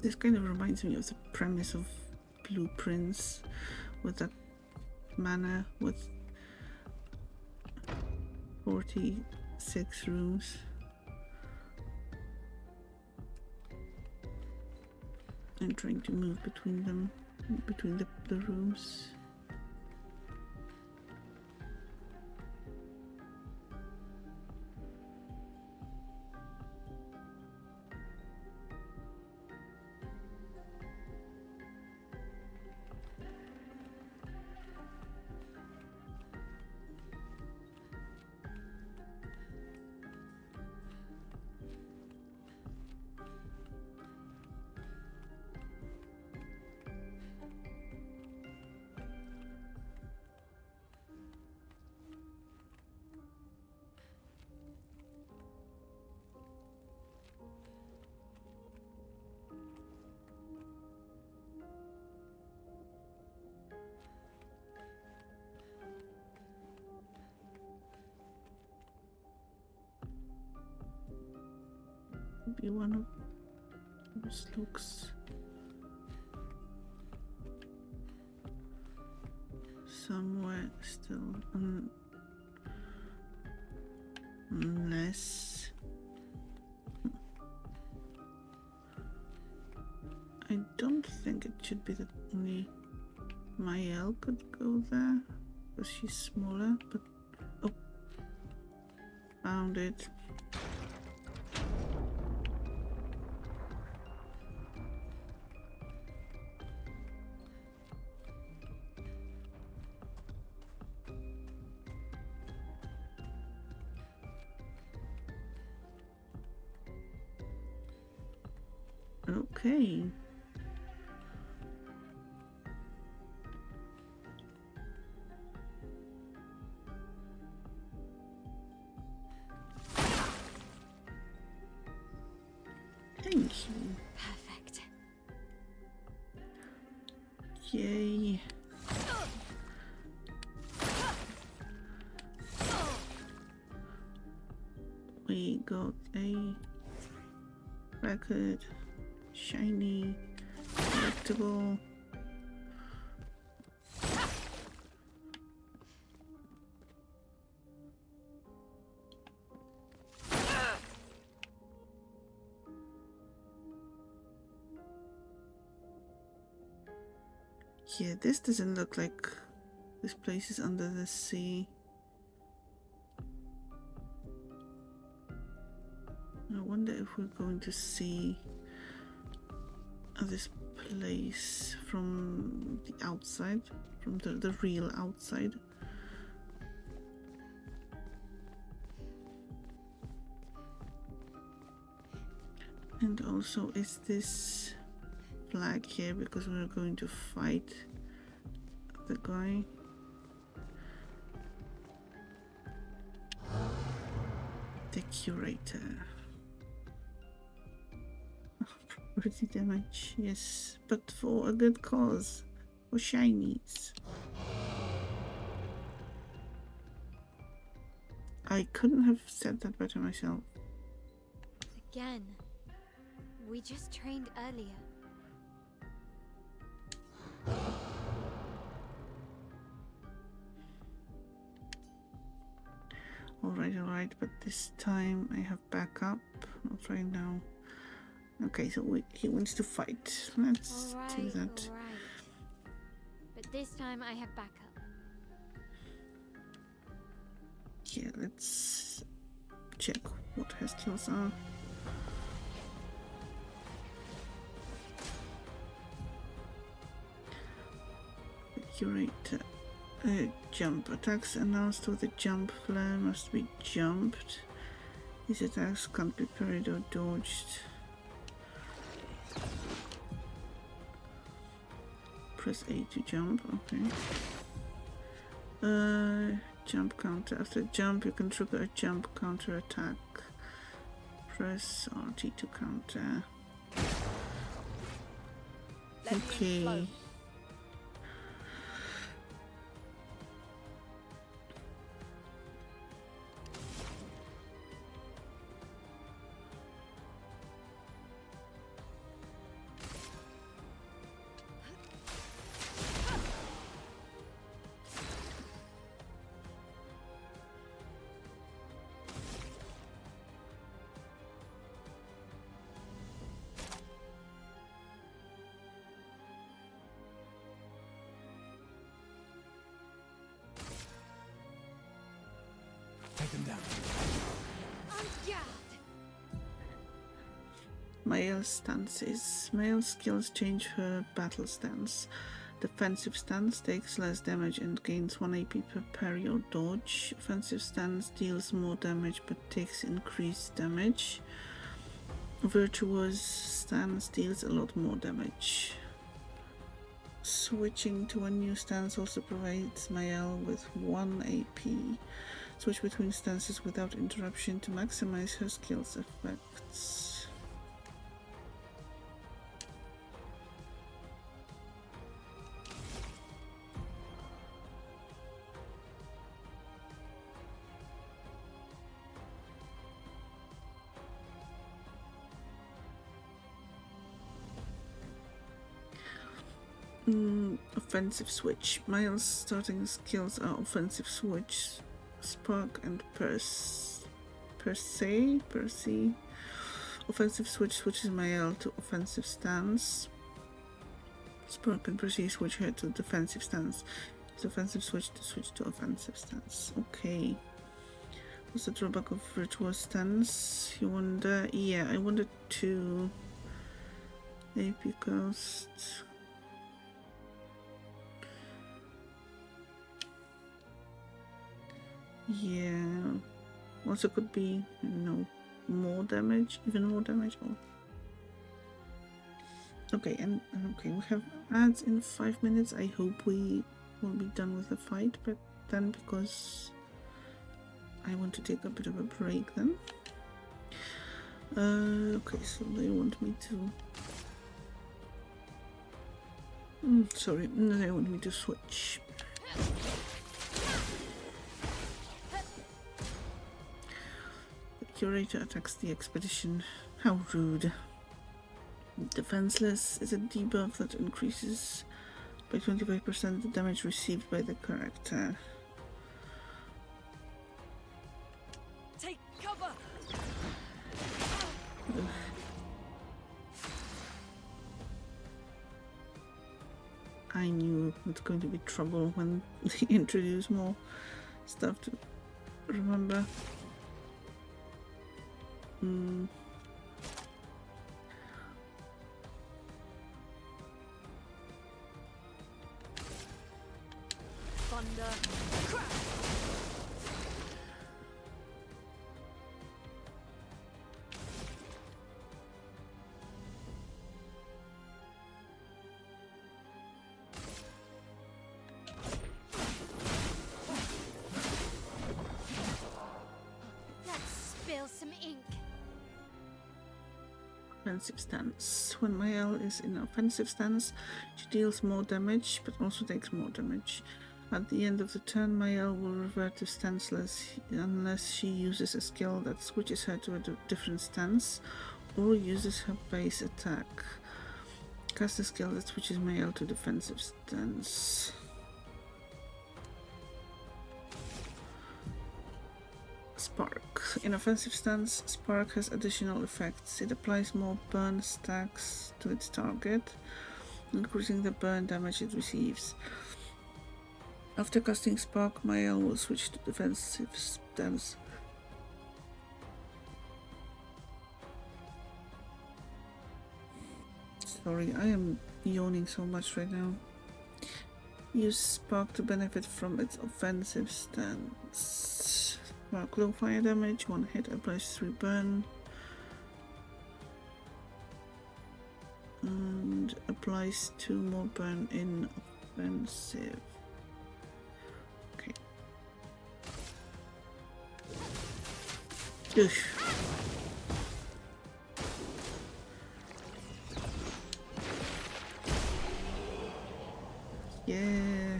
This kind of reminds me of the premise of Blueprints, with that manor with 46 rooms. And trying to move between them, between the rooms. Be one of those looks somewhere still, unless I don't think it should be that only Mael could go there because she's smaller, but oh, found it. Okay. Thank you. Perfect. Yay. We got a record, shiny, collectible. Yeah, this doesn't look like this place is under the sea. I wonder if we're going to see this place from the outside, from the real outside. And also, is this flag here because we're going to fight the guy? The curator. Property damage, yes, but for a good cause, for shinies. I couldn't have said that better myself. Again. We just trained earlier. Alright, but this time I have backup. Not right now. Okay, so he wants to fight. Let's do that. Alright. But this time I have backup. Yeah, let's check what her skills are. Curator. Jump. Attacks announced with a jump flare must be jumped. These attacks can't be parried or dodged. Press A to jump, okay. Jump counter. After jump, you can trigger a jump counter attack. Press RT to counter. Let me Okay. flow. Take them down. Mael stances. Mael skills change her battle stance. Defensive stance takes less damage and gains 1 AP per parry or dodge. Offensive stance deals more damage but takes increased damage. Virtuous stance deals a lot more damage. Switching to a new stance also provides Mael with 1 AP. Switch between stances without interruption to maximize her skill's effects. Offensive switch. Mael's starting skills are offensive switch, spark, and Percy. Offensive switch switches Mael to offensive stance. Spark and Percy switch her to defensive stance. Use offensive switch to offensive stance. Okay. What's the drawback of virtuous stance? You wonder? Yeah, I wanted to AP cost. Yeah, also could be, more damage, even more damage. Oh. Okay, okay, we have ads in 5 minutes. I hope we will be done with the fight, but then because I want to take a bit of a break then. Okay, so they want me to... sorry, they want me to switch. Curator attacks the expedition. How rude. Defenseless is a debuff that increases by 25% the damage received by the character. Take cover. I knew it's going to be trouble when they introduce more stuff to remember. Thunder. Crash. Let's spill some ink. Offensive stance. When Mael is in offensive stance, she deals more damage, but also takes more damage. At the end of the turn, Mael will revert to stanceless unless she uses a skill that switches her to a different stance, or uses her base attack. Cast a skill that switches Mael to defensive stance. Spark. In offensive stance, Spark has additional effects. It applies more burn stacks to its target, increasing the burn damage it receives. After casting Spark, Mael will switch to defensive stance. Sorry, I am yawning so much right now. Use Spark to benefit from its offensive stance. Spark low fire damage, 1 hit applies 3 burn. And applies 2 more burn in offensive. Okay. Oof. Yeah.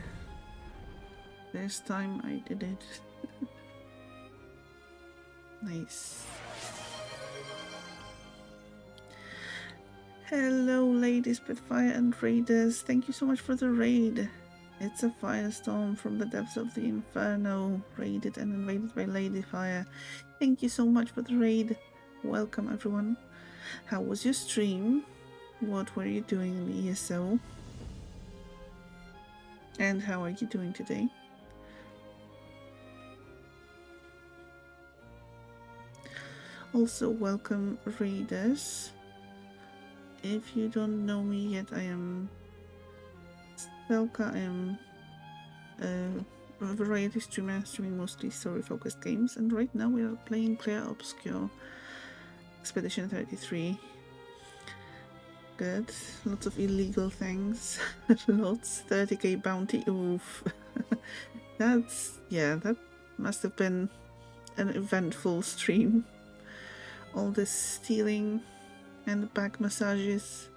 This time I did it. Nice. Hello, Lady Spitfire and Raiders. Thank you so much for the raid. It's a firestorm from the depths of the inferno, raided and invaded by Lady Fire. Thank you so much for the raid. Welcome, everyone. How was your stream? What were you doing in the ESO? And how are you doing today? Also, welcome, raiders. If you don't know me yet, I am Velka. I am a variety streamer, streaming mostly story-focused games, and right now we are playing Clair Obscur Expedition 33. Good. Lots of illegal things. Lots. 30k bounty. Oof. That must have been an eventful stream. All this stealing and back massages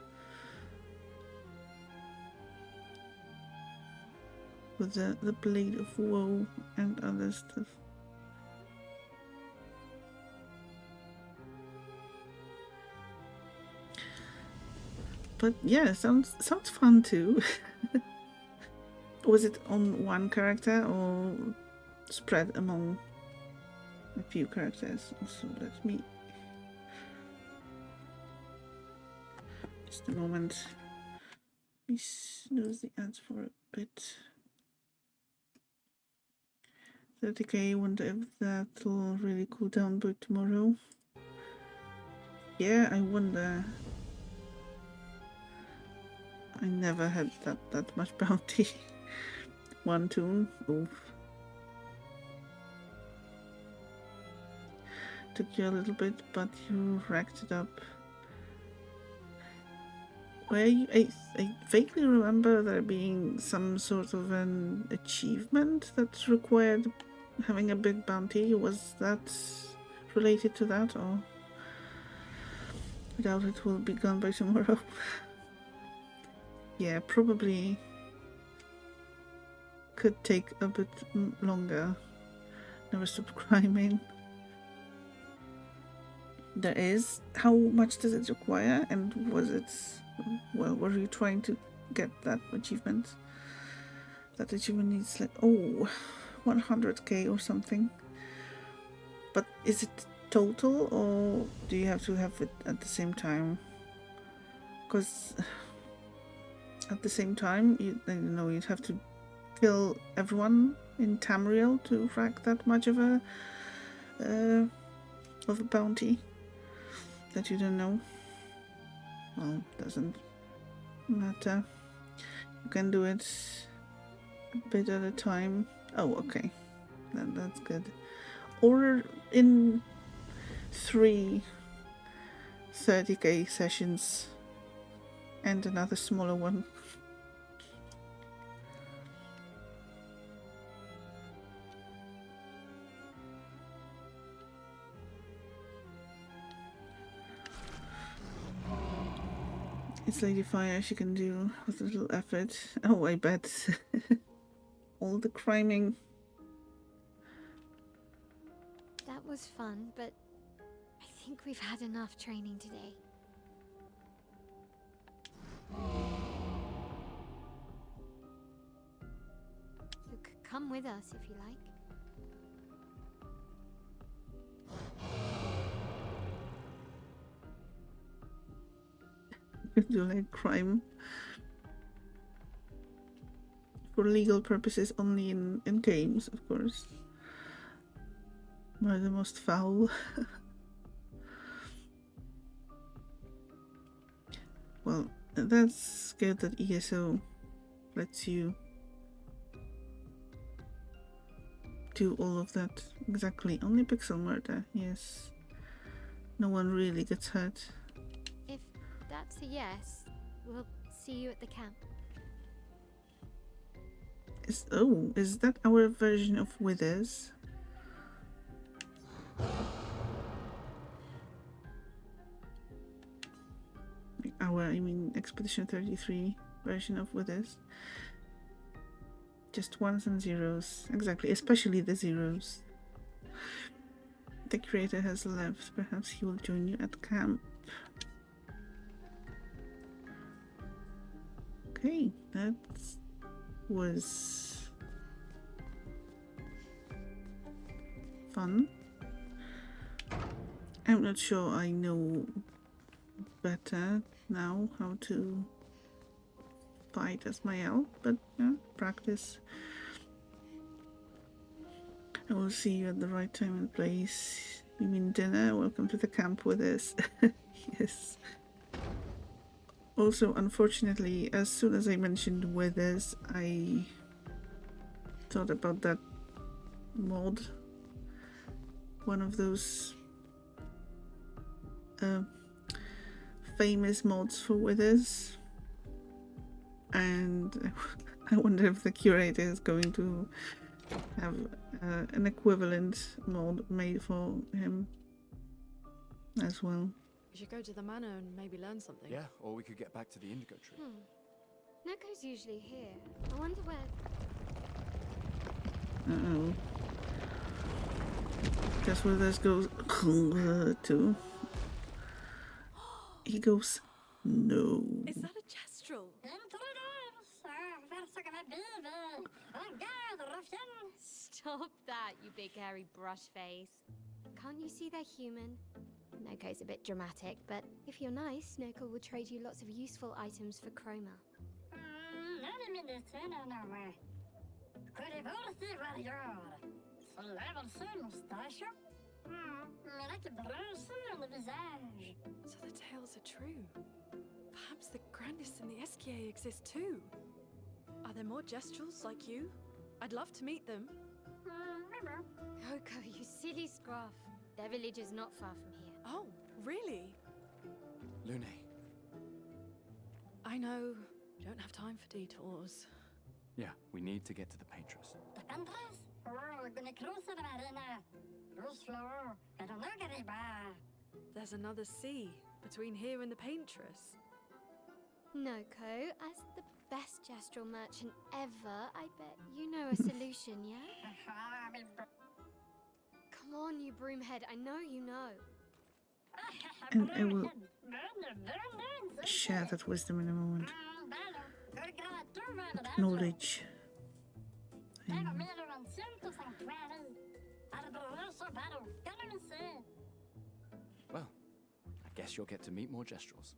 with the Blade of Woe and other stuff. But yeah, sounds fun too. Was it on one character or spread among a few characters? So let me just a moment. Let me snooze the ads for a bit. 30k, wonder if that'll really cool down by tomorrow. Yeah, I wonder. I never had that much bounty. One toon. Oof. Took you a little bit, but you racked it up. I vaguely remember there being some sort of an achievement that required having a big bounty. Was that related to that, or I doubt it will be gone by tomorrow. Yeah, probably could take a bit longer. Never stop criming. There is. How much does it require? And was it... Well, were you trying to get that achievement? That achievement needs like... Oh, 100k or something. But is it total, or do you have to have it at the same time? Because... At the same time, you'd have to kill everyone in Tamriel to rack that much of a bounty that you don't know. Well, doesn't matter. You can do it a bit at a time. Oh, okay. Then that's good. Or in 3 30k sessions and another smaller one. It's Lady Fire, she can do with a little effort. Oh, I bet. All the criming. That was fun, but I think we've had enough training today. You could come with us if you like. do like crime for legal purposes only in games, of course. Are the most foul. Well, that's good that ESO lets you do all of that. Exactly. Only pixel murder, yes. No one really gets hurt. If that's a yes, we'll see you at the camp. Is that our version of Withers? I mean, Expedition 33 version of Withers. Just ones and zeros. Exactly, especially the zeros. The creator has left. Perhaps he will join you at camp. Okay, that was fun. I'm not sure I know better now how to fight as my elf, but yeah, practice. I will see you at the right time and place. You mean dinner? Welcome to the camp with us. Yes. Also, unfortunately, as soon as I mentioned Withers, I thought about that mod. One of those famous mods for Withers. And I wonder if the curator is going to have an equivalent mod made for him as well. We should go to the manor and maybe learn something. Yeah, or we could get back to the Indigo tree. Neko's usually here. I wonder where... Uh-oh. Guess where this goes to. He goes, no. Is that a gestural? Stop that, you big hairy brush face. Can't you see they're human? Noko's a bit dramatic, but if you're nice, Noko will trade you lots of useful items for chroma. So the tales are true. Perhaps the grandest in the Esquier exist too. Are there more gestrals like you? I'd love to meet them. Noko, you silly scruff. Their village is not far from here. Oh, really? Lune, I know. Don't have time for detours. yeah, we need to get to the Paintress. There's another sea between here and the Paintress. Noko, as the best gestural merchant ever, I bet you know a solution, yeah? Come on, you broomhead, I know you know. And I will share that wisdom in a moment. Knowledge. Well, I guess you'll get to meet more gestrals.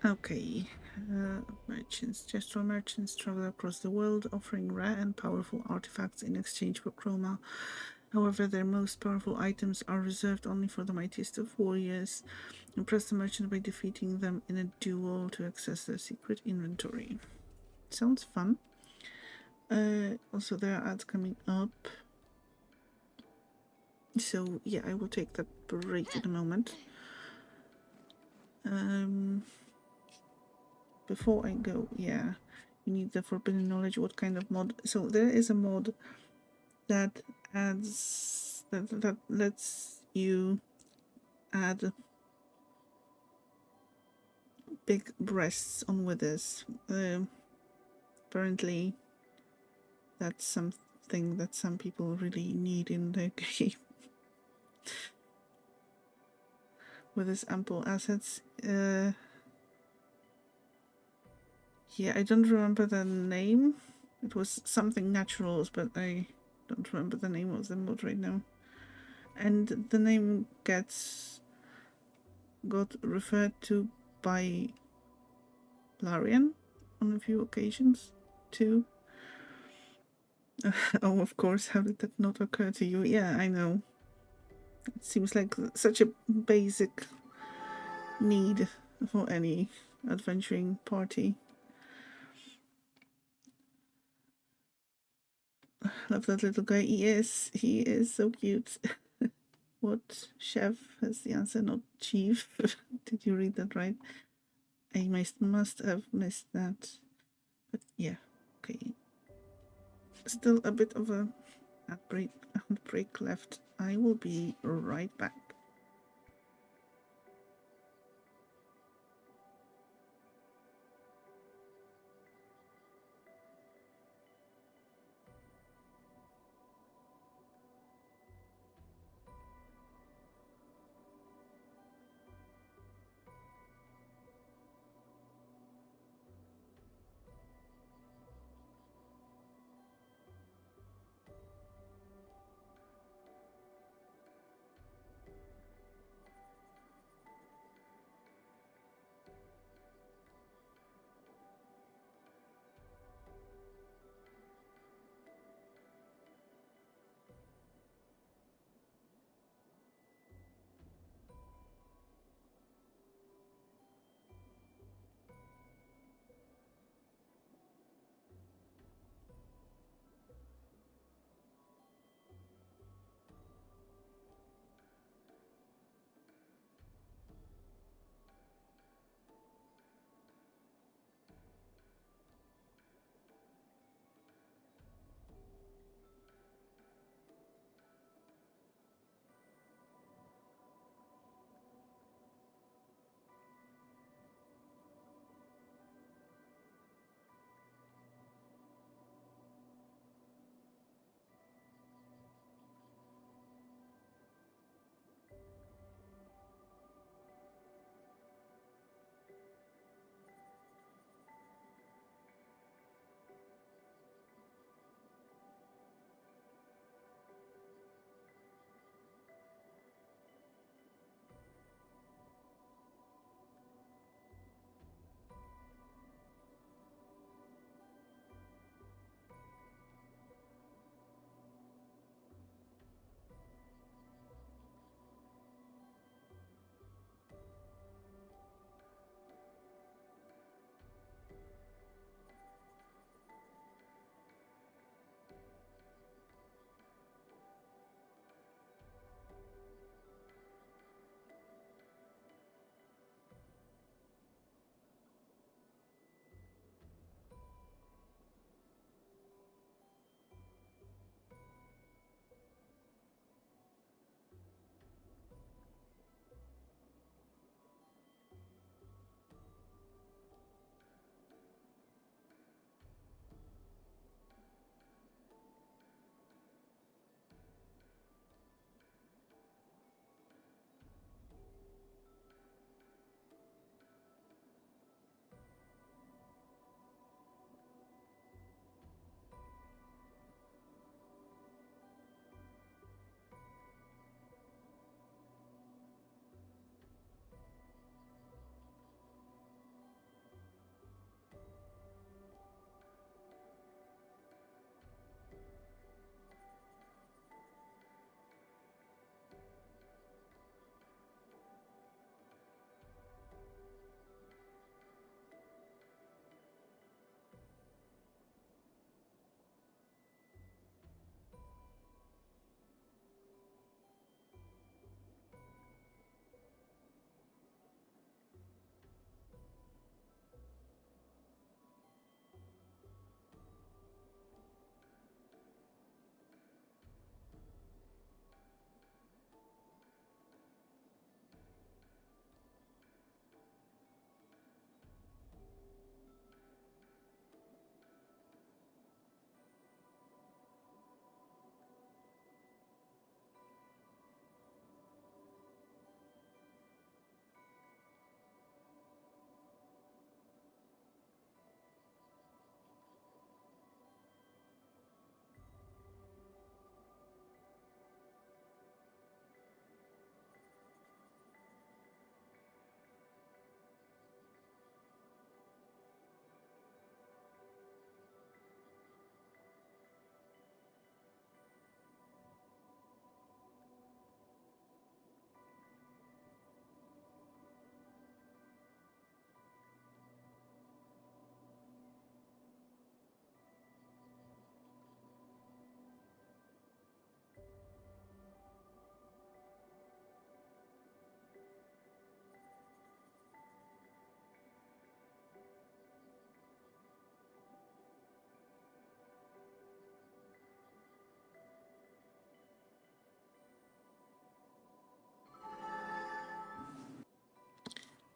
Okay. Merchants. Gestural merchants travel across the world, offering rare and powerful artifacts in exchange for chroma. However, their most powerful items are reserved only for the mightiest of warriors. Impress the merchant by defeating them in a duel to access their secret inventory. Sounds fun. Also, there are ads coming up. So, yeah, I will take that break in a moment. Before I go, yeah, you need the forbidden knowledge. What kind of mod? So there is a mod that adds that lets you add big breasts on withers. Apparently, that's something that some people really need in the game. With his ample assets. Yeah, I don't remember the name. It was something naturals, but I don't remember the name of the mod right now. And the name got referred to by Larian on a few occasions too. Oh, of course, how did that not occur to you? Yeah, I know. It seems like such a basic need for any adventuring party. Love that little guy. He is so cute. What chef has the answer, not chief? Did you read that right? I must have missed that. But yeah, okay. Still a bit of a outbreak left. I will be right back.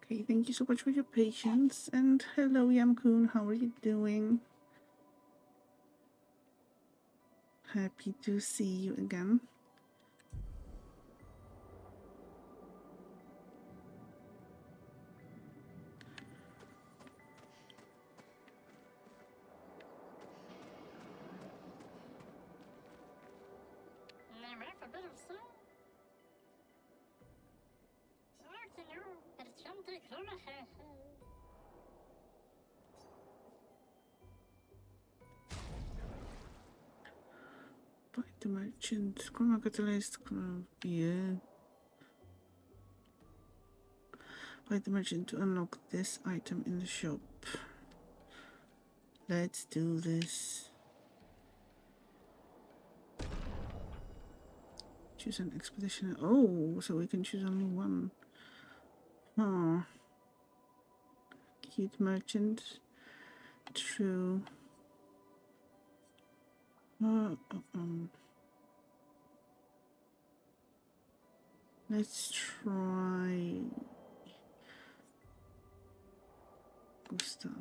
Okay, thank you so much for your patience. And hello, Yamkun, how are you doing? Happy to see you again. Buy the merchant. Chroma catalyst. Yeah. Buy the merchant to unlock this item in the shop. Let's do this. Choose an expedition. Oh, so we can choose only one. Oh. Cute merchant. True. Let's try Gustav.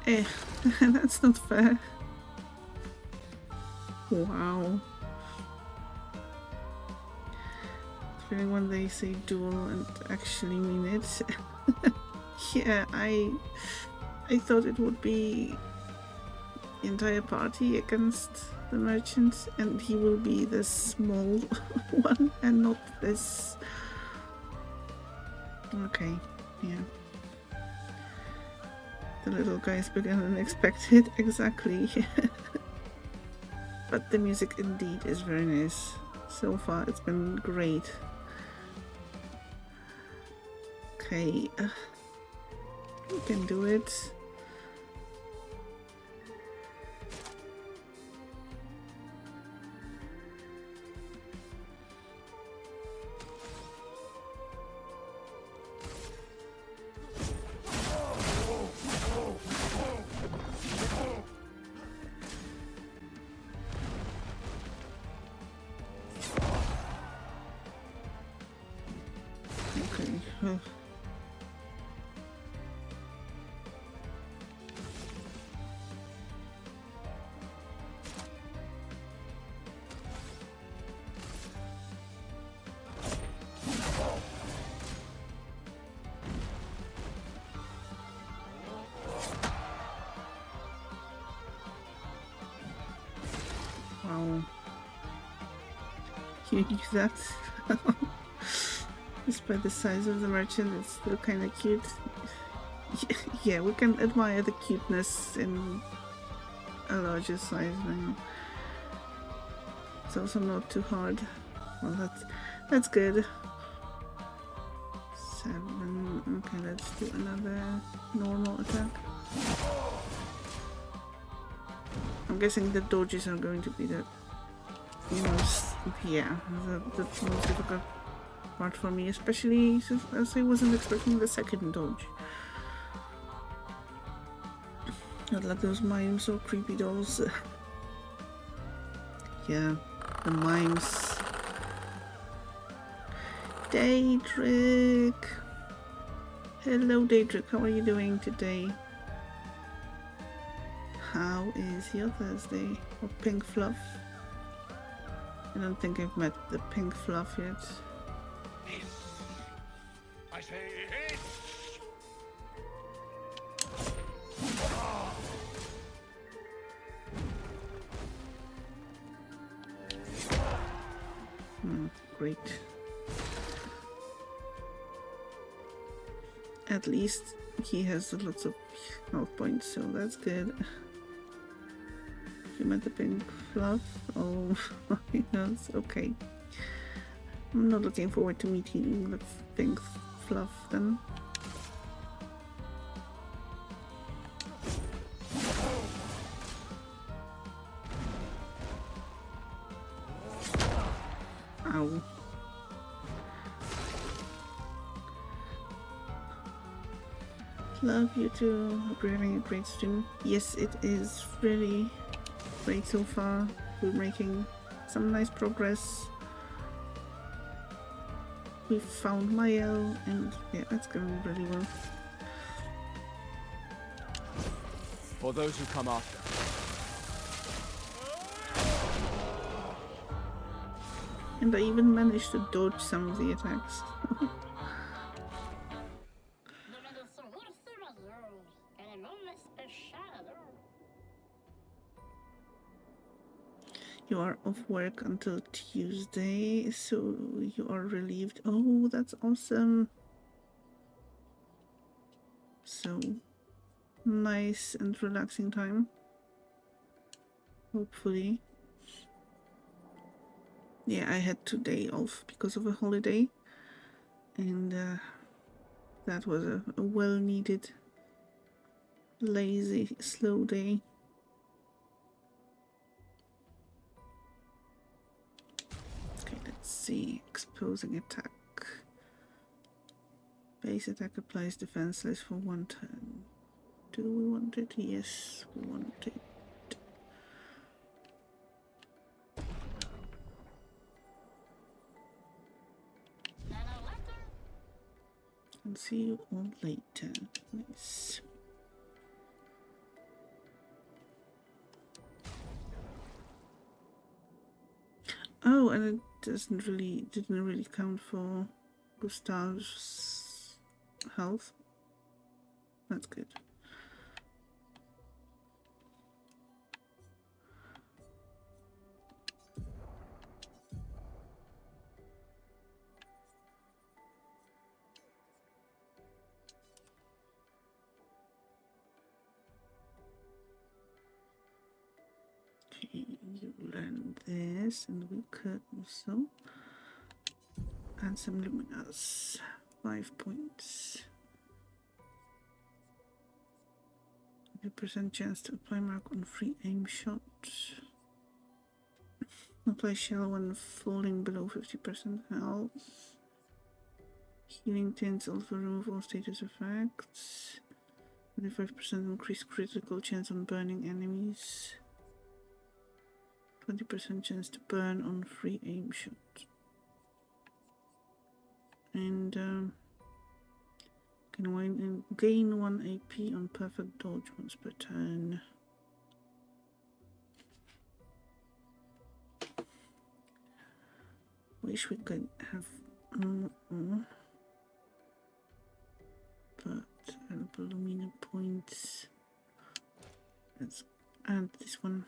Eh, that's not fair. Wow. Feeling when they say duel and actually mean it. Yeah, I thought it would be the entire party against the merchant, and he will be the small one and not this. Okay, yeah. The little guy is bigger than expected, exactly. But the music indeed is very nice. So far it's been great. Okay, we can do it. Okay. Wow. Can you do that? Despite the size of the merchant, it's still kind of cute. Yeah, we can admire the cuteness in a larger size now. It's also not too hard. Well, that's good. 7. Okay, let's do another normal attack. I'm guessing the dodges are going to be the most, yeah, the most difficult part for me, especially as I wasn't expecting the second dodge. Not like those mimes or creepy dolls. Yeah, the mimes. Daedric! Hello Daedric, how are you doing today? How is your Thursday? Or Pink Fluff? I don't think I've met the Pink Fluff yet. I say hiss! Great. At least he has lots of health points, so that's good. You met the Pink Fluff? Oh my gosh, okay. I'm not looking forward to meeting the Pink Fluff then. Ow. Love you too. Hope you're having a great stream. Yes, it is really great so far. We're making some nice progress. We found Mael, and yeah, that's going really well. For those who come after. And I even managed to dodge some of the attacks. You are off work until Tuesday, so you are relieved. Oh, that's awesome. So nice and relaxing time. Hopefully. Yeah, I had today off because of a holiday. And that was a well-needed, lazy, slow day. Okay, let's see. Exposing attack. Base attack applies defenseless for 1 turn. Do we want it? Yes, we want it. And see you all later. Nice. Oh, and it didn't really count for Gustav's health. That's good. Okay, you learn this, and we could also add some luminous. 5 points. 100% chance to apply mark on free aim shot. Apply shell when falling below 50% health. Healing tints also remove all status effects. 25% increased critical chance on burning enemies. 20% chance to burn on free aim shot. And can gain 1 AP on perfect dodge once per turn. Wish we could have more, but Illumina points. Let's add this one.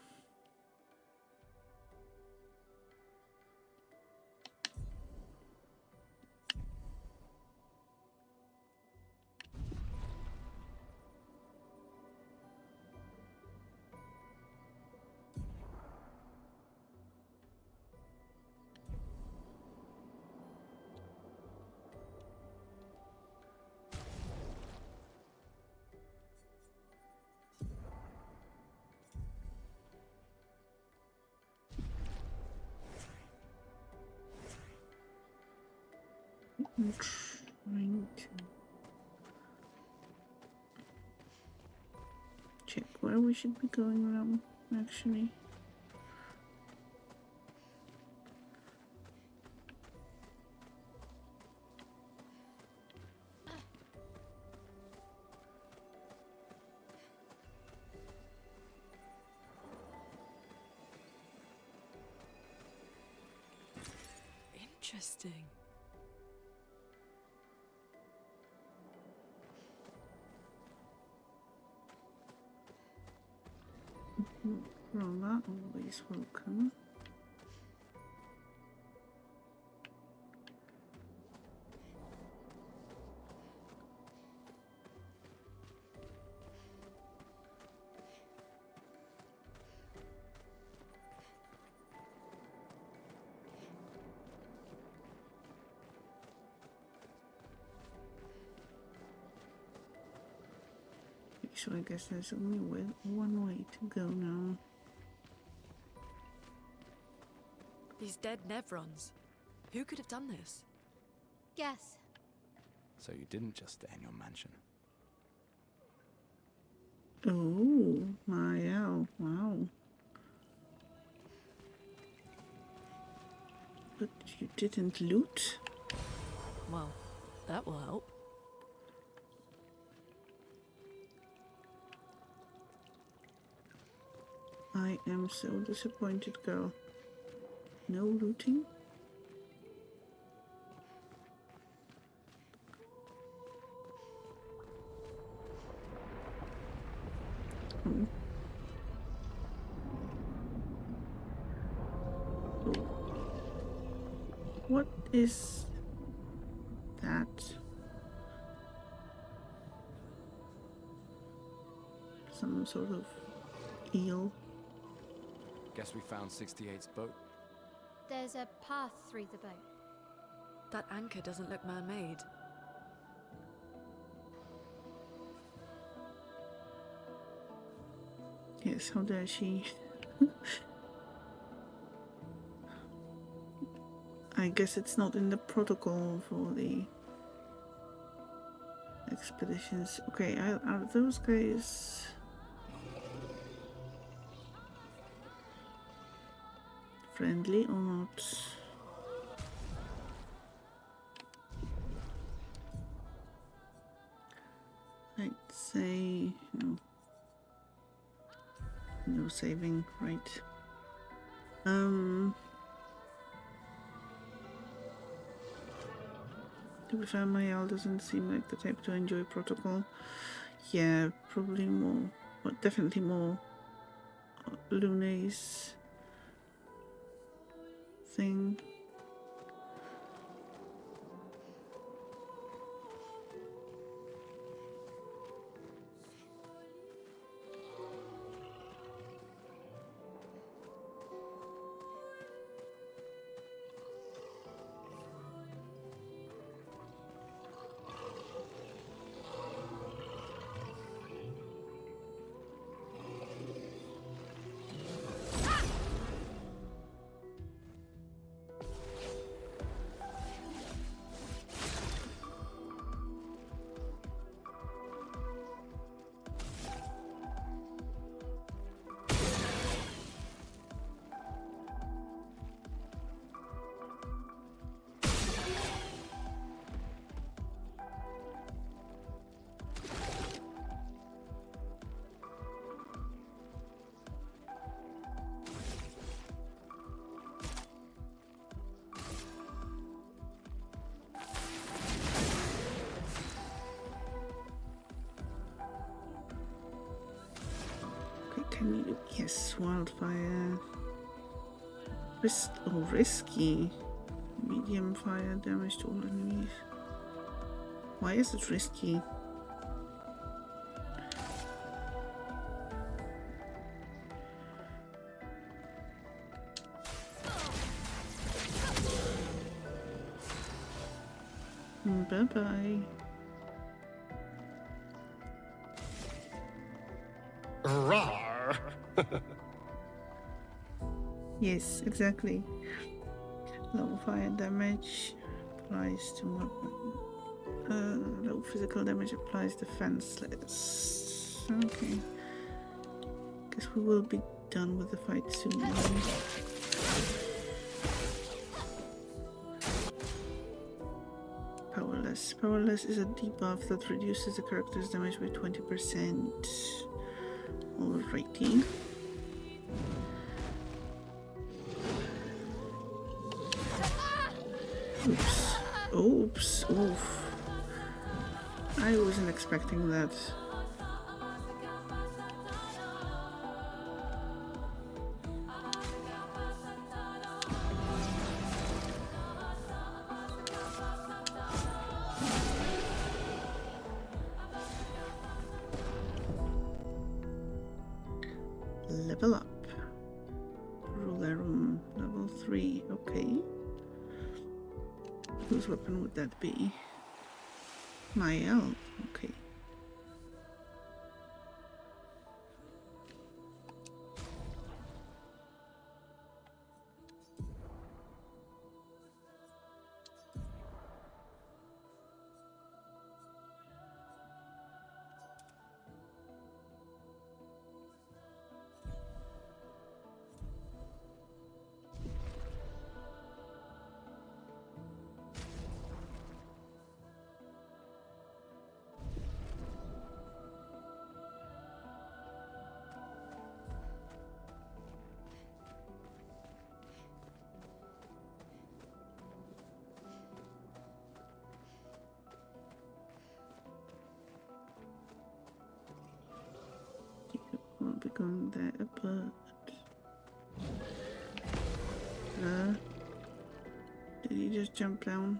I'm trying to check where we should be going around, actually. Interesting. Roller, always welcome. So I guess there's only one way to go now. These dead Nevrons. Who could have done this? Guess. So you didn't just stay in your mansion. Oh, Mael, wow. But you didn't loot? Well, that will help. I am so disappointed, girl. No looting? Oh. What is that? Some sort of eel. Guess we found 68's boat. There's a path through the boat. That anchor doesn't look man-made. Yes, how dare she? I guess it's not in the protocol for the expeditions. Okay, are those guys friendly or not? I'd say no. No saving, right? To be fair, Mayal doesn't seem like the type to enjoy protocol. Yeah, probably more, but definitely more Lune's thing. Can you? Yes, wildfire. Risky. Medium fire damage to all enemies. Why is it risky? Bye bye. Rawr! Yes, exactly. Low fire damage applies to weapon. Low physical damage applies defenseless. Okay. Guess we will be done with the fight soon. Powerless. Powerless is a debuff that reduces the character's damage by 20%. Alrighty. Oops. Oops. Oof. I wasn't expecting that. Level up. Ruler room. Level 3. Okay. Whose weapon would that be? My elf. Okay. going there, but... did he just jump down?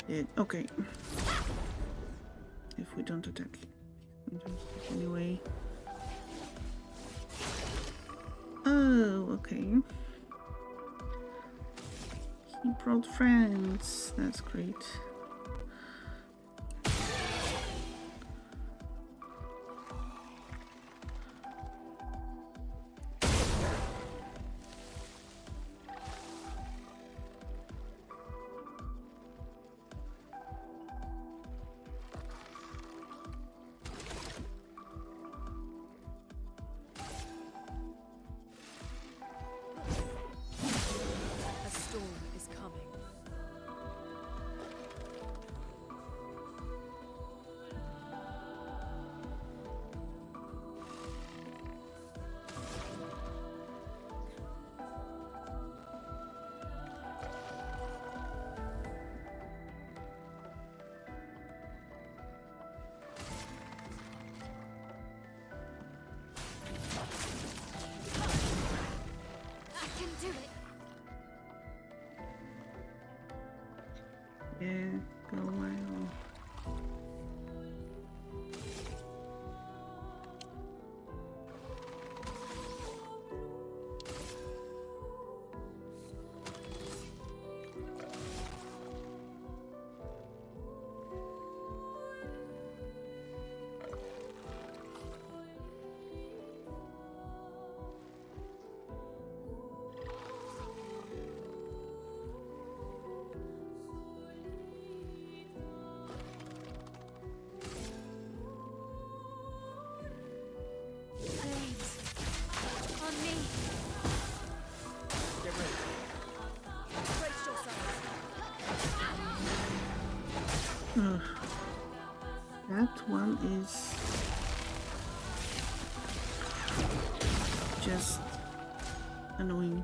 Did. Okay. If we don't attack anyway. Oh, okay. He brought friends. That's great. A storm is coming. I can do it. Yeah, go away. Blades. On me. Get ready. Brace yourselves. Ugh. That one is just annoying.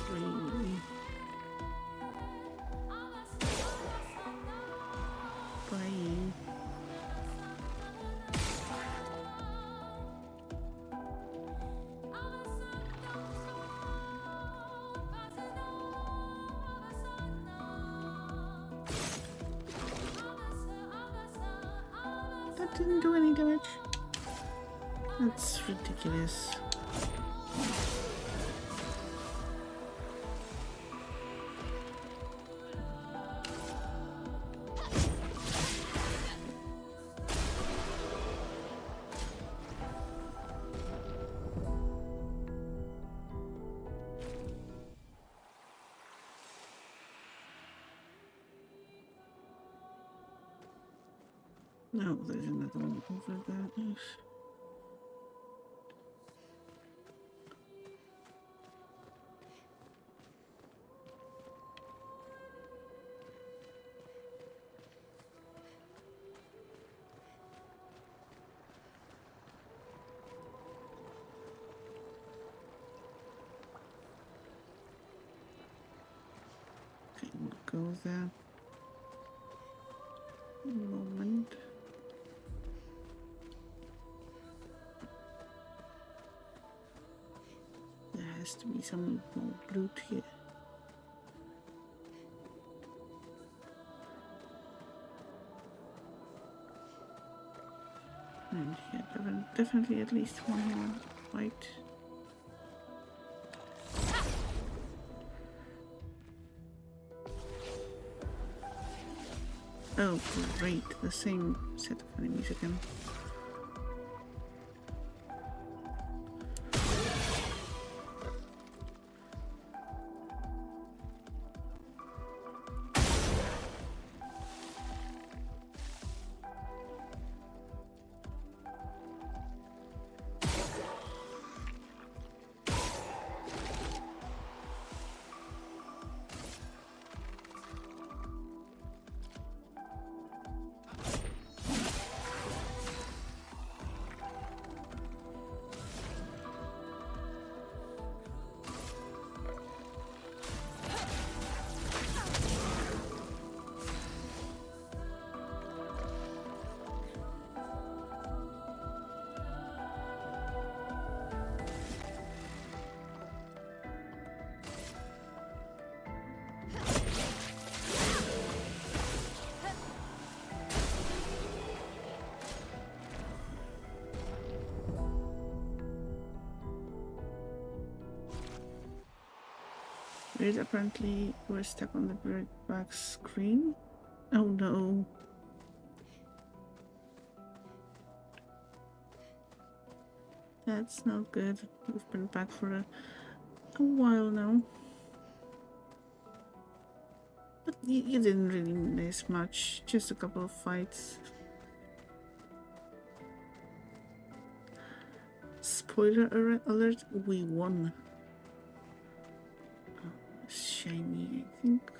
Really. Bye. That didn't do any damage. That's ridiculous. No, there's another one over there. Okay, we'll go there. Moment. There has to be some more loot here. And yeah, definitely at least one more fight. Oh, great, the same set of enemies again. Wait, apparently we're stuck on the right back screen. Oh no. That's not good. We've been back for a while now. But you didn't really miss much. Just a couple of fights. Spoiler alert, we won. Oh, shiny, I think.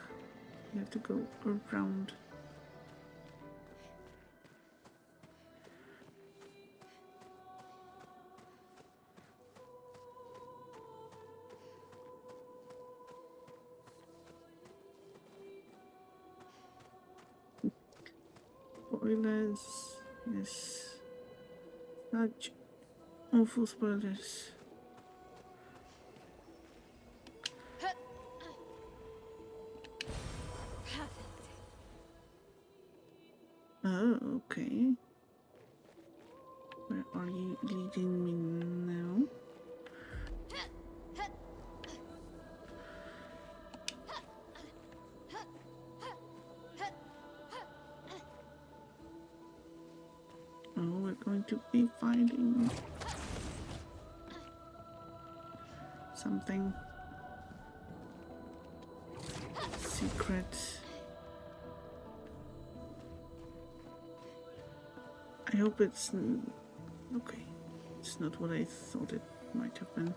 We have to go around. Spoilers. Yes. Such awful spoilers. Oh, okay. Where are you leading me now? Oh, we're going to be finding something secret. I hope it's okay. It's not what I thought it might have been.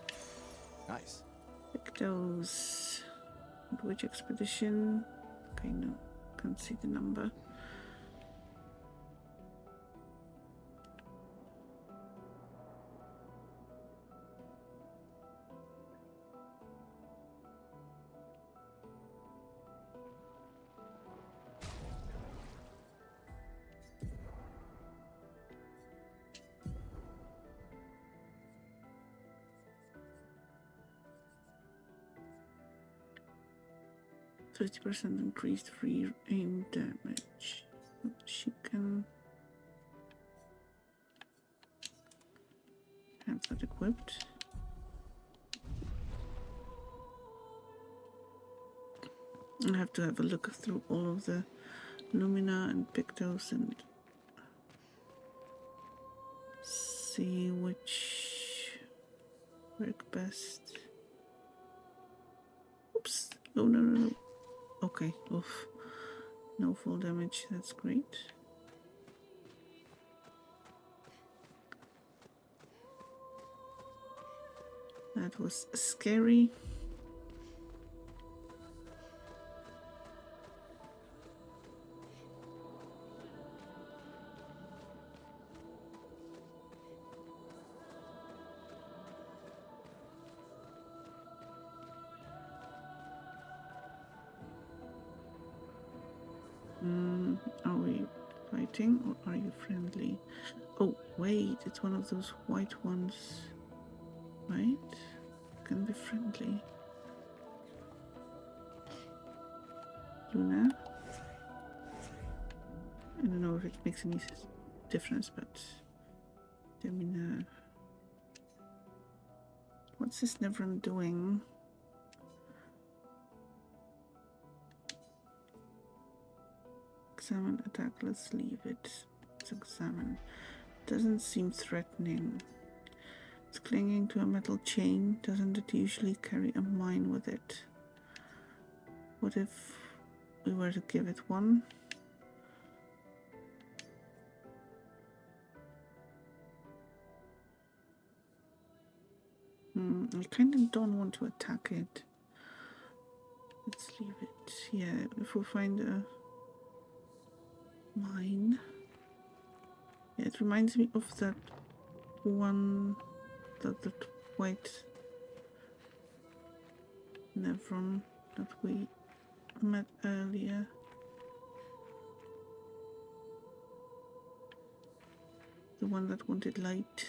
Nice. Pick those. Which expedition? Okay, no, can't see the number. %50 increased free aim damage. She can have that equipped. I have to have a look through all of the Lumina and pick those and see which work best. Oops. Oh, no. Okay, oof. No full damage, that's great. That was scary. Are we fighting or are you friendly? Oh, wait, it's one of those white ones, right? Can be friendly. Luna? I don't know if it makes any difference, but Demeanor. What's this Nevron doing? Examine, attack, let's leave it. Let's examine. Doesn't seem threatening. It's clinging to a metal chain. Doesn't it usually carry a mine with it? What if we were to give it one? I kind of don't want to attack it. Let's leave it. Yeah, if we find a mine. Yeah, it reminds me of that one, that white Nevron that we met earlier. The one that wanted light.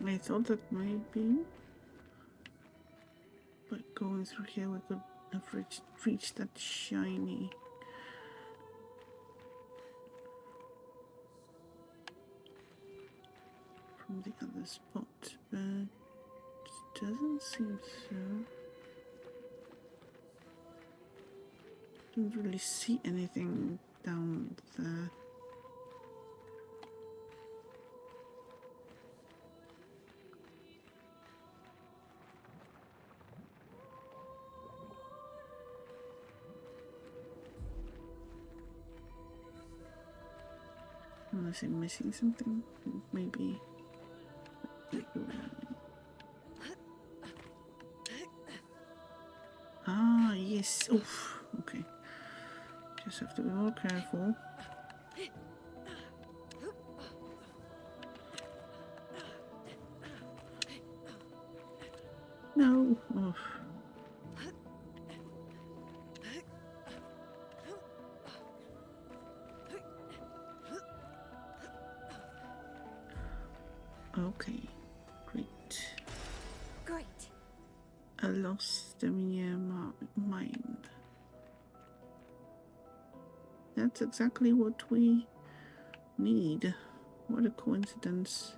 I thought that maybe by going through here we could have reached that shiny. From the other spot, but it doesn't seem so. Don't really see anything down there. Unless I'm missing something, maybe. Ah, yes. Oof. Okay. Just have to be more careful. No. Oof. Okay, great. Great. I lost the mine. That's exactly what we need. What a coincidence.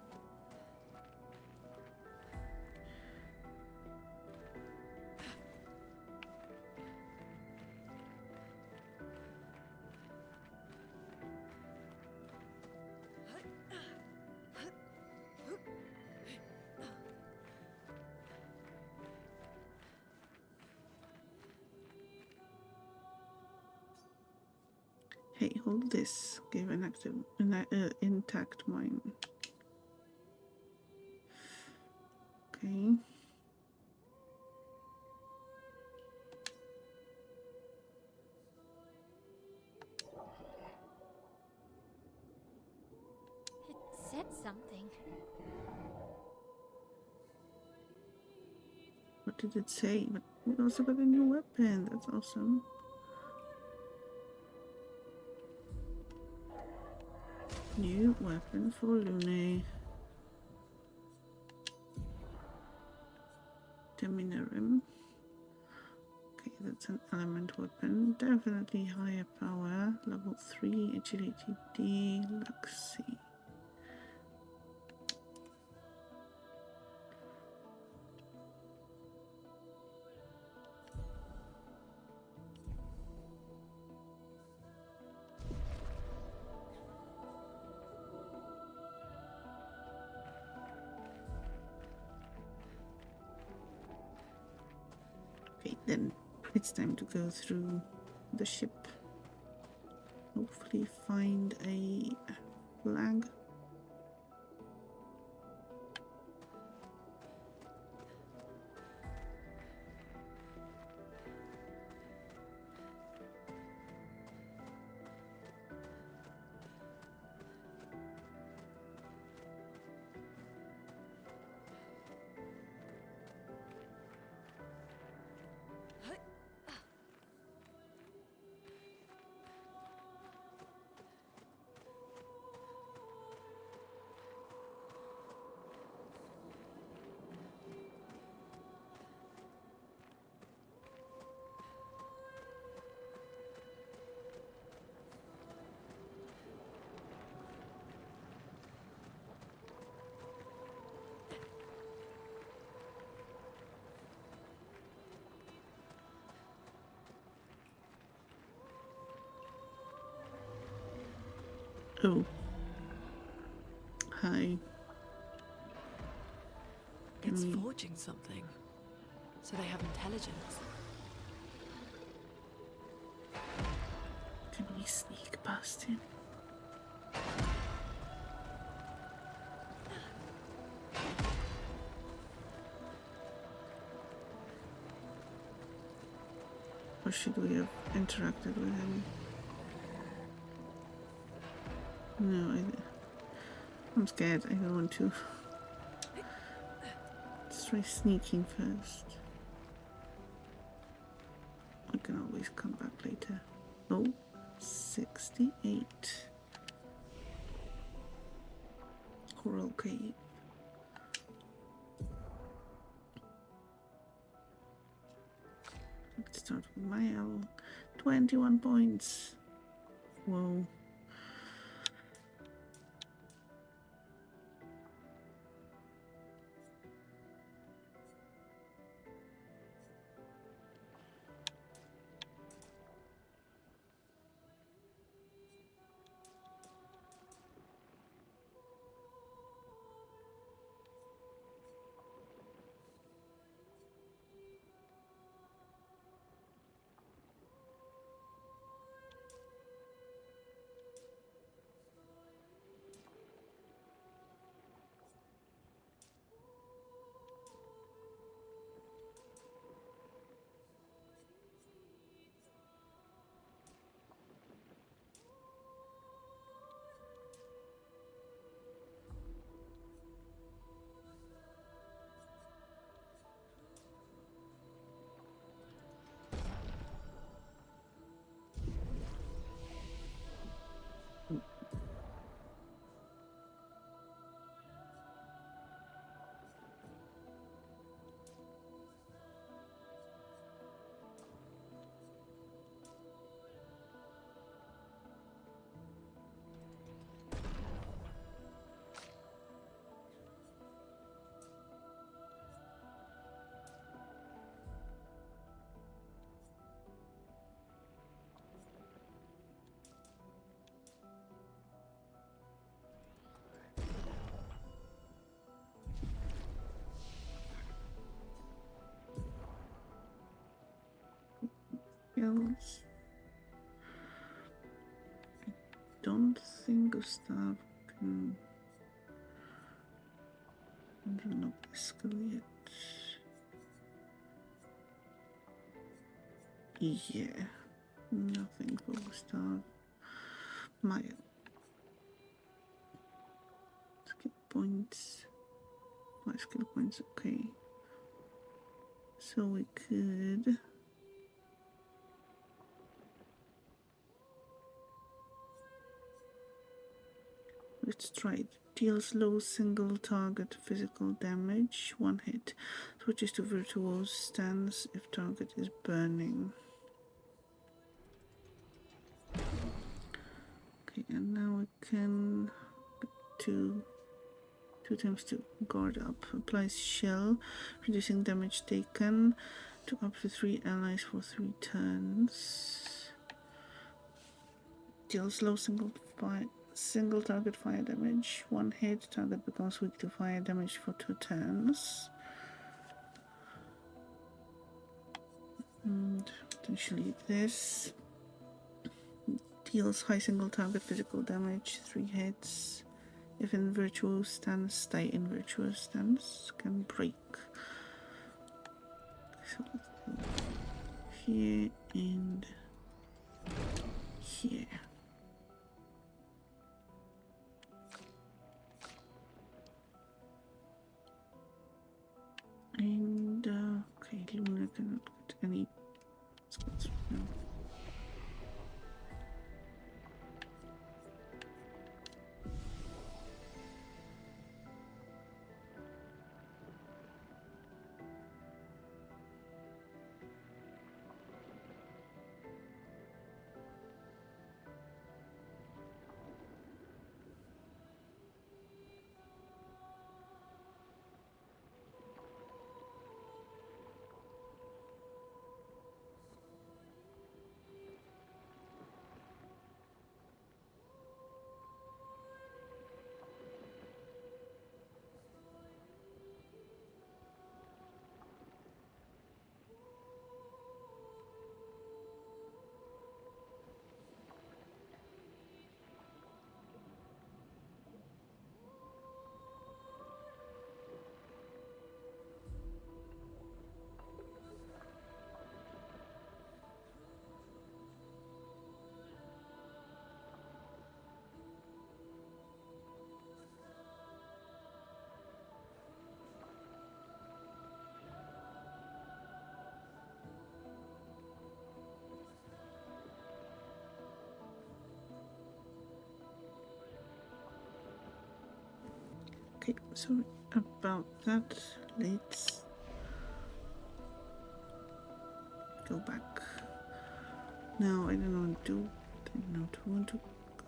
Hey, hold this. Give an intact mine. Okay. It said something. What did it say? But we also got a new weapon. That's awesome. New weapon for Lune. Terminarum. Okay, that's an element weapon. Definitely higher power. Level 3, agility D, Luxy. Then it's time to go through the ship. Hopefully find a flag. Oh. Hi. It's Mm. forging something. So they have intelligence. Can we sneak past him? Or should we have interacted with him? No, I'm scared. I don't want to. Let's try sneaking first. I can always come back later. Oh, 68. Coral Cave. Let's start with my L. 21 points. Whoa. Else. I don't think Gustav can unlock the skill yet. Yeah, nothing for Gustav. Maya. Skill points. 5 skill points, okay. So we could. Let's try it. Deals low single target physical damage, 1 hit. Switches to virtuose stance if target is burning. Okay, and now we can two times to guard up. Applies shell, reducing damage taken to up to 3 allies for 3 turns. Deals low single target fire damage. 1 hit, target becomes weak to fire damage for 2 turns. Potentially this. Deals high single target physical damage, 3 hits. If in virtual stance, stay in virtual stance. Can break. So let's do here and here. And okay, Luna cannot get any spots right now. Okay, sorry about that. Let's go back. No, I don't want to. I don't want to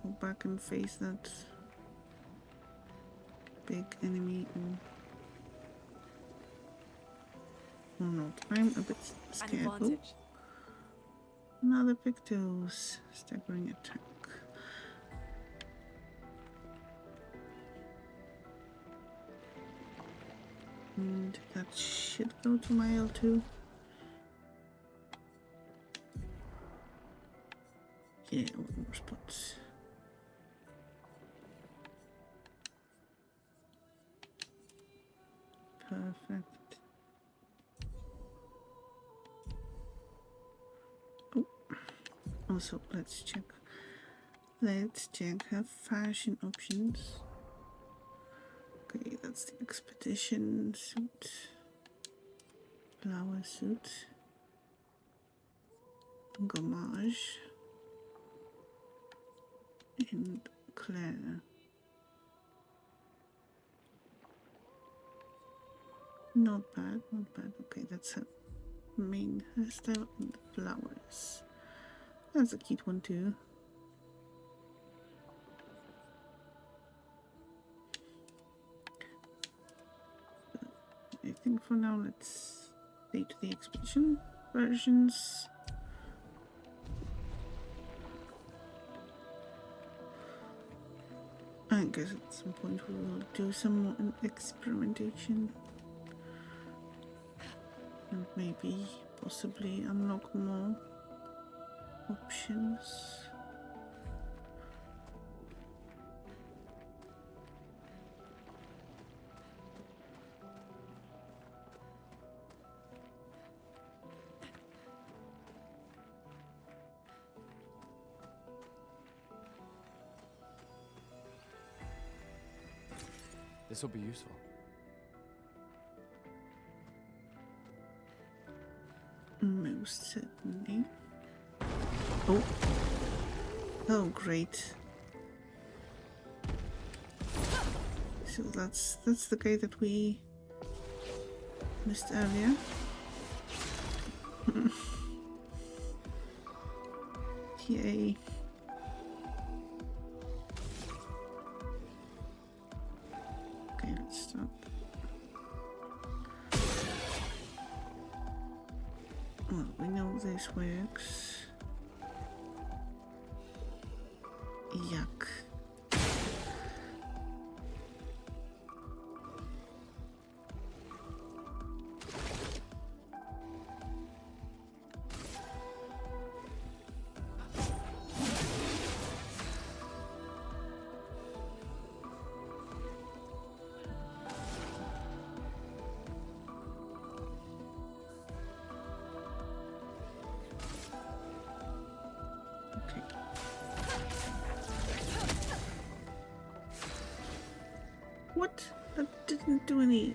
go back and face that big enemy. Or not. I'm a bit An scared. Oh, advantage. another Pictos. Staggering attack. And that should go to my L2. Yeah, one more spot. Perfect. Oh, also let's check. Let's check her fashion options. Okay, that's the expedition suit, flower suit, gommage, and Clair. Not bad, not bad. Okay, that's her main hairstyle and the flowers. That's a cute one too. I think for now let's stay to the expedition versions. I guess at some point we will do some more experimentation and maybe possibly unlock more options. This will be useful. Most certainly. Oh. Oh, great. So that's the guy that we missed earlier. Yay. Okay, let's stop. Well, we know this works. Yuck. didn't do any.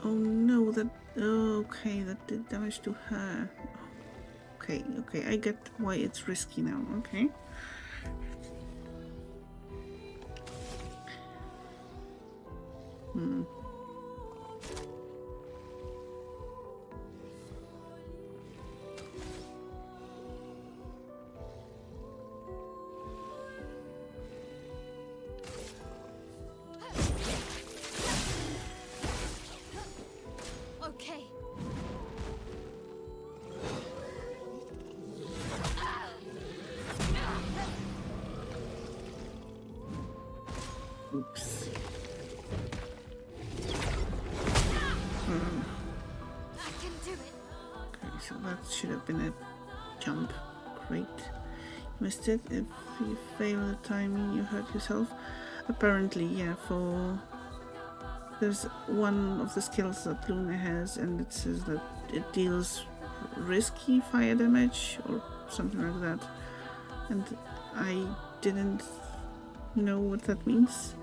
Oh no, that. Okay, that did damage to her. Okay, I get why it's risky now. Okay. Hmm. Okay. Oops. I can do it. Okay, so that should have been a jump. Great. Missed it. If you fail the timing, you hurt yourself. Apparently, yeah, there's one of the skills that Luna has, and it says that it deals risky fire damage or something like that. And I didn't know what that means.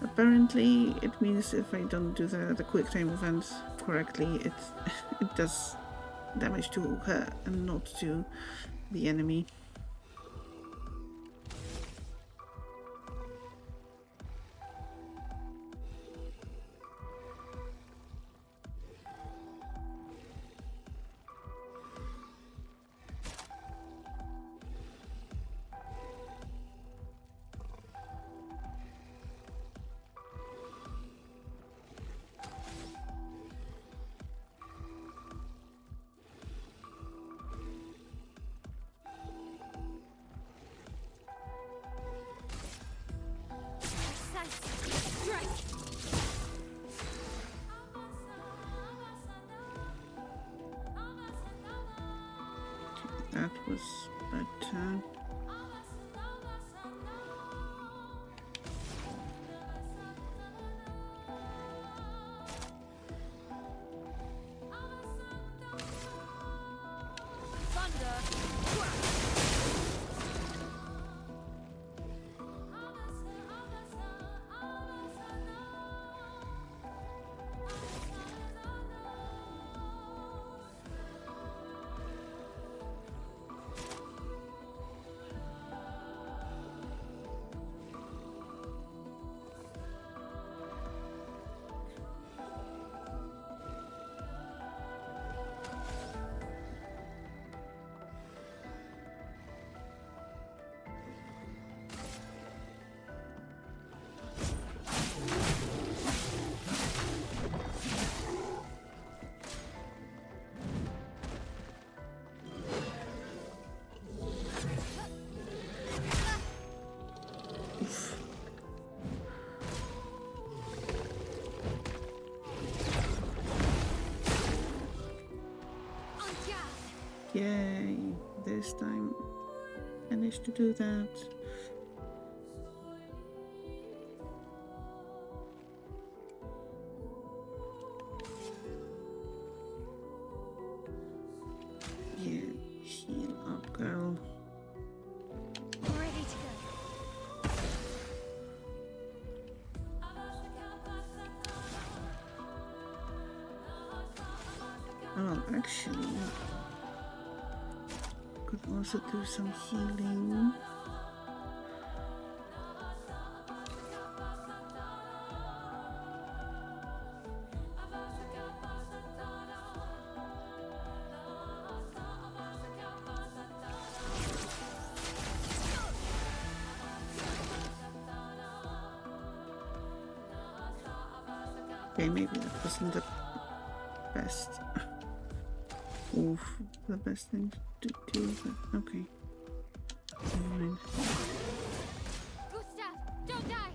Apparently, it means if I don't do the quick time event correctly, it does damage to her and not to the enemy. Strike. That was better. Yay, this time managed to do that. Yeah, heal up, girl. Ready to go. Oh, actually, could also do some healing. Okay, maybe that wasn't the best. Oof, the best thing to do, but okay. Never mind. Gustav, don't die.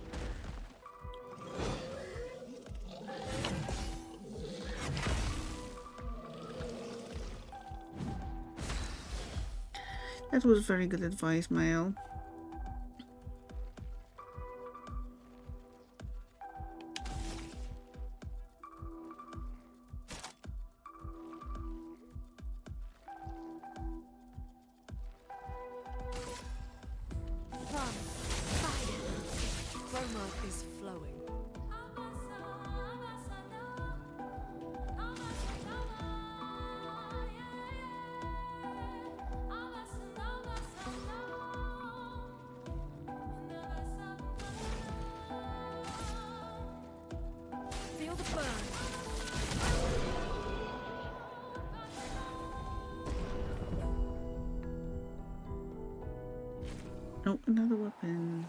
That was very good advice, Mael. Bomb. Fire. chroma is flowing. Feel the burn. Oh, another weapon.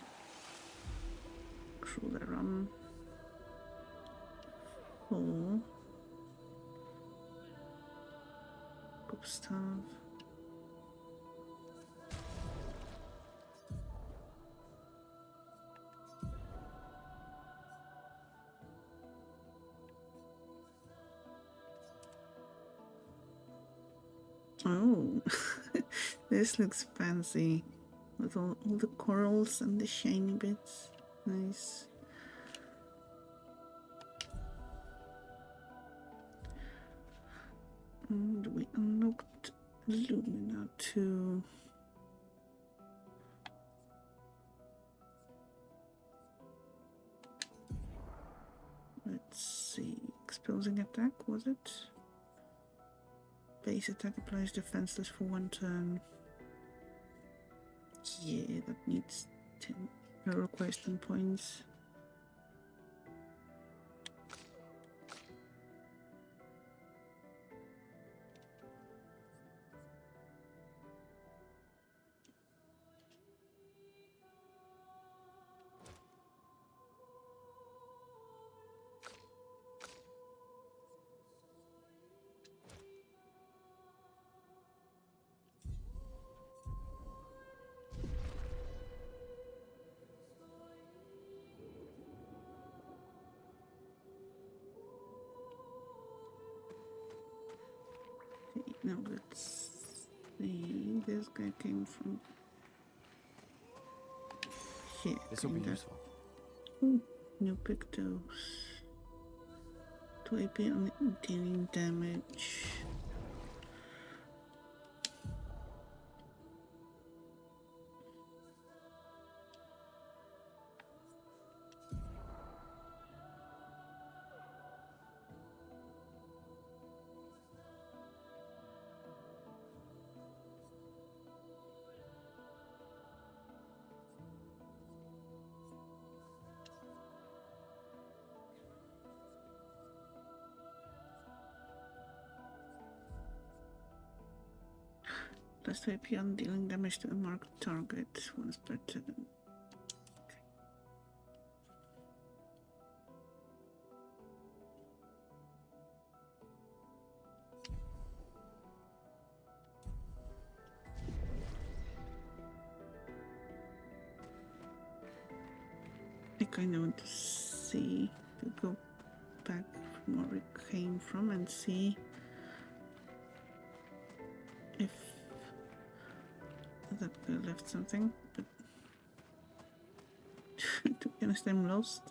Cruiser rum. Full. Good stuff. Oh, this looks fancy. With all the corals and the shiny bits. Nice. And we unlocked Lumina too. Let's see. Exposing attack, was it? Base attack applies defenseless for 1 turn. Yeah, that needs 10. That requires 10 points. Now let's see. This guy came from here. This will be kinda. useful. Ooh, new pictos. 2 AP on dealing damage. Plus 2 AP on dealing damage to a marked target once per turn. I kind of want to see, to go back from where we came from and see if that guy left something, but to be honest, I'm lost.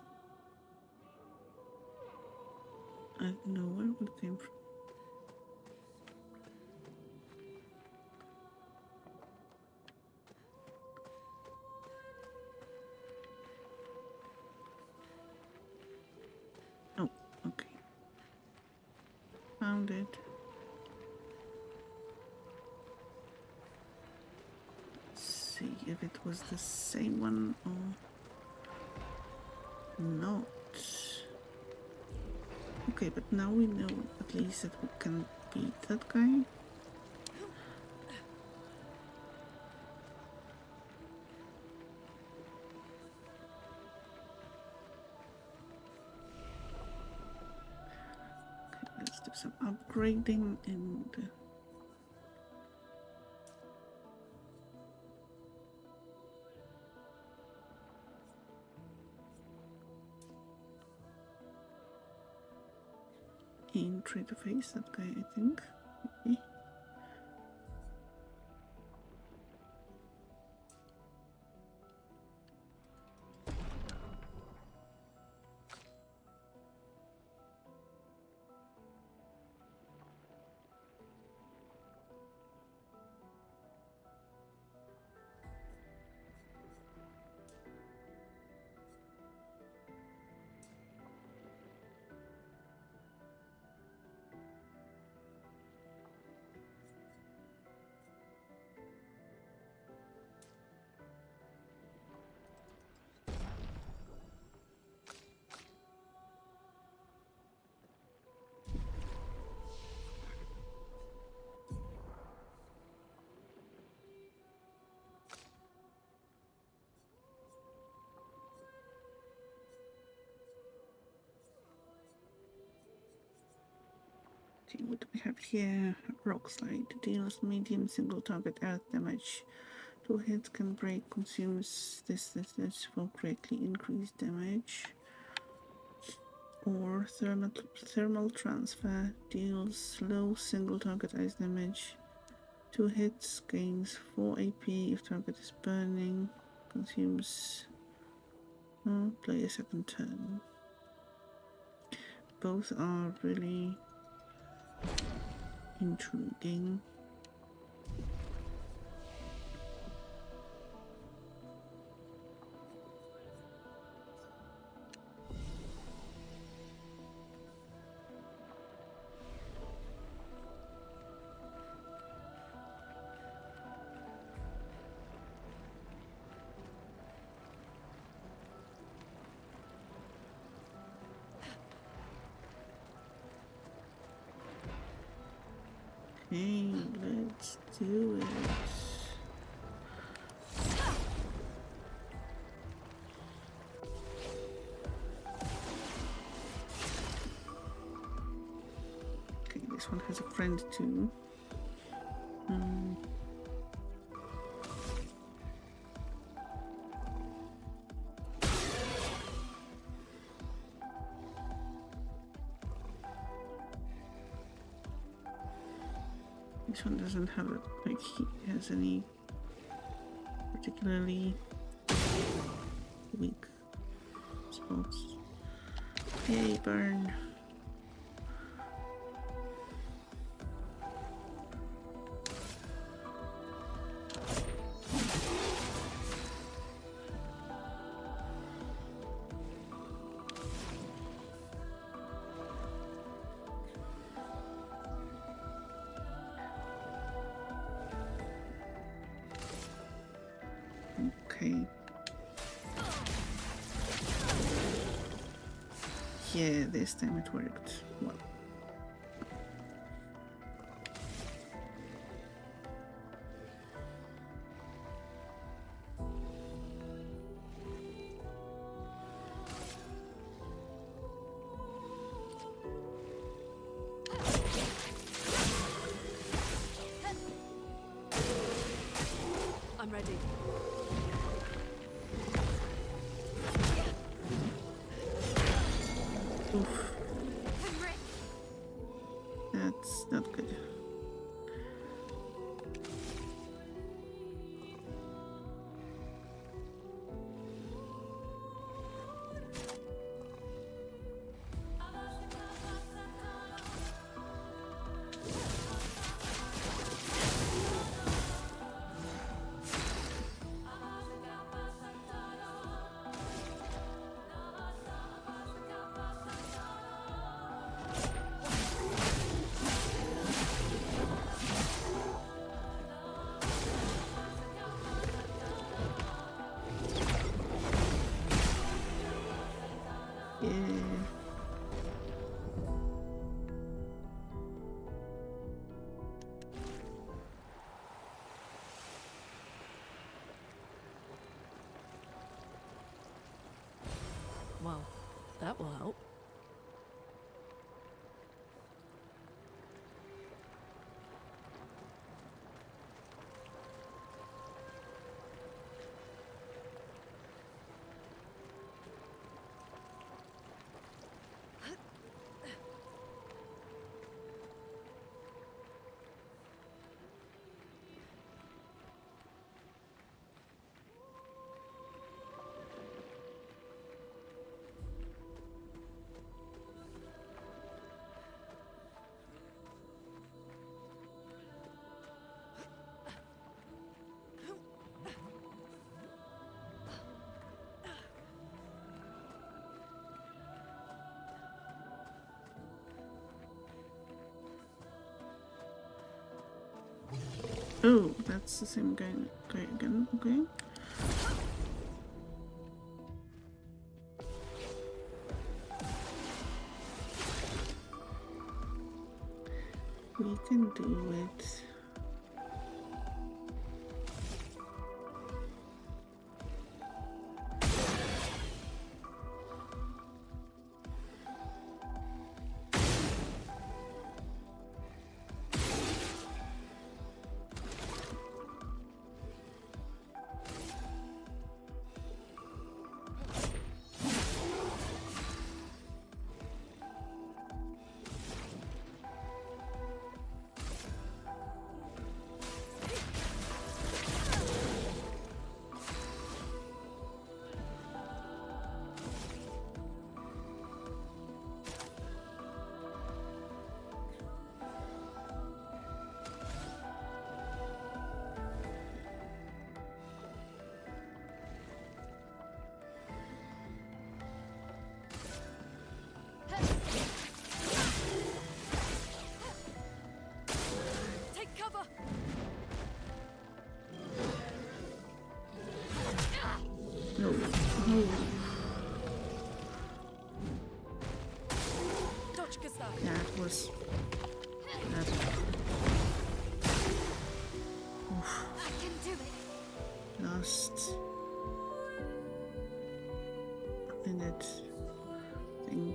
I don't know where we came from. Oh, okay. Found it. Let's see if it was the same one or not. Okay, but now we know at least that we can beat that guy. Okay, let's do some upgrading and and try to face that guy, I think. Maybe. Okay, what do we have here? Rock slide deals medium single target earth damage. 2 hits can break, consumes this for greatly increased damage. Or thermal transfer deals low single target ice damage. 2 hits, gains 4 AP if target is burning, consumes. Play a second turn. Both are really intriguing. Okay, let's do it. Okay, this one has a friend too. This one doesn't have it, like he has any particularly weak spots. Yay, burn. Okay. Yeah, this time it worked well. I'm ready. Oof. That's not good. Yeah. Well, that will help. Oh, that's the same guy again. Okay. We can do it. I can do it. Last minute thing.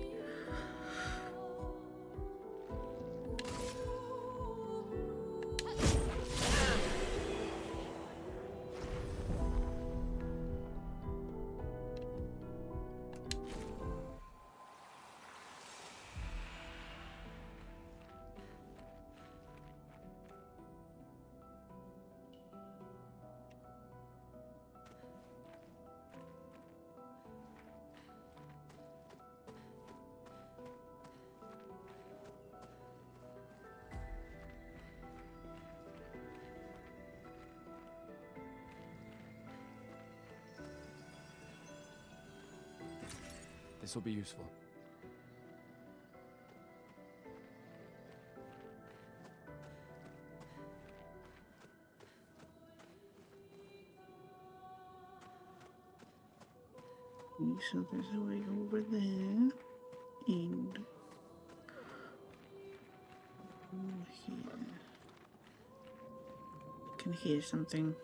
This will be useful. So there's a way over there, and over here. I can hear something,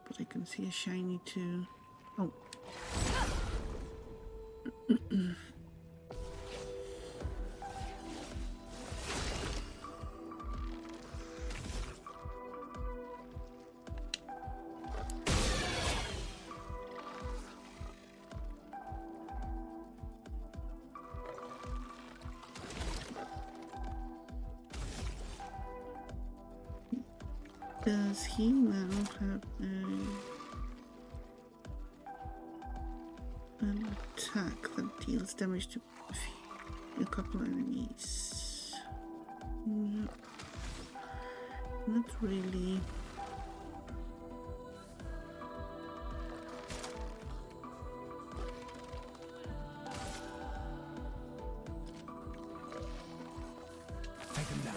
but I can see a shiny too. Oh. Does he now have an attack that deals damage to a couple enemies? No, not really. Take him down.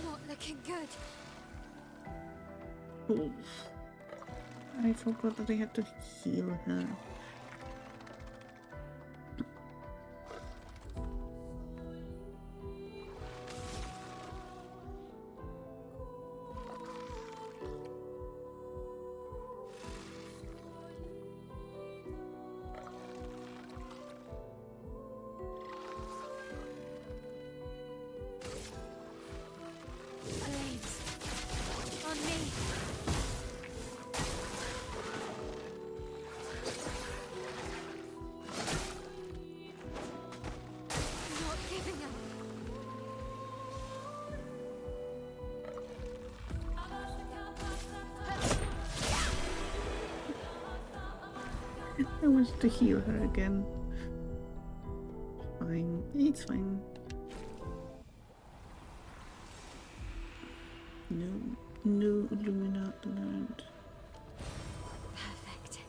Not looking good. Oh, I forgot that I had to heal her. Flames. On me. Not giving up. I was to heal her again. Fine, it's fine. No Illuminat learned. Perfect.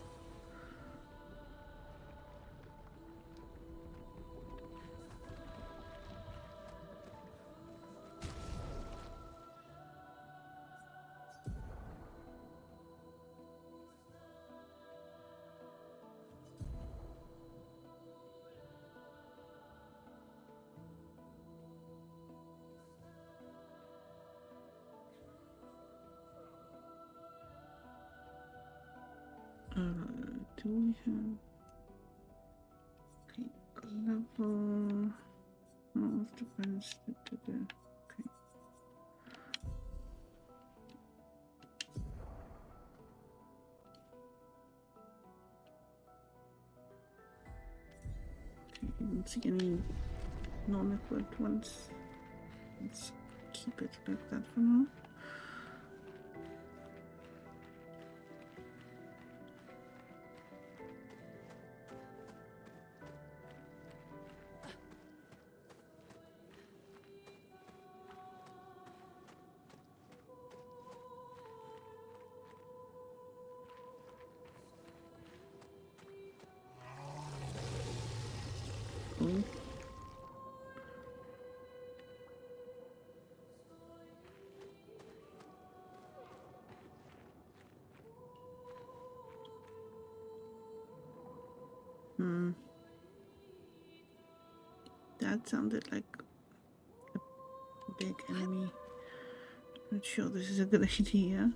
Do we have? Okay, level. Oh, defense. Okay. Okay, I don't see any non-equipped ones. Let's keep it like that for now. Cool. That sounded like a big enemy. Not sure this is a good idea.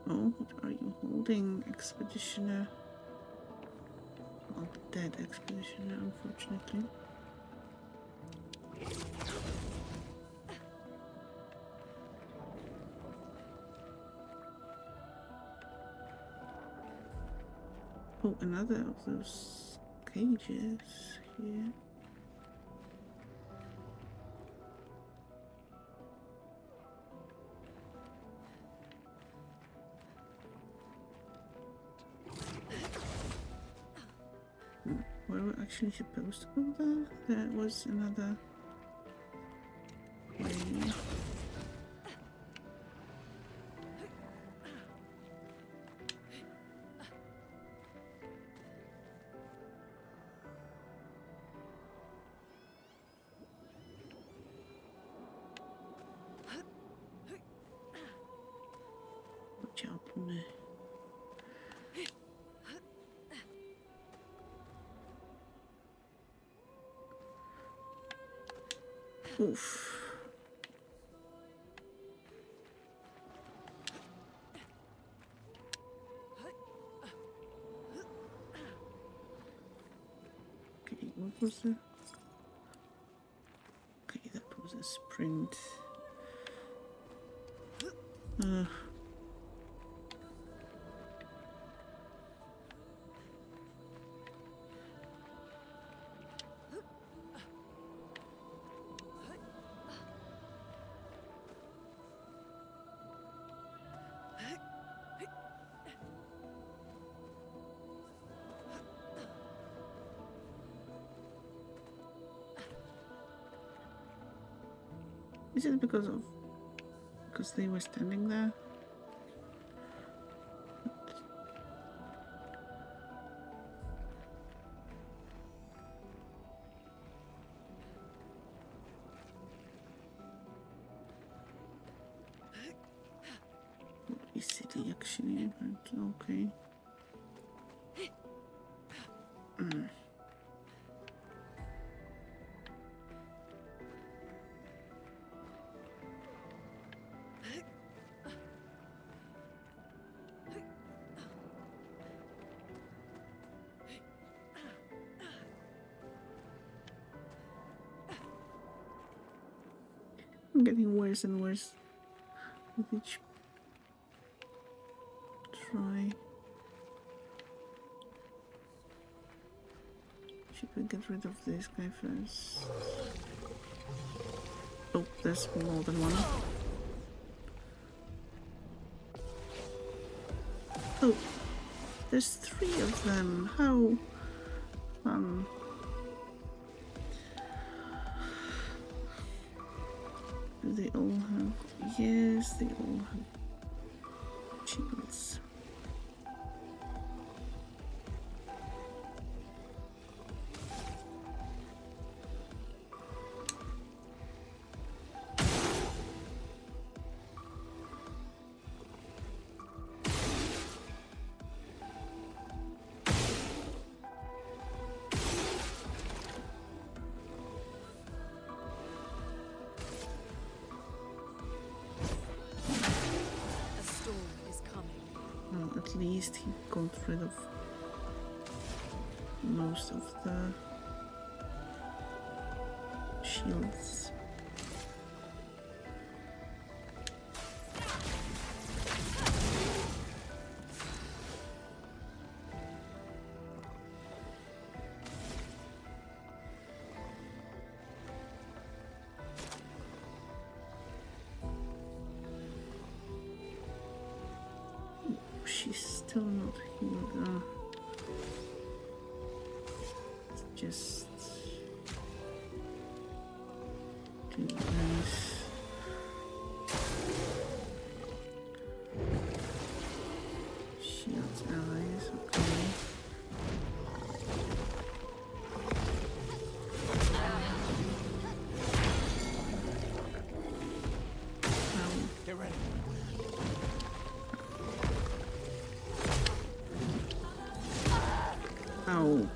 Oh, what are you holding, Expeditioner? Well, dead Expeditioner, unfortunately. Oh, another of those cages here. Were we actually supposed to go there? There was another way. Watch out, Pune. Oof. Okay, what was that? Okay, that was a sprint. Is it because they were standing there? City actually, but okay. I'm getting worse and worse with each try. Should we get rid of this guy first? Oh, there's more than one. Oh, there's 3 of them. How fun. Do they all have... Yes, they all have shields. At least he got rid of most of the shields. She's still not healed. Just do this. Shields allies, okay. Ow.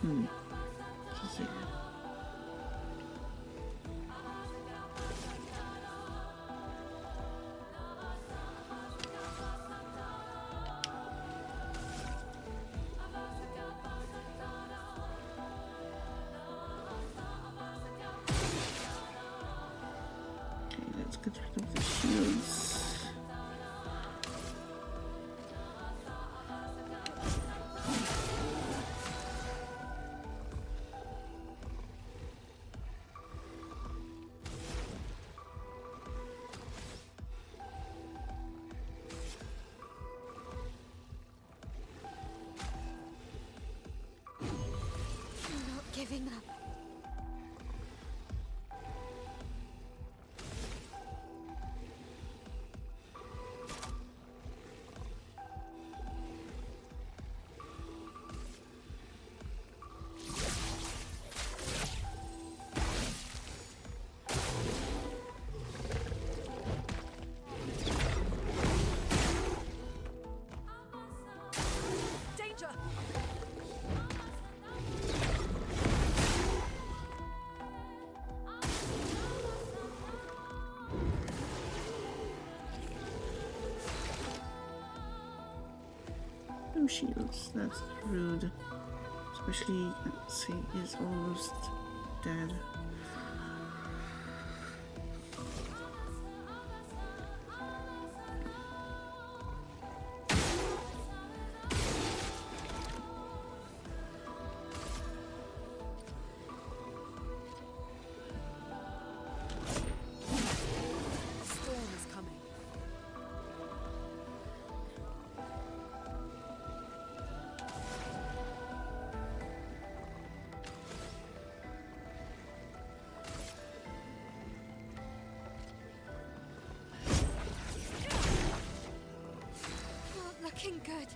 Yeah. Okay, let's get rid of the shields. I'm not giving up. Danger! No shields, that's rude. Especially since he is almost dead. A storm is coming. Not looking good.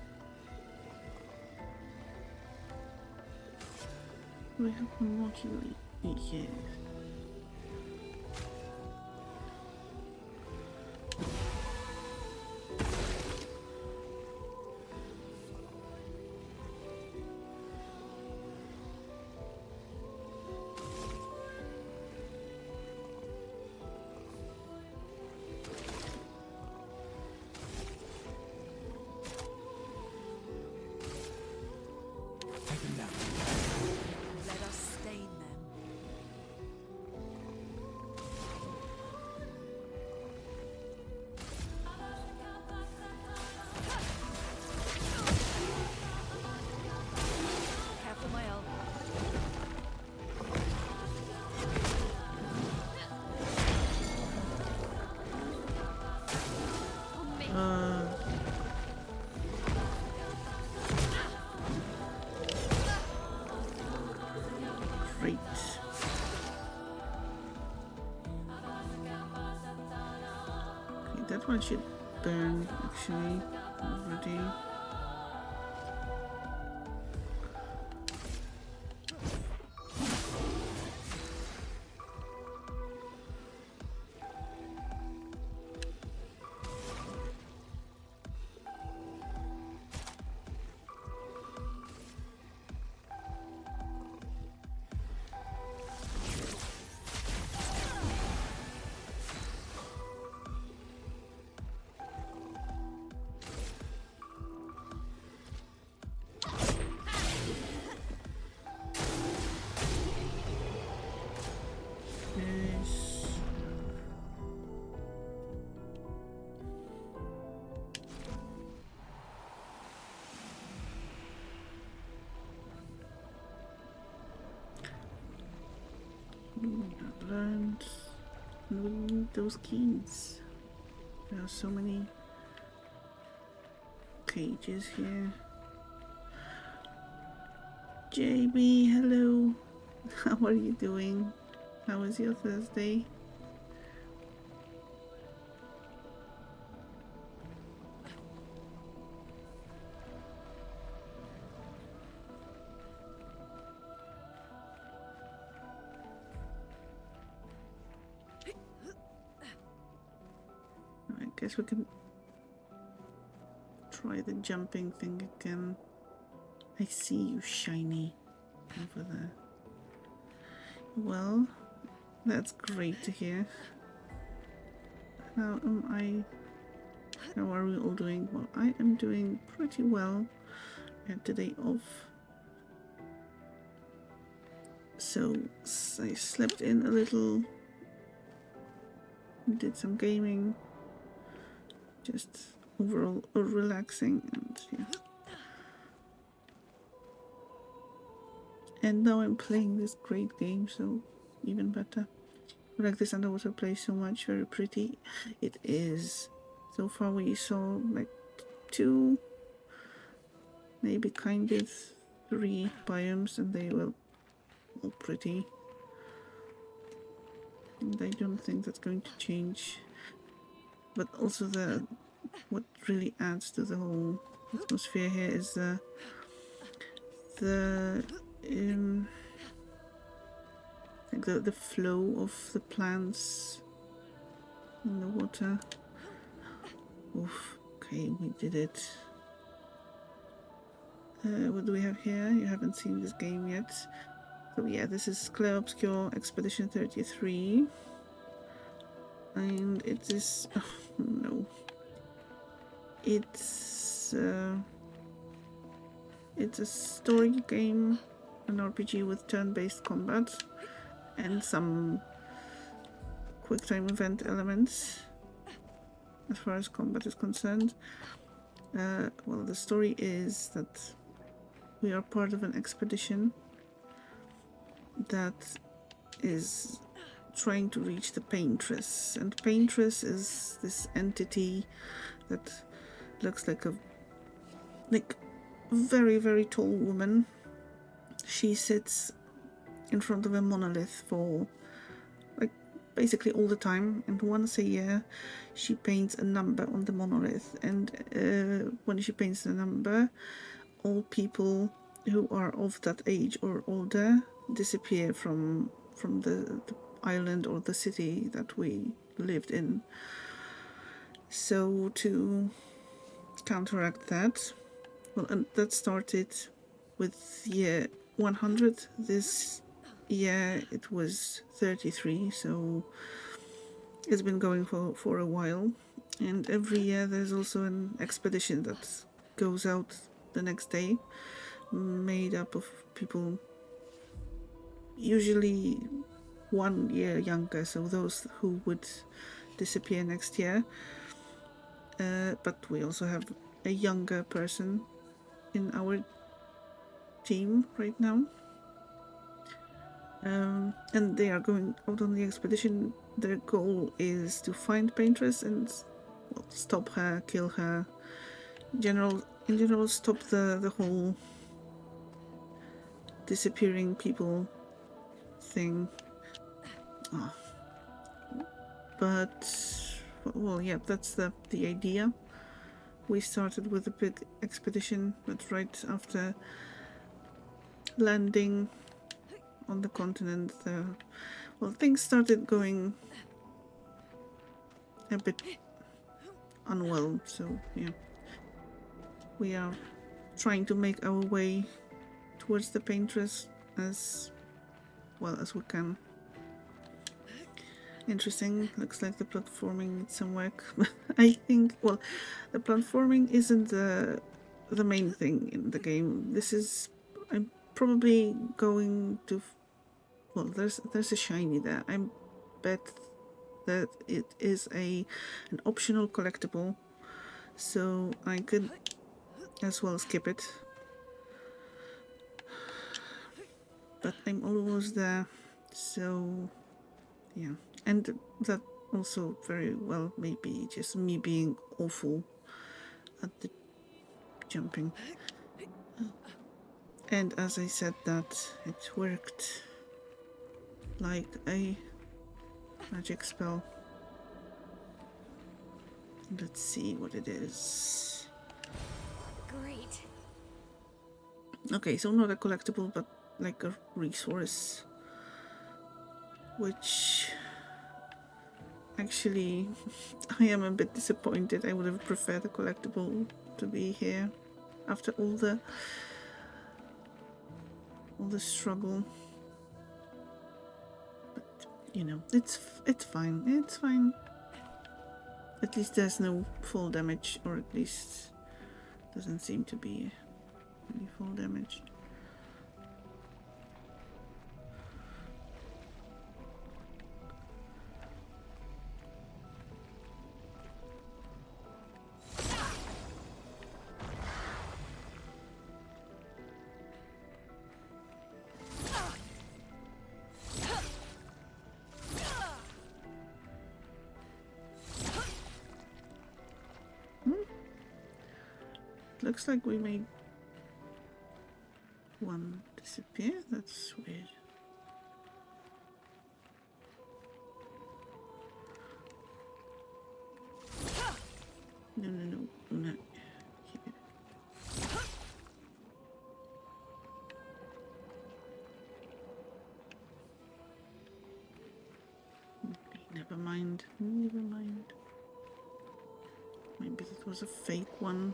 We have more healing. Yeah. Take them down. Let us stain them. Careful, my elbow. On me. Great. Okay, that one should burn actually already. Yes. Learned. We need those keys. There are so many cages here. JB, hello. How are you doing? How was your Thursday? I guess we can try the jumping thing again. I see you, shiny, over there. Well, that's great to hear. How am I? How are we all doing? Well, I am doing pretty well. I had today off. So I slept in a little, did some gaming, just overall relaxing, and yeah. And now I'm playing this great game, so even better. I like this underwater place so much, very pretty. It is. So far we saw like 2, maybe kind of 3 biomes, and they were all pretty. And I don't think that's going to change. But also what really adds to the whole atmosphere here is the flow of the plants in the water. Oof, okay, we did it. What do we have here? You haven't seen this game yet. So yeah, this is Clair Obscur Expedition 33. And it is... oh, no. It's a story game, an RPG with turn-based combat and some quick-time event elements as far as combat is concerned. Well, the story is that we are part of an expedition that is trying to reach the Paintress, and Paintress is this entity that looks like a very, very tall woman. She sits in front of a monolith for basically all the time, and once a year she paints a number on the monolith, and when she paints the number, all people who are of that age or older disappear from the island or the city that we lived in. So to counteract that, well, and that started with year 100. This year it was 33, so it's been going for a while. And every year there's also an expedition that goes out the next day, made up of people usually 1 year younger, so those who would disappear next year. But we also have a younger person in our team right now. And they are going out on the expedition. Their goal is to find Paintress and stop her, kill her. In general, stop the whole disappearing people thing. Oh. But well, yeah, that's the idea. We started with a big expedition, but right after landing on the continent, well, things started going a bit unwell. So yeah, we are trying to make our way towards the Paintress as well as we can. Interesting. Looks like the platforming needs some work. I think, well, the platforming isn't the main thing in the game. This is, I'm probably going to, well, there's a shiny there. I bet that it is an optional collectible, so I could as well skip it. But I'm almost there, so yeah. And that also very well may be just me being awful at the jumping. And as I said that, it worked like a magic spell. Let's see what it is. Great. Okay, so not a collectible, but like a resource, which Actually, I am a bit disappointed. I would have preferred the collectible to be here after all the struggle. But you know, it's fine. It's fine. At least there's no fall damage, or at least doesn't seem to be any fall damage. Looks like we made one disappear. That's weird. No. Here. Okay, never mind. Maybe it was a fake one.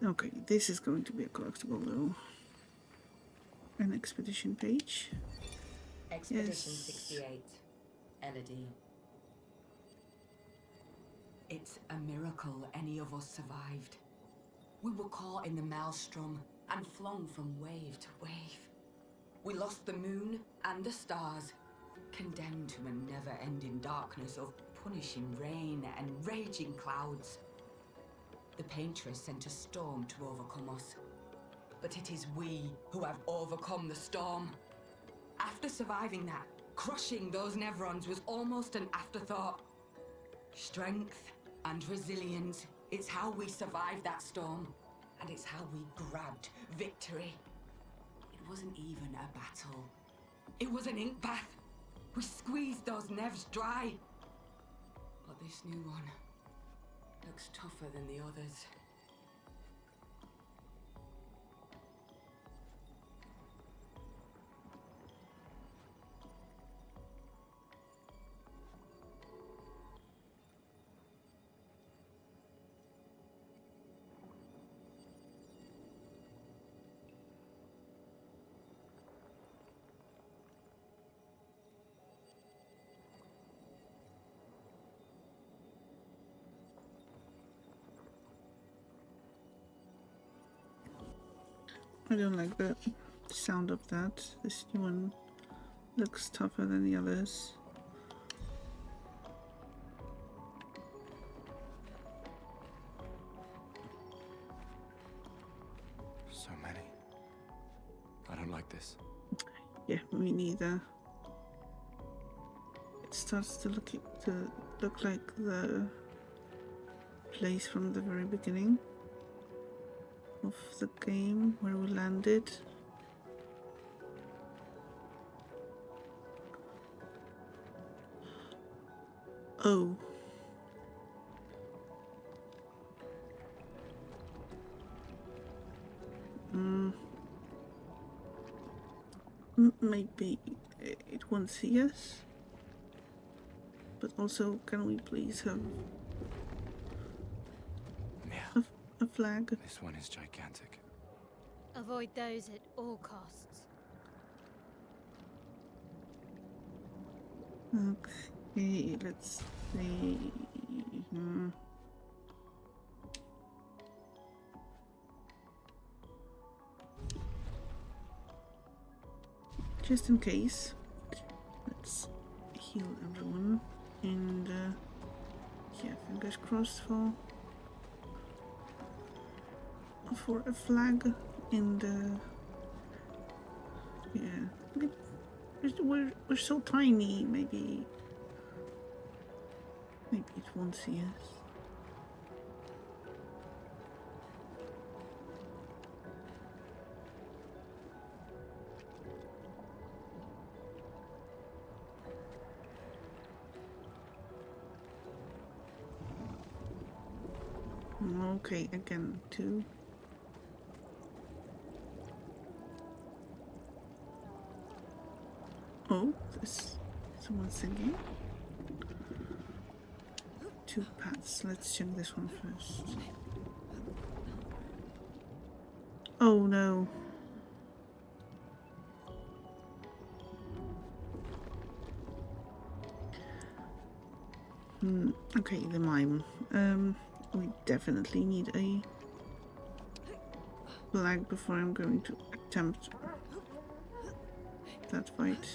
Okay, this is going to be a collectible though. An expedition page. Expedition Yes. 68. Elodie. It's a miracle any of us survived. We were caught in the maelstrom and flung from wave to wave. We lost the moon and the stars, condemned to a never-ending darkness of punishing rain and raging clouds. The Paintress sent a storm to overcome us. But it is we who have overcome the storm. After surviving that, crushing those Nevrons was almost an afterthought. Strength and resilience, it's how we survived that storm. And it's how we grabbed victory. It wasn't even a battle. It was an ink bath. We squeezed those Nevs dry. But this new one looks tougher than the others. I don't like the sound of that. This new one looks tougher than the others. So many. I don't like this. Yeah, me neither. It starts to look like the place from the very beginning of the game where we landed. Oh. Maybe it won't see us. But also, can we please have Yeah, a flag? this one is gigantic. Avoid those at all costs. Okay, let's see. just in case. Let's heal everyone, and yeah, fingers crossed for a flag. And yeah, we're so tiny. Maybe it won't see us. Okay, again, 2. Oh, there's someone singing. 2 paths. Let's check this one first. Oh no. Okay, the mime. We definitely need a flag before I'm going to attempt that fight.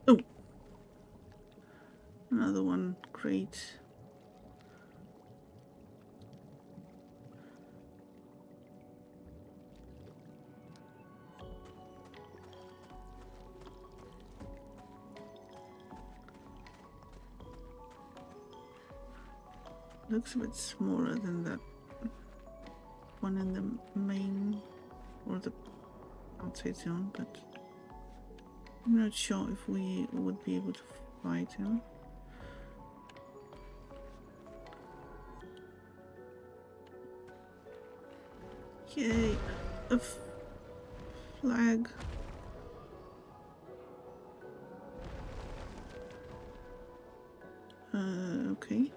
Oh! Another one. Great. Looks a bit smaller than that one in the main or the outside zone, but I'm not sure if we would be able to fight him. Yay! A flag. Okay.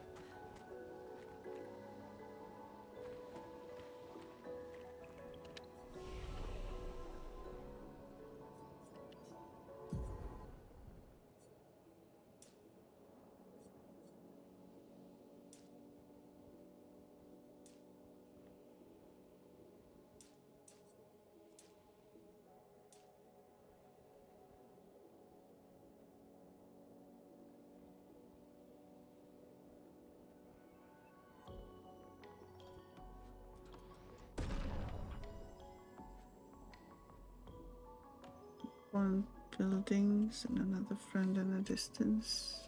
One buildings and another friend in the distance.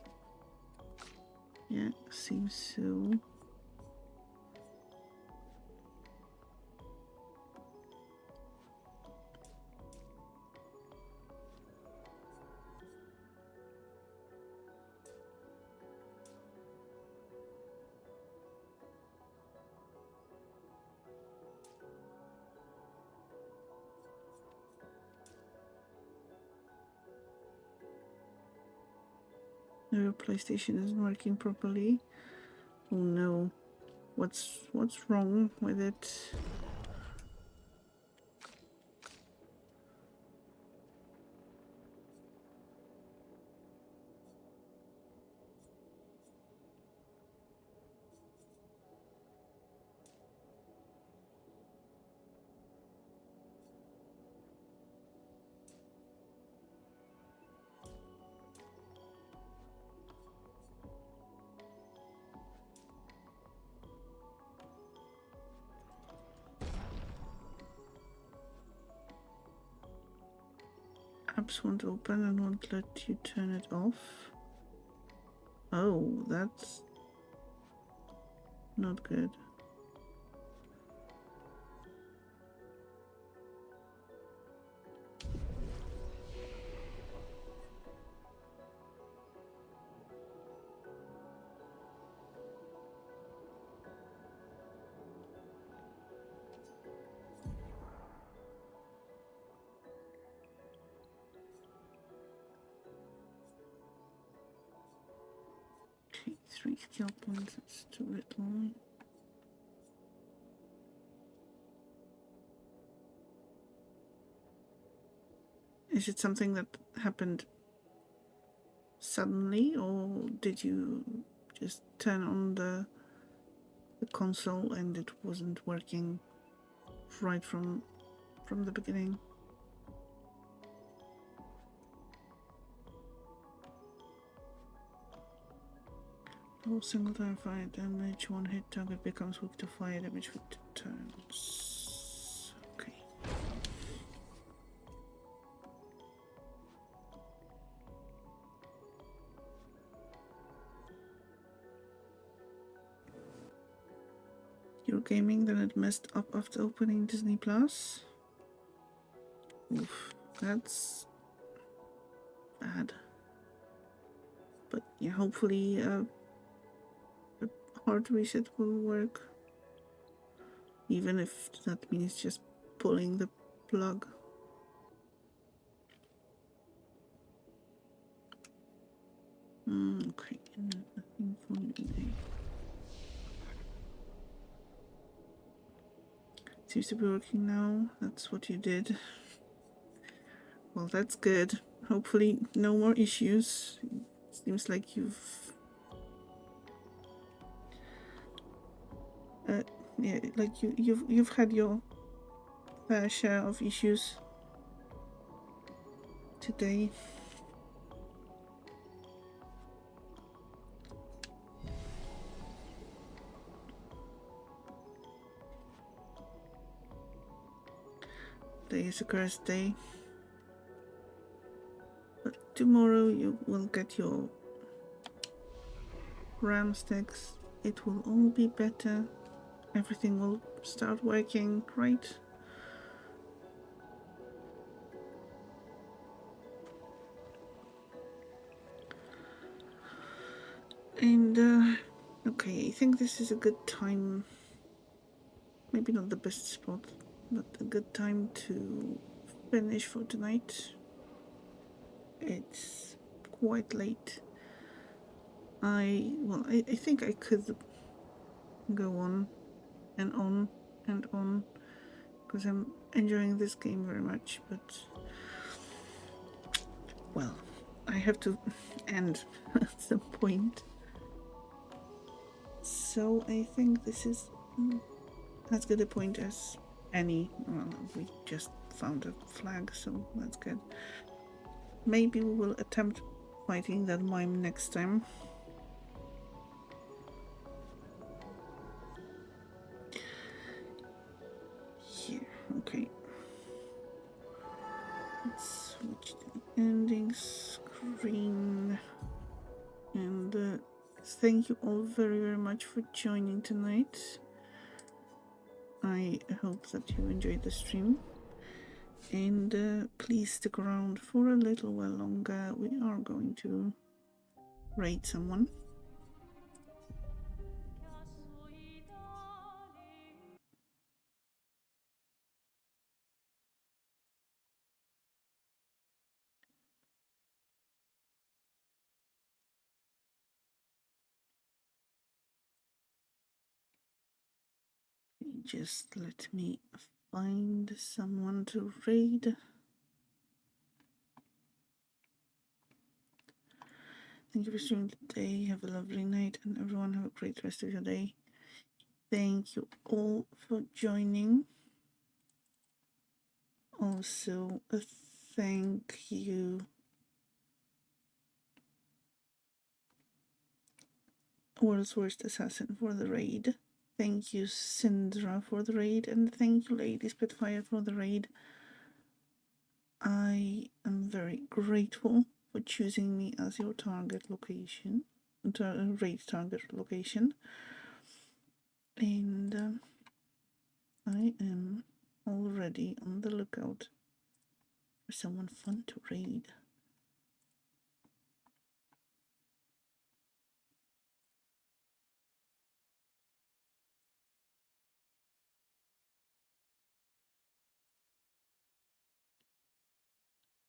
Yeah, seems so. The PlayStation isn't working properly. Oh no. What's wrong with it? Apps won't open and won't let you turn it off. Oh, that's not good. 3 skill points, that's too little. Is it something that happened suddenly, or did you just turn on the console and it wasn't working right from the beginning? Oh, single time fire damage, one hit target becomes weak to fire damage for 2 turns. Okay. You're gaming, then it messed up after opening Disney Plus. Oof, that's bad. But yeah, hopefully a hard reset will work. Even if that means just pulling the plug. Okay, nothing for me. Seems to be working now. That's what you did. Well, that's good. Hopefully no more issues. Seems like yeah, like you've had your fair share of issues today. Today is a cursed day. But tomorrow you will get your RAM sticks. It will all be better. Everything will start working, right? And, okay, I think this is a good time. Maybe not the best spot, but a good time to finish for tonight. It's quite late. I think I could go on and on and on because I'm enjoying this game very much, but well, I have to end at some point. So I think this is as good a point as any. Well, we just found a flag, so that's good. Maybe we will attempt fighting that mime next time. Here, okay. Let's switch to the ending screen. And thank you all very, very much for joining tonight. I hope that you enjoyed the stream. And please stick around for a little while longer. We are going to raid someone. Just let me find someone to raid. Thank you for streaming today. Have a lovely night, and everyone have a great rest of your day. Thank you all for joining. Also, a thank you World's Worst Assassin for the raid. Thank you Syndra for the raid, and thank you Lady Spitfire for the raid. I am very grateful for choosing me as your target location, raid target location. And I am already on the lookout for someone fun to raid.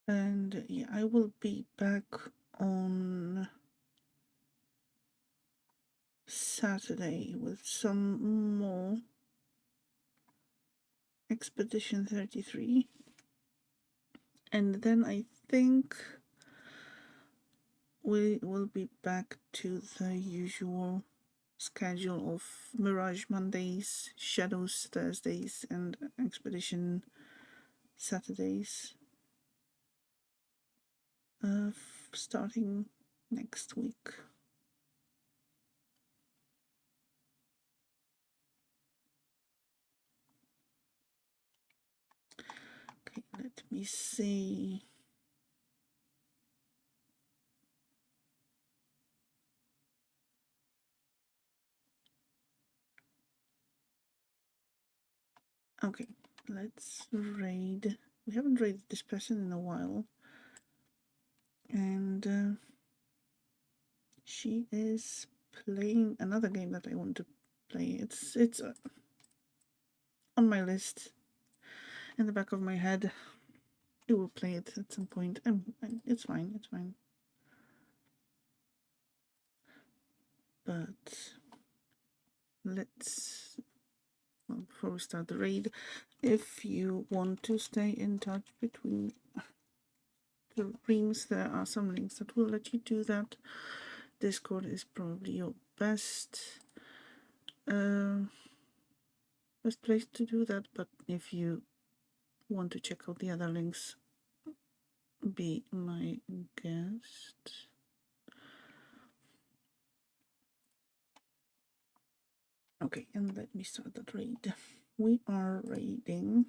And yeah, I will be back on Saturday with some more Expedition 33. And then I think we will be back to the usual schedule of Mirage Mondays, Shadows Thursdays, and Expedition Saturdays. Starting next week. Okay, let me see. Okay, let's raid. We haven't raided this person in a while. And she is playing another game that I want to play. It's on my list in the back of my head. I will play it at some point. It's fine, it's fine. But let's, well, before we start the raid, if you want to stay in touch between the rooms, there are some links that will let you do that. Discord is probably your best place to do that, but if you want to check out the other links, be my guest. Okay, and let me start that raid. We are raiding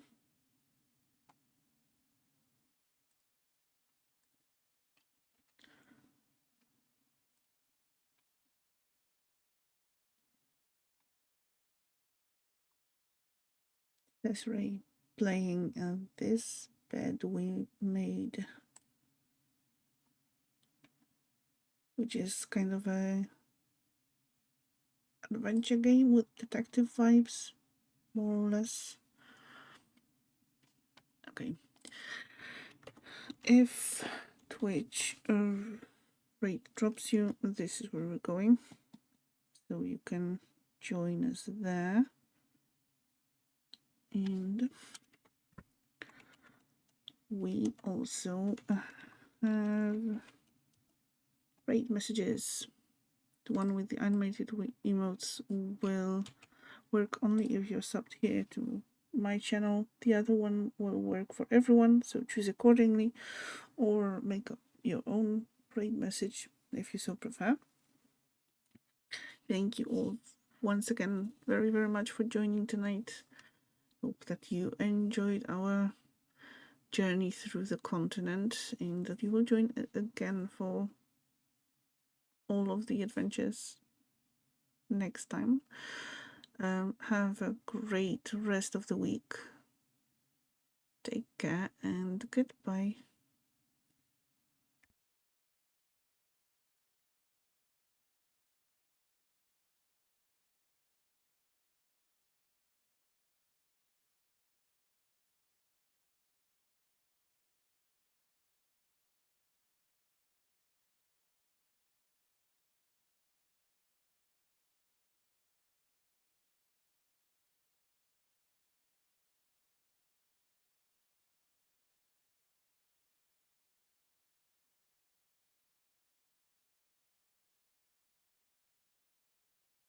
this raid playing this bed we made, which is kind of a adventure game with detective vibes, more or less. Okay. If Twitch rate drops you, this is where we're going. So you can join us there. And we also have rate messages. The one with the animated emotes will work only if you're subbed here to my channel. The other one will work for everyone, so choose accordingly or make up your own rate message if you so prefer. Thank you all once again very, very much for joining tonight. Hope that you enjoyed our journey through the continent and that you will join again for all of the adventures next time. Have a great rest of the week. Take care and goodbye.